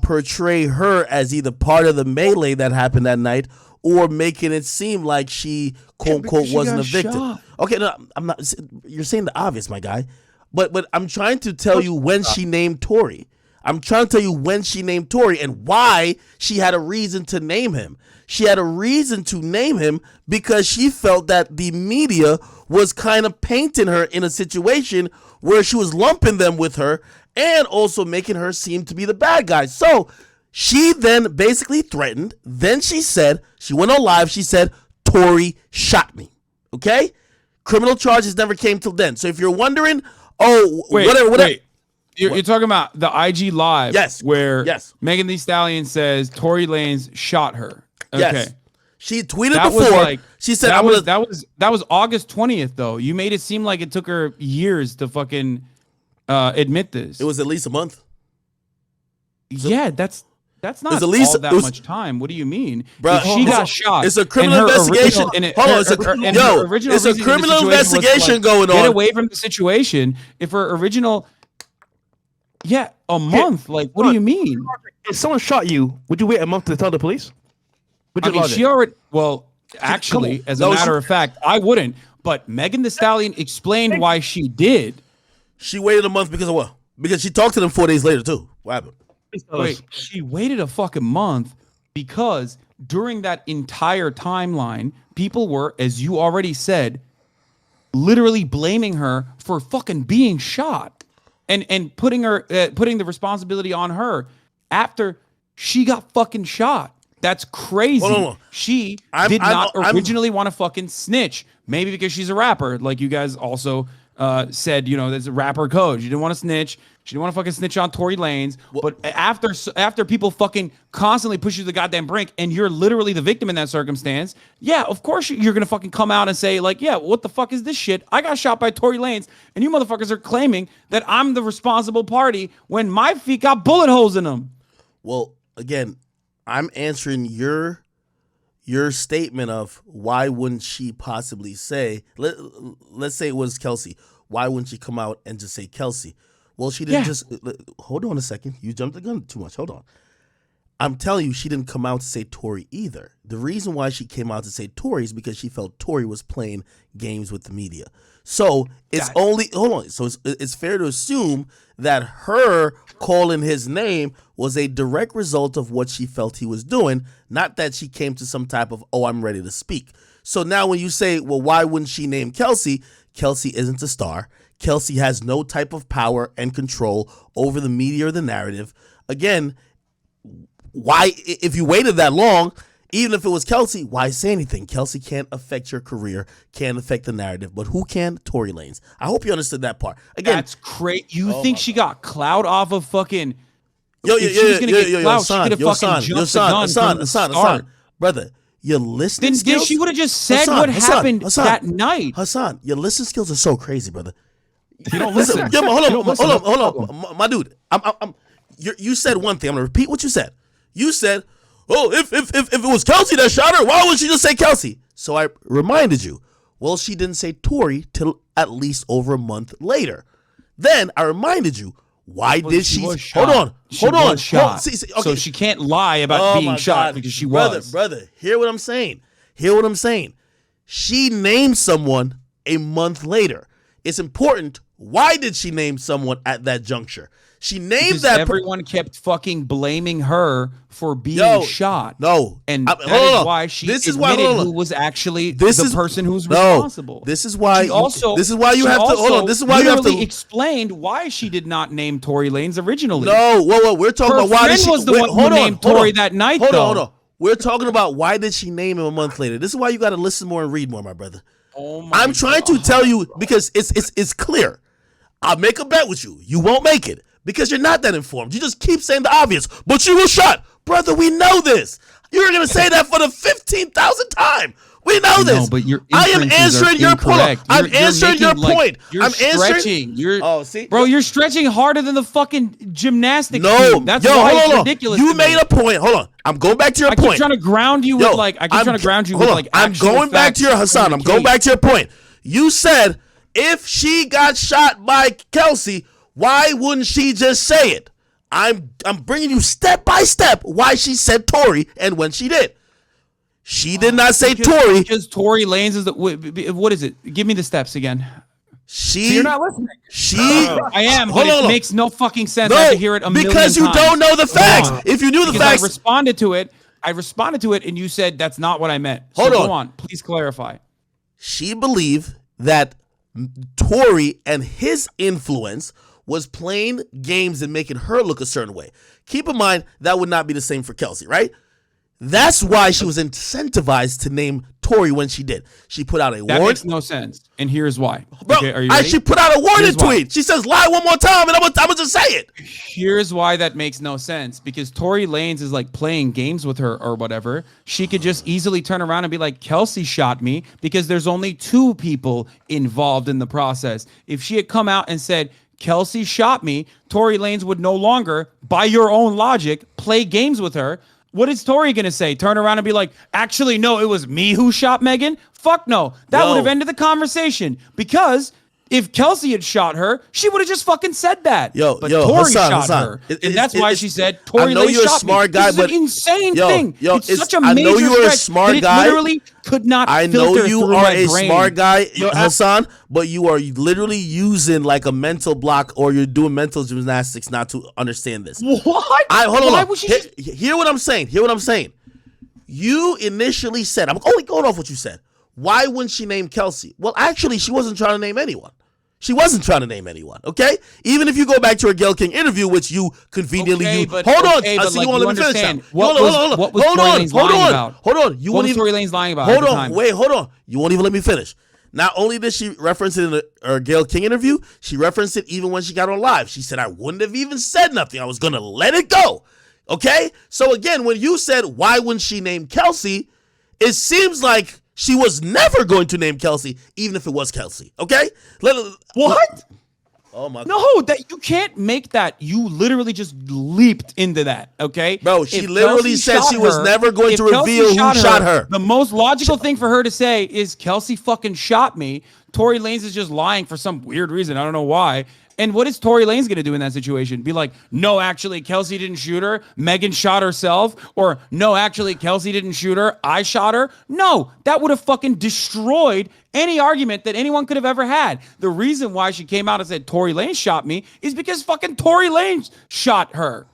portray her as either part of the melee that happened that night or making it seem like she, quote unquote, wasn't a victim. Shot. Okay, no, I'm not. You're saying the obvious, my guy. But I'm trying to tell you when she named Tory. I'm trying to tell you when she named Tory and why she had a reason to name him. She had a reason to name him because she felt that the media was kind of painting her in a situation where she was lumping them with her and also making her seem to be the bad guy. So she then basically threatened. Then she said, she went on live. She said, Tory shot me. Okay? Criminal charges never came till then. So if you're wondering, whatever. Wait. You're talking about the IG live, where yes. Megan Thee Stallion says Tory Lanez shot her. Okay. Yes. She tweeted before. She said that was August 20th though. You made it seem like it took her years to fucking admit this. It was at least a month. Yeah, that's not all that much time. What do you mean? Bro, she got shot. It's a criminal investigation. It's a criminal investigation going on. Get away from the situation. If her original, a month. Like, what do you mean? If someone shot you, would you wait a month to tell the police? I mean, she already. Well, actually, as a matter of fact, I wouldn't. But Megan Thee Stallion explained why she did. She waited a month because of what? Because she talked to them 4 days later too. What happened? Wait, she waited a fucking month because during that entire timeline, people were, as you already said, literally blaming her for fucking being shot and putting the responsibility on her after she got fucking shot. That's crazy. Hold on. She did not originally want to fucking snitch. Maybe because she's a rapper, like you guys also said, there's a rapper code. She didn't want to snitch. She didn't want to fucking snitch on Tory Lanez. But after people fucking constantly push you to the goddamn brink, and you're literally the victim in that circumstance, yeah, of course you're gonna fucking come out and say like, yeah, what the fuck is this shit? I got shot by Tory Lanez, and you motherfuckers are claiming that I'm the responsible party when my feet got bullet holes in them. Well, again, I'm answering your statement of why wouldn't she possibly say, let's say it was Kelsey. Why wouldn't she come out and just say Kelsey? Well, she didn't just, hold on a second. You jumped the gun too much. Hold on. I'm telling you, she didn't come out to say Tory either. The reason why she came out to say Tory is because she felt Tory was playing games with the media. So it's So it's fair to assume that her calling his name was a direct result of what she felt he was doing, not that she came to some type of, oh, I'm ready to speak. So now when you say, well, why wouldn't she name Kelsey? Kelsey isn't a star. Kelsey has no type of power and control over the media or the narrative. Again, why, if you waited that long, even if it was Kelsey, why say anything? Kelsey can't affect your career, can't affect the narrative, but who can? Tory Lanez. I hope you understood that part. Again, that's crazy. You think she got clout off of fucking? Yo, son, brother. Your listening skills. Then she would have just said what happened that night. Hassan, your listening skills are so crazy, brother. You don't listen. Hold on, my dude. You said one thing. I'm gonna repeat what you said. You said, "Oh, if it was Kelsey that shot her, why would she just say Kelsey?" So I reminded you. Well, she didn't say Tory till at least over a month later. Then I reminded you. Why did she? Hold on. Shot. See, okay. So she can't lie about being shot because she was. Brother, hear what I'm saying. She named someone a month later. It's important. Why did she name someone at that juncture? She named because that. Everyone kept fucking blaming her for being shot. No, and that is why she admitted who was actually the person who's responsible. This is why. This is literally explained why she did not name Tory Lanez originally. No, whoa, we're talking about why she was the one who named Tory that night. Hold on. We're talking about why did she name him a month later. This is why you got to listen more and read more, my brother. I'm trying to tell you because it's clear. I'll make a bet with you. You won't make it. Because you're not that informed. You just keep saying the obvious. But she was shot. Brother, we know this. You're going to say that for the 15,000th time. We know this. But I am answering your point. I'm answering your point. You're stretching. Bro, you're stretching harder than the fucking gymnastics team. That's why it's ridiculous. You made a point. Hold on. I'm going back to your point. I keep trying to ground you with I'm going back to your Hassan. I'm going back to your point. You said if she got shot by Kelsey, why wouldn't she just say it? I'm bringing you step by step why she said Tory and when she did. She did not say Tory. Because Tory Lanez is what is it? Give me the steps again. You're not listening. I am. It makes no fucking sense. I have to hear it a million because you times. don't know the facts. If you knew the facts, I responded to it, and you said that's not what I meant. So go on. Please clarify. She believed that Tory and his influence was playing games and making her look a certain way. Keep in mind, that would not be the same for Kelsey, right? That's why she was incentivized to name Tory when she did. She put out a warning. That makes no sense, and here's why. Bro, okay, are you ready? She put out a warning tweet. She says, lie one more time, and I'm gonna just say it. Here's why that makes no sense. Because Tory Lanez is like playing games with her or whatever. She could just easily turn around and be like, Kelsey shot me, because there's only two people involved in the process. If she had come out and said, Kelsey shot me, Tory Lanez would no longer, by your own logic, play games with her. What is Tory going to say? Turn around and be like, actually, no, it was me who shot Megan? Fuck no. That would have ended the conversation. Because if Kelsey had shot her, she would have just fucking said that. But Tory shot her. And that's why she said, Tory Lanez shot smart me. Guy, this is an insane thing. It's such a major stretch. I know you're a smart guy. Literally could not I know you are a smart guy, Hassan. Hassan, but you are literally using like a mental block, or you're doing mental gymnastics not to understand this. What? Hold on. Hear what I'm saying. You initially said, I'm only going off what you said. Why wouldn't she name Kelsey? Well, actually, she wasn't trying to name anyone. Okay? Even if you go back to her Gayle King interview, which you conveniently use. Hold on. I see you want to finish that. What was Tory Lanez lying about? Hold on. What was Tory Lanez lying about? Hold on. You won't even let me finish. Not only did she reference it in her Gayle King interview, she referenced it even when she got on live. She said, I wouldn't have even said nothing. I was going to let it go. Okay? So again, when you said, why wouldn't she name Kelsey? It seems like she was never going to name Kelsey, even if it was Kelsey. Okay? What? Oh my God. No, that you can't make that. You literally just leaped into that, okay? Bro, she literally said she was never going to reveal who shot her. The most logical thing for her to say is Kelsey fucking shot me. Tory Lanez is just lying for some weird reason. I don't know why. And what is Tory Lanez going to do in that situation? Be like, no, actually, Kelsey didn't shoot her. Megan shot herself. Or, no, actually, Kelsey didn't shoot her. I shot her. No, that would have fucking destroyed any argument that anyone could have ever had. The reason why she came out and said Tory Lanez shot me is because fucking Tory Lanez shot her.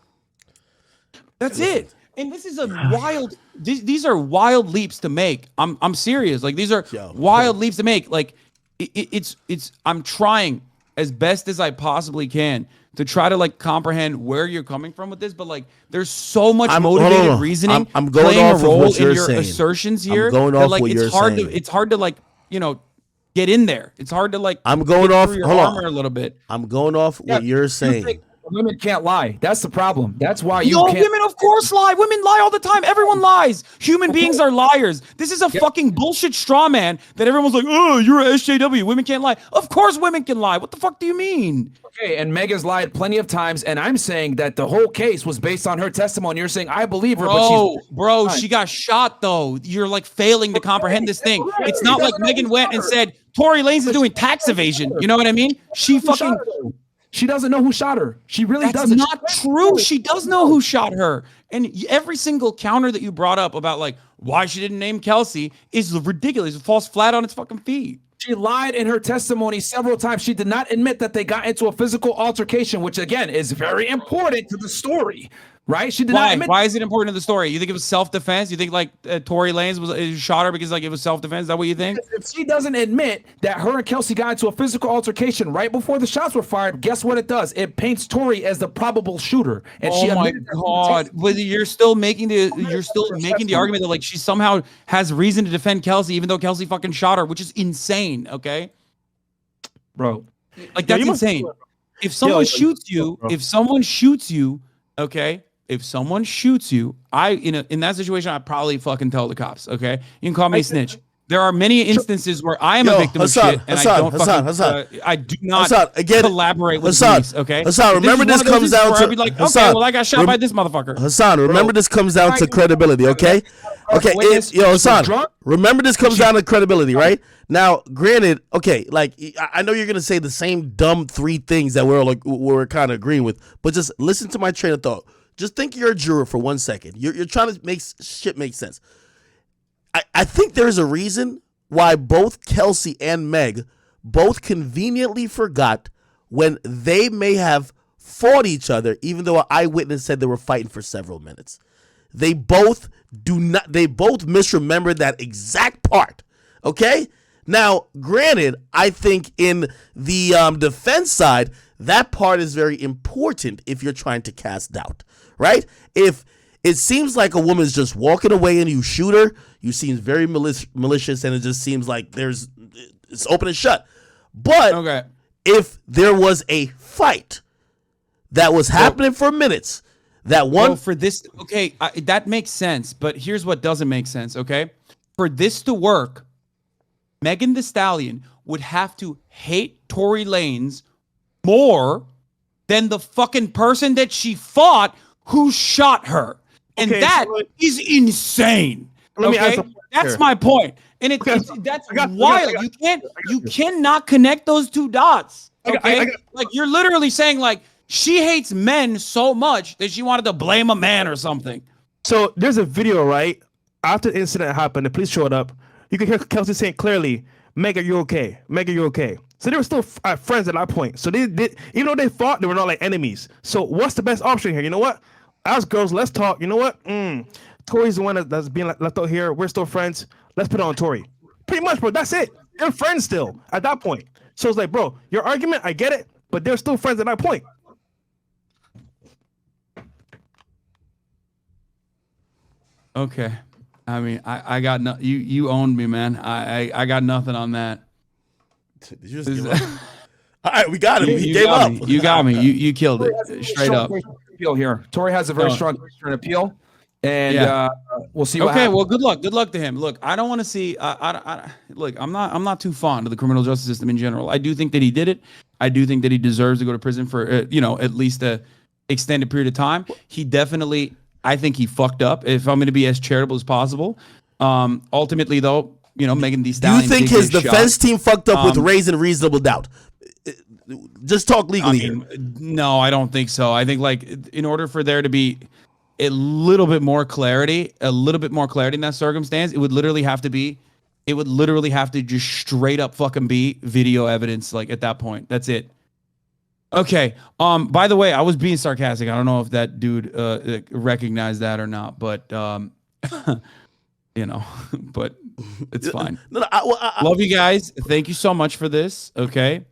That's it. And this is a wild, these are wild leaps to make. I'm serious. Like, these are wild leaps to make. Like, it's I'm trying as best as I possibly can to try to like comprehend where you're coming from with this, but like there's so much motivated reasoning I'm going playing off a role of what you're in your saying. assertions here. I'm going that, off like, what it's you're hard saying. it's hard to like, you know, get in there. It's hard to like I'm going get off. through your Hold armor on. a little bit. I'm going off what you're saying. Women can't lie. That's the problem. That's why you No, can't. women of course lie. Women lie all the time. Everyone lies. Human beings are liars. This is a fucking bullshit straw man that everyone's like, oh, you're a SJW. Women can't lie. Of course women can lie. What the fuck do you mean? Okay, and Megan's lied plenty of times, and I'm saying that the whole case was based on her testimony. You're saying I believe her, Bro, she got shot though. You're like failing to comprehend this thing. It's not like Megan went and said Tory Lanez is doing tax evasion. You know what I mean? She doesn't know who shot her. She really doesn't. That's not true. She does know who shot her. And every single counter that you brought up about like why she didn't name Kelsey is ridiculous. It falls flat on its fucking feet. She lied in her testimony several times. She did not admit that they got into a physical altercation, which again is very important to the story, right? She did not admit. Why is it important to the story? You think it was self-defense? You think like Tory Lanez shot her because like it was self-defense? Is that what you think? If she doesn't admit that her and Kelsey got into a physical altercation right before the shots were fired, guess what it does? It paints Tory as the probable shooter. And oh my God! But you're still making the argument that like she somehow has reason to defend Kelsey, even though Kelsey fucking shot her, which is insane. Okay, bro, like that's insane. If someone shoots you, okay. If someone shoots you, in that situation, I'd probably fucking tell the cops. Okay, you can call me a snitch. There are many instances where I am a victim of shit, and I do not collaborate with the police. Okay, Hassan, remember this comes down to. I'd be like, okay, well, I got shot by this motherfucker. Hassan, remember this comes down to credibility. Okay, Hassan, remember this comes down to credibility, right? Now, granted, okay, like I know you're gonna say the same dumb three things that we're kind of agreeing with, but just listen to my train of thought. Just think you're a juror for 1 second. You're trying to make shit make sense. I think there's a reason why both Kelsey and Meg both conveniently forgot when they may have fought each other, even though an eyewitness said they were fighting for several minutes. They both misremembered that exact part. Okay? Now, granted, I think in the defense side, that part is very important if you're trying to cast doubt, right? If it seems like a woman's just walking away and you shoot her, you seem very malicious, and it just seems like it's open and shut. But if there was a fight that was happening for minutes, that makes sense. But here's what doesn't make sense. Okay, for this to work, Megan Thee Stallion would have to hate Tory Lanez more than the fucking person that she fought who shot her. And that is insane. Let me ask that's my point. And that's wild. You cannot connect those two dots. Okay? Like you're literally saying like she hates men so much that she wanted to blame a man or something. So there's a video, right? After the incident happened, the police showed up. You could hear Kelsey saying clearly, Meg, you're okay. Meg, you're okay. So they were still friends at that point. So they even though they fought, they were not like enemies. So what's the best option here? You know what? As girls, let's talk. You know what? Tory's the one that's being left out here. We're still friends. Let's put it on Tory. Pretty much, bro. That's it. They're friends still at that point. So it's like, bro, your argument, I get it, but they're still friends at that point. Okay. I mean, I got no. You owned me, man. I got nothing on that. Did you just give up? All right, we got him. He gave got up. Me. You got me. You killed it straight up. Appeal here. Tory has a very strong appeal, and we'll see. What happens. Well, good luck. Good luck to him. Look, I don't want to see. Look, I'm not too fond of the criminal justice system in general. I do think that he did it. I do think that he deserves to go to prison for at least a extended period of time. He definitely. I think he fucked up. If I'm going to be as charitable as possible. Ultimately, though, Megan Thee Stallion. Do you think his defense team fucked up with raising reasonable doubt? Just talk legally here. No, I don't think so. I think in order for there to be a little bit more clarity in that circumstance, it would literally have to just straight up fucking be video evidence. Like at that point, that's it. Okay. By the way, I was being sarcastic. I don't know if that dude recognized that or not, but but it's fine. Love you guys. Thank you so much for this. Okay.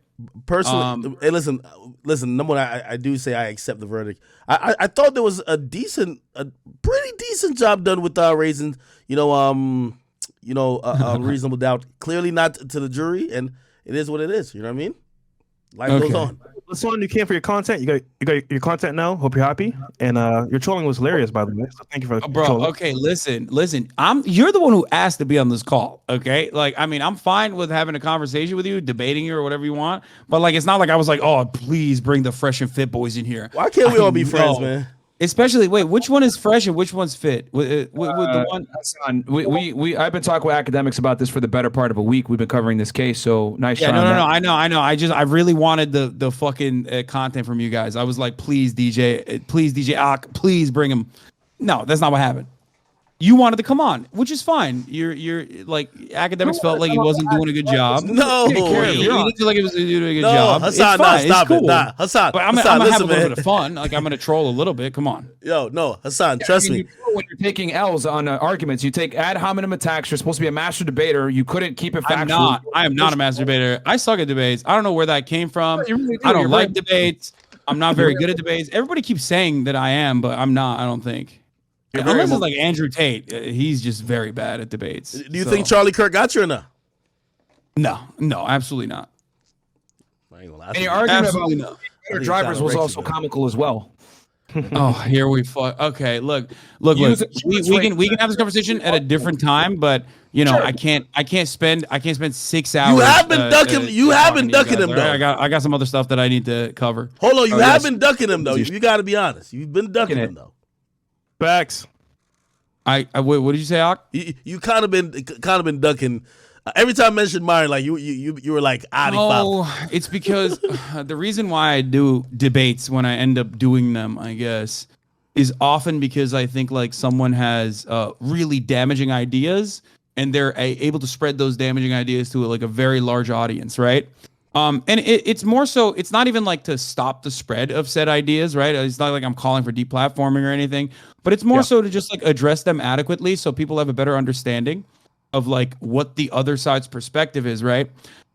Personally, hey, listen. Number one, I do say I accept the verdict. I thought there was a pretty decent job done with raising, reasonable doubt. Clearly not to the jury, and it is what it is. You know what I mean? Life goes on. Listen, you came for your content. You got your content now. Hope you're happy. And your trolling was hilarious, by the way. So thank you for trolling. Okay, listen. You're the one who asked to be on this call. Okay, I'm fine with having a conversation with you, debating you or whatever you want. But it's not like I was like, oh, please bring the fresh and fit boys in here. Why can't we all be friends, man? Especially, which one is fresh and which one's fit? With the one, Hasan, I've been talking with Akademiks about this for the better part of a week. We've been covering this case, so nice. Yeah, no, I know. I really wanted the fucking content from you guys. I was like, please, DJ Ak, please bring him. No, that's not what happened. You wanted to come on, which is fine. You're like Akademiks felt like he wasn't doing a good job. No, he didn't feel like he was doing a good job. Hasan, stop it. Nah, Hasan. But I'm gonna have a little bit of fun. I'm gonna troll a little bit. Come on. Yo, no, Hasan, trust me. When you're taking L's on arguments, you take ad hominem attacks. You're supposed to be a master debater. You couldn't keep it factual. I am not a master debater. I suck at debates. I don't know where that came from. I don't like debates. I'm not very good at debates. Everybody keeps saying that I am, but I'm not. I don't think. Unless it's like Andrew Tate, he's just very bad at debates. Do you think Charlie Kirk got you or not? No, absolutely not. I ain't gonna lie. And your argument about better drivers was also comical as well. Oh, here we fuck. Okay, look. We can have this conversation at a different time, but I can't spend 6 hours. You have been ducking. You have been ducking him though. I got some other stuff that I need to cover. Hold on, you have been ducking him though. You got to be honest. You've been ducking him though. Facts. What did you say, Ak? You kind of been ducking. Every time I mentioned Myron, like you were like, it's because the reason why I do debates when I end up doing them, I guess, is often because I think like someone has really damaging ideas and they're able to spread those damaging ideas to like a very large audience, right? And it's more so, it's not even like to stop the spread of said ideas, right? It's not like I'm calling for deplatforming or anything, but it's more so to just like address them adequately so people have a better understanding of like what the other side's perspective is, right?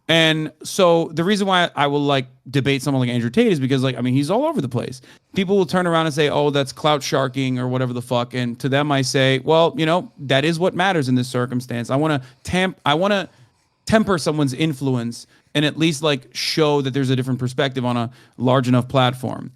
And so the reason why I will like debate someone like Andrew Tate is because like, he's all over the place. People will turn around and say, oh, that's clout sharking or whatever the fuck. And to them, I say, well, that is what matters in this circumstance. I want to temper someone's influence and at least like show that there's a different perspective on a large enough platform.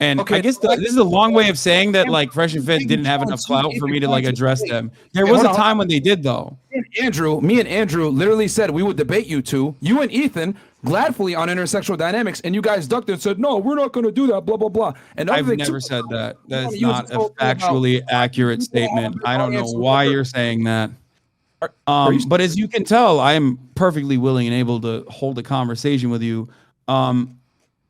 And I guess this is a long way of saying that like Fresh and Fit didn't have enough clout for me to like address them. There was a time when they did though. Me and Andrew literally said we would debate you two, you and Ethan, gladfully on intersexual dynamics, and you guys ducked it and said, no, we're not going to do that, blah, blah, blah. And I've never said that. That is not a factually accurate statement. I don't know why you're saying that. But as you can tell, I am perfectly willing and able to hold a conversation with you.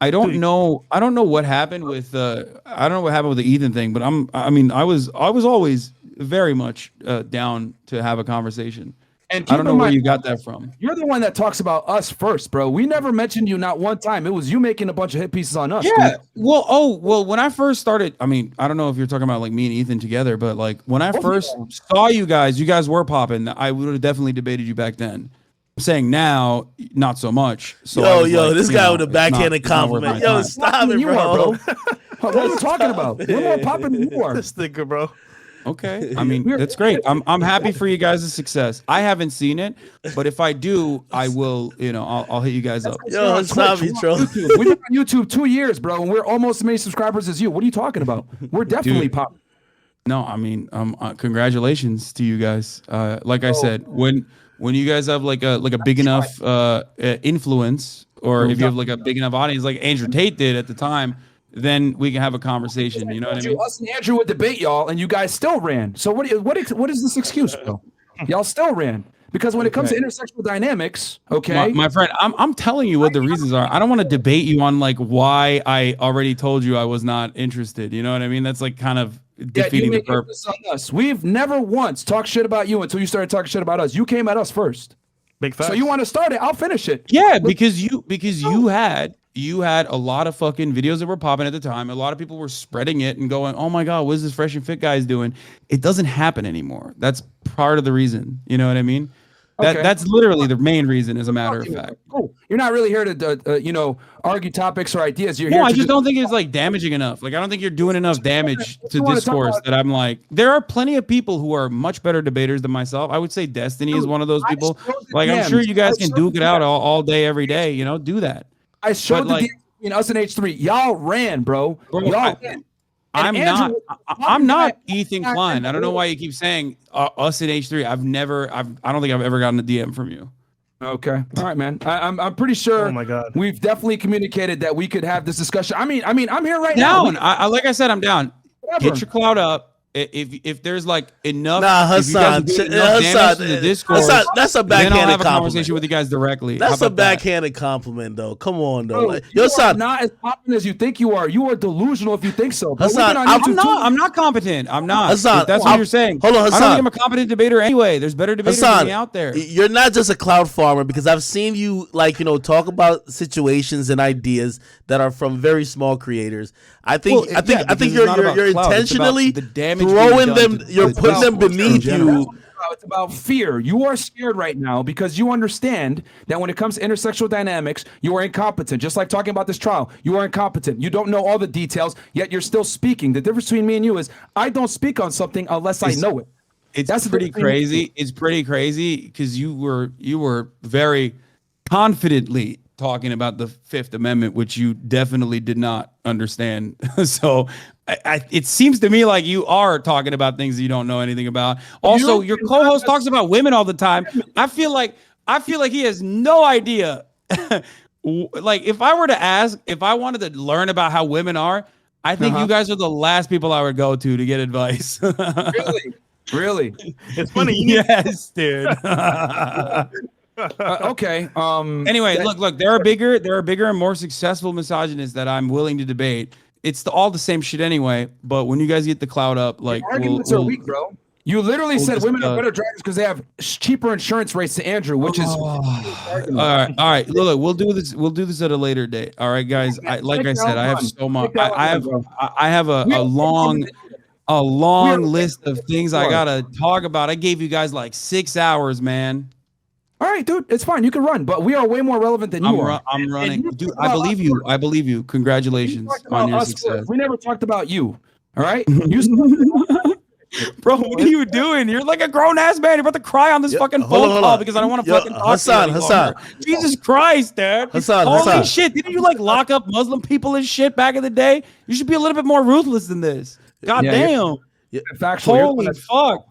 I don't know what happened with the Ethan thing, but I was always very much down to have a conversation. And I don't know where you got that from. You're the one that talks about us first, bro. We never mentioned you not one time. It was you making a bunch of hit pieces on us. Yeah. Dude. Well, when I first started, I don't know if you're talking about like me and Ethan together, but like when I first saw you guys were popping. I would have definitely debated you back then. I'm saying now, not so much. So this guy with a backhanded compliment. Stop it, bro. What are you talking about? We're more popping than you are. This nigga, bro. Okay. I mean, that's great. I'm happy for you guys' success. I haven't seen it, but if I do, I will, I'll hit you guys up. Yo, HasanAbi, bro. We've been on YouTube 2 years, bro, and we're almost as many subscribers as you. What are you talking about? We're definitely popular. No, I mean, congratulations to you guys. Like I said, when you guys have like a big enough influence, or if you have like a big enough audience, like Andrew Tate did at the time, then we can have a conversation. You know what I mean? Us and Andrew would debate y'all, and you guys still ran. So what is this excuse, bro? Y'all still ran. Because when it comes to intersexual dynamics, okay, my friend, I'm telling you what the reasons are. I don't want to debate you on like why I already told you I was not interested. You know what I mean? That's like kind of defeating the purpose. On us. We've never once talked shit about you until you started talking shit about us. You came at us first. Big facts. So you want to start it? I'll finish it. Yeah, because you had a lot of fucking videos that were popping at the time. A lot of people were spreading it and going, "Oh my god, what is this fresh and fit guys doing?" It doesn't happen anymore. That's part of the reason. You know what I mean? That's literally the main reason, as a matter of fact. Cool. You're not really here to argue topics or ideas. You're here. I just don't think it's like damaging enough. Like I don't think you're doing enough damage to discourse that I'm like. There are plenty of people who are much better debaters than myself. I would say Destiny is one of those people. Like I'm sure you guys can duke it out all day, every day. Do that. I showed the DM between us and H3. Y'all ran, bro. Y'all ran. I'm not Ethan Klein. I don't know why you keep saying us and H3. I don't think I've ever gotten a DM from you. Okay. All right, man. I'm pretty sure. Oh my God. We've definitely communicated that we could have this discussion. I mean, I'm here right now. Now. Like I said, I'm down. Whatever. Get your clout up. If there's like enough, Hasan, Hasan, that's a backhanded then I'll have a compliment. Conversation with you guys directly. That's a backhanded compliment, though. Come on, though. Bro, you are not as competent as you think you are. You are delusional if you think so. Hasan, I'm not competent. I'm not. Hasan, that's what you're saying. Hold on, Hasan. I don't think I'm a competent debater anyway. There's better debaters than me out there. You're not just a cloud farmer, because I've seen you talk about situations and ideas that are from very small creators. I think you're intentionally throwing them. You're putting them beneath you. It's about fear. You are scared right now because you understand that when it comes to intersexual dynamics, you are incompetent. Just like talking about this trial, you are incompetent. You don't know all the details, yet you're still speaking. The difference between me and you is I don't speak on something unless I know it. That's pretty crazy. It's pretty crazy because you were very confidently talking about the Fifth Amendment, which you definitely did not understand. So it seems to me like you are talking about things that you don't know anything about. Also, your co-host talks about women all the time. I feel like he has no idea. Like if I wanted to learn about how women are, I think you guys are the last people I would go to get advice. Really? It's funny. Yes, dude. Okay. Anyway, look. There are bigger and more successful misogynists that I'm willing to debate. It's all the same shit anyway. But when you guys get the cloud up, like arguments are weak, bro. You literally said women are better drivers because they have cheaper insurance rates to Andrew, which is all right. Look, we'll do this. We'll do this at a later date. All right, guys. Like I said, I have so much. I have a long list of things I gotta talk about. I gave you guys like 6 hours, man. All right, dude, it's fine. You can run, but we are way more relevant than you are. I'm running. Dude, I believe you. I believe you. Congratulations on your success. We never talked about you. All right? Bro, what are you doing? You're like a grown-ass man. You're about to cry on this fucking phone call because I don't want to fucking talk to you Hasan. Jesus Christ, dude. Holy shit. Didn't you like lock up Muslim people and shit back in the day? You should be a little bit more ruthless than this. God damn. Holy fuck.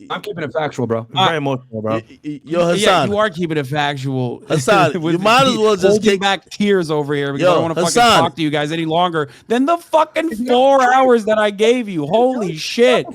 I'm keeping it factual, bro. Very emotional, bro. Yo, Hasan. Yeah, you are keeping it factual. Hasan, you might as well just kick back tears over here because I don't want to fucking talk to you guys any longer than the fucking 4 hours that I gave you. Holy shit.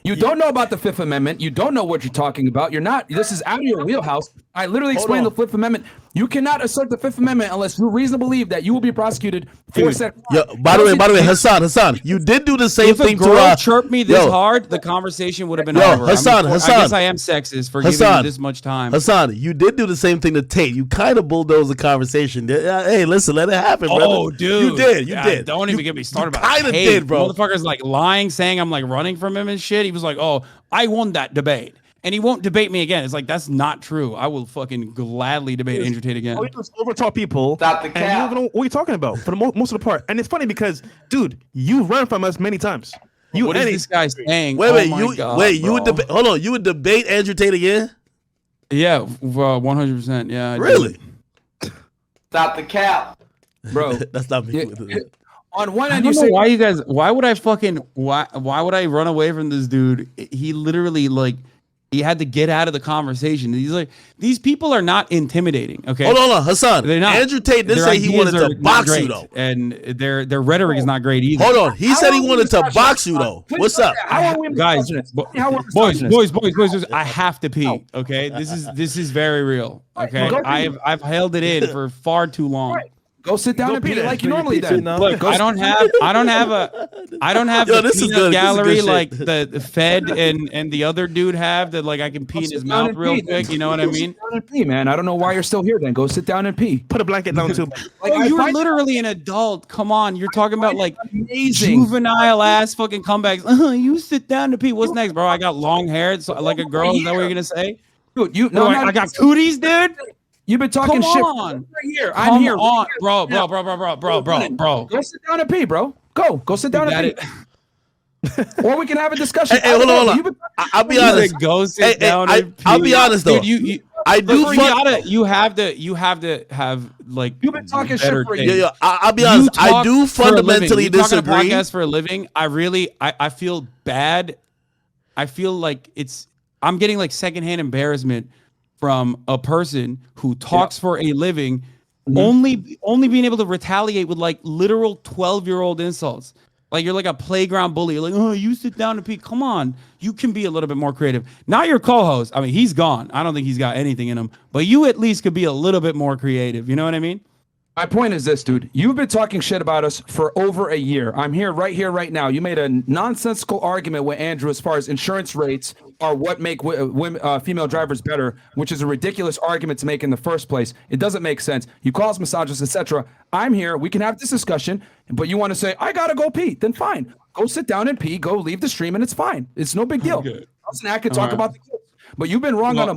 You don't know about the Fifth Amendment. You don't know what you're talking about. You're not. This is out of your wheelhouse. I literally explained the Fifth Amendment. You cannot assert the Fifth Amendment unless you reasonably believe that you will be prosecuted for sex. By the way, Hasan, you did do the same thing to girl chirped me this hard, the conversation would have been over. Hasan, I guess I am sexist for giving you this much time. Hasan, you did do the same thing to Tate. You kind of bulldozed the conversation. Hey, listen, let it happen, brother. Oh, dude. You did. Don't even get me started about kind of did, bro. Motherfucker's like lying, saying I'm like running from him and shit. He was like, oh, I won that debate. And he won't debate me again. It's like, that's not true. I will fucking gladly debate Andrew Tate again. We just overtalk people. Stop the cap. And you don't know what you're talking about for the most of the part. And it's funny because, dude, you run from us many times. What is this guy saying? Wait, oh my God, you bro. would debate. Hold on, you would debate Andrew Tate again? Yeah, 100%. Yeah, I Really? Stop the cap. Bro. That's not me. On one I end, don't you know say why you guys. Why would I fucking? Why would I run away from this dude? He literally like. He had to get out of the conversation. He's like, these people are not intimidating. Okay, Hold on, Hassan. They're not. Andrew Tate did Their say he ideas wanted are to not box you great, though. and their rhetoric is not great either. Hold on, he said he are we wanted to misogynist? box you though. What's up? How are we Guys, misogynist? bo- How are we boys, misogynist? I have to pee. Okay, this is very real. Okay, Go pee. I've held it in for far too long. Right. Go sit down Go and pee pee then. like you Do you normally pee do. now? Look, I don't have Yo, the this is peanut good. This is gallery good shit. like the Fed and the other dude have that like I can pee in his mouth real quick. You know what I mean? Sit down and pee, man. I don't know why you're still here. Then go sit down and pee. Put a blanket down too. Like, Bro, I you're find- literally an adult. Come on, you're talking about like amazing. juvenile ass fucking comebacks. You sit down to pee. What's next, bro? I got long hair, so like a girl. Is that what you're gonna say? Dude, you No, I got cooties, dude. You've been talking Come shit. on. Right here. Come I'm here. on, Right here. bro. Go sit down and pee, bro. Go sit down Got and it. pee. Or we can have a discussion. Hey, hold on. You've been- I'll be He honest. said, go sit down and pee. I'll be honest though. Dude, I do. you have to have like You've been talking shit better for taste. years. I'll be You honest. I talk do for a living. fundamentally You talk on a disagree. podcast for a living. I feel bad. I feel like I'm getting like secondhand embarrassment from a person who talks for a living, only being able to retaliate with like literal 12-year-old insults. Like you're like a playground bully. You're like, oh, you sit down and pee. Come on, you can be a little bit more creative. Not your co-host. I mean, he's gone. I don't think he's got anything in him. But you at least could be a little bit more creative. You know what I mean? My point is this, dude. You've been talking shit about us for over a year. I'm here, right now. You made a nonsensical argument with Andrew as far as insurance rates are what make female drivers better, which is a ridiculous argument to make in the first place. It doesn't make sense. You call us misogynist, etc. I'm here. We can have this discussion, but you want to say, I got to go pee. Then fine. Go sit down and pee. Go leave the stream, and it's fine. It's no big deal. Okay. Us and I could talk right. about the kids. But you've been wrong on a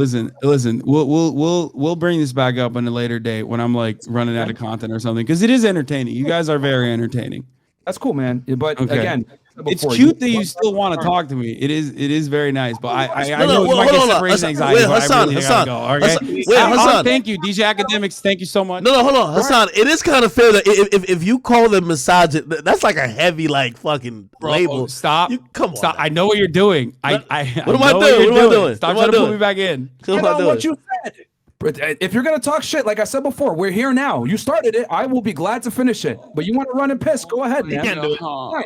Listen. We'll bring this back up on a later date when I'm like running out of content or something, because it is entertaining. You guys are very entertaining. That's cool, man. But Okay. again, It's cute that you still want to talk to me. It is very nice, but I No, know you might hold get on. separation anxiety. Wait, but Hassan, I really gotta go. Okay? Hassan. Thank you, DJ Academics. Thank you so much. No, hold on, Hassan. It is kind of fair that if you call them misogynist, that's like a heavy like fucking Bro, label. Stop. Come on. Stop. I know what you're doing. What am I know doing? what What you're am I doing? Stop What am I trying to put doing? me back in. What am I doing? what you said. But if you're gonna talk shit, like I said before, we're here now. You started it. I will be glad to finish it. But you want to run and piss? Go ahead, man. can't do it. Fine.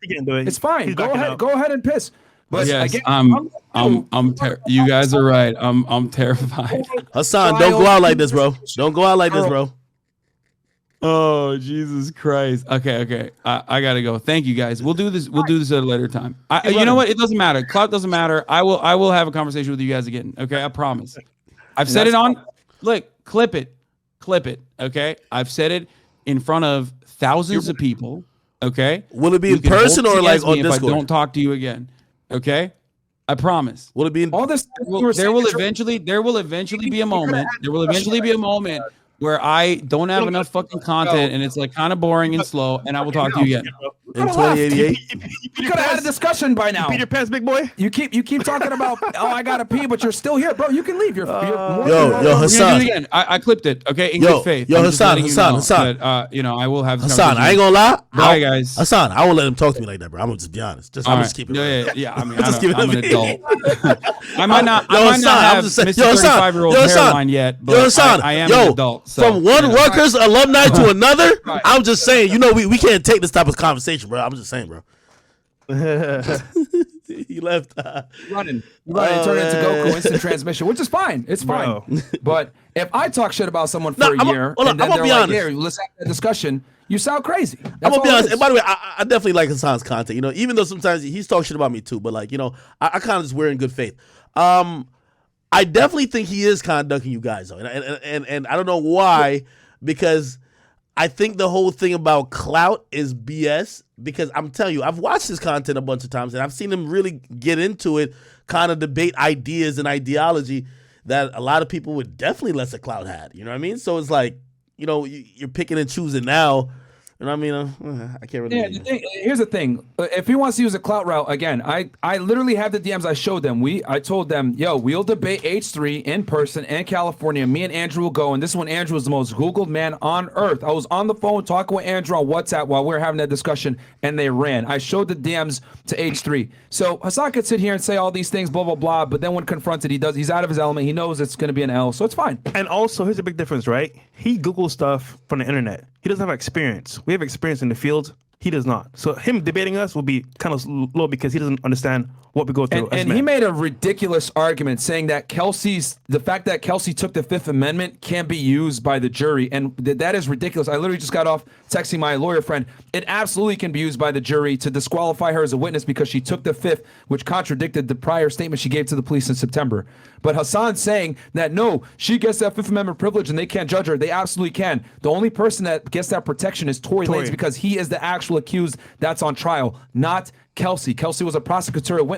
He can't do it. It's fine. He's Go backing ahead. out. Go ahead and piss. But Yes, again, you guys are right. I'm terrified. Hassan, don't go out like this, bro. Don't go out like this, bro. Oh, Jesus Christ. Okay. I gotta go. Thank you guys. We'll do this at a later time. You know what? It doesn't matter. Clout doesn't matter. I will have a conversation with you guys again. Okay, I promise. I've said it on. Look, clip it. Okay, I've said it in front of thousands of people. Okay. Will it be You in can hold person this or like against me on if I Discord? don't talk to you again. Okay, I promise. Will it be in? all this. There will eventually be a moment. There will eventually be a moment where I don't have enough fucking content and it's like kind of boring and slow, and I will talk to you again. In 2088? You could have had a discussion by now. Peter Pan's big boy. You keep talking about I gotta pee, but you're still here, bro. You can leave. You're more Yo, than yo, welcome. We're gonna Hassan. do it again. I clipped it. Okay, in Yo, good faith. yo, I'm just Hassan, letting Hassan. that, I will have. this Hassan, I ain't conversation. gonna lie. Bye, guys. Hassan, I won't let him talk to me like that, bro. I'm gonna just be honest. I'm All gonna right. just keep it real. Yeah. I mean, Just keep it I'm an real. adult. I might not Hassan, I'm have just saying- Mr. yo, Hassan, 35-year-old yo, Hassan, hairline yet, but Yo, Hassan, I am yo, an adult. So, from one you know. Rutgers alumni to another, I'm just saying, we can't take this type of conversation, bro. I'm just saying, bro. He left. Running, turn into Goku instant transmission, which is fine. It's fine. Bro. But if I talk shit about someone for No, a I'm a- year hold on, and then I'm gonna they're be like, honest. "Here, let's have a discussion," you sound crazy. I'm That's gonna be all it honest. is. And by the way, I definitely like Hassan's content. Even though sometimes he's talking shit about me too, but like, I kind of just wear in good faith. I definitely think he is kind of ducking you guys though, and I don't know why, because I think the whole thing about clout is BS. Because I'm telling you, I've watched his content a bunch of times, and I've seen him really get into it, kind of debate ideas and ideology that a lot of people would definitely less a clout had. You know what I mean? So it's like, you're picking and choosing now. And I mean, I can't really. Yeah, here's the thing. If he wants to use a clout route, again, I literally have the DMs I showed them. I told them, yo, we'll debate H3 in person in California. Me and Andrew will go. And this is when Andrew was the most Googled man on earth. I was on the phone talking with Andrew on WhatsApp while we were having that discussion, and they ran. I showed the DMs to H3. So Hasan could sit here and say all these things, blah, blah, blah. But then when confronted, he's out of his element. He knows it's going to be an L. So it's fine. And also, here's a big difference, right? He Googles stuff from the internet. He doesn't have experience. We have experience in the field. He does not. So him debating us will be kind of low because he doesn't understand what we go through. And he made a ridiculous argument saying that the fact that Kelsey took the Fifth Amendment can't be used by the jury. And that is ridiculous. I literally just got off texting my lawyer friend. It absolutely can be used by the jury to disqualify her as a witness because she took the Fifth, which contradicted the prior statement she gave to the police in September. But Hasan saying that, no, she gets that Fifth Amendment privilege and they can't judge her. They absolutely can. The only person that gets that protection is Tory Lanez because he is the actual accused that's on trial, not Kelsey. Kelsey was a prosecutorial witness.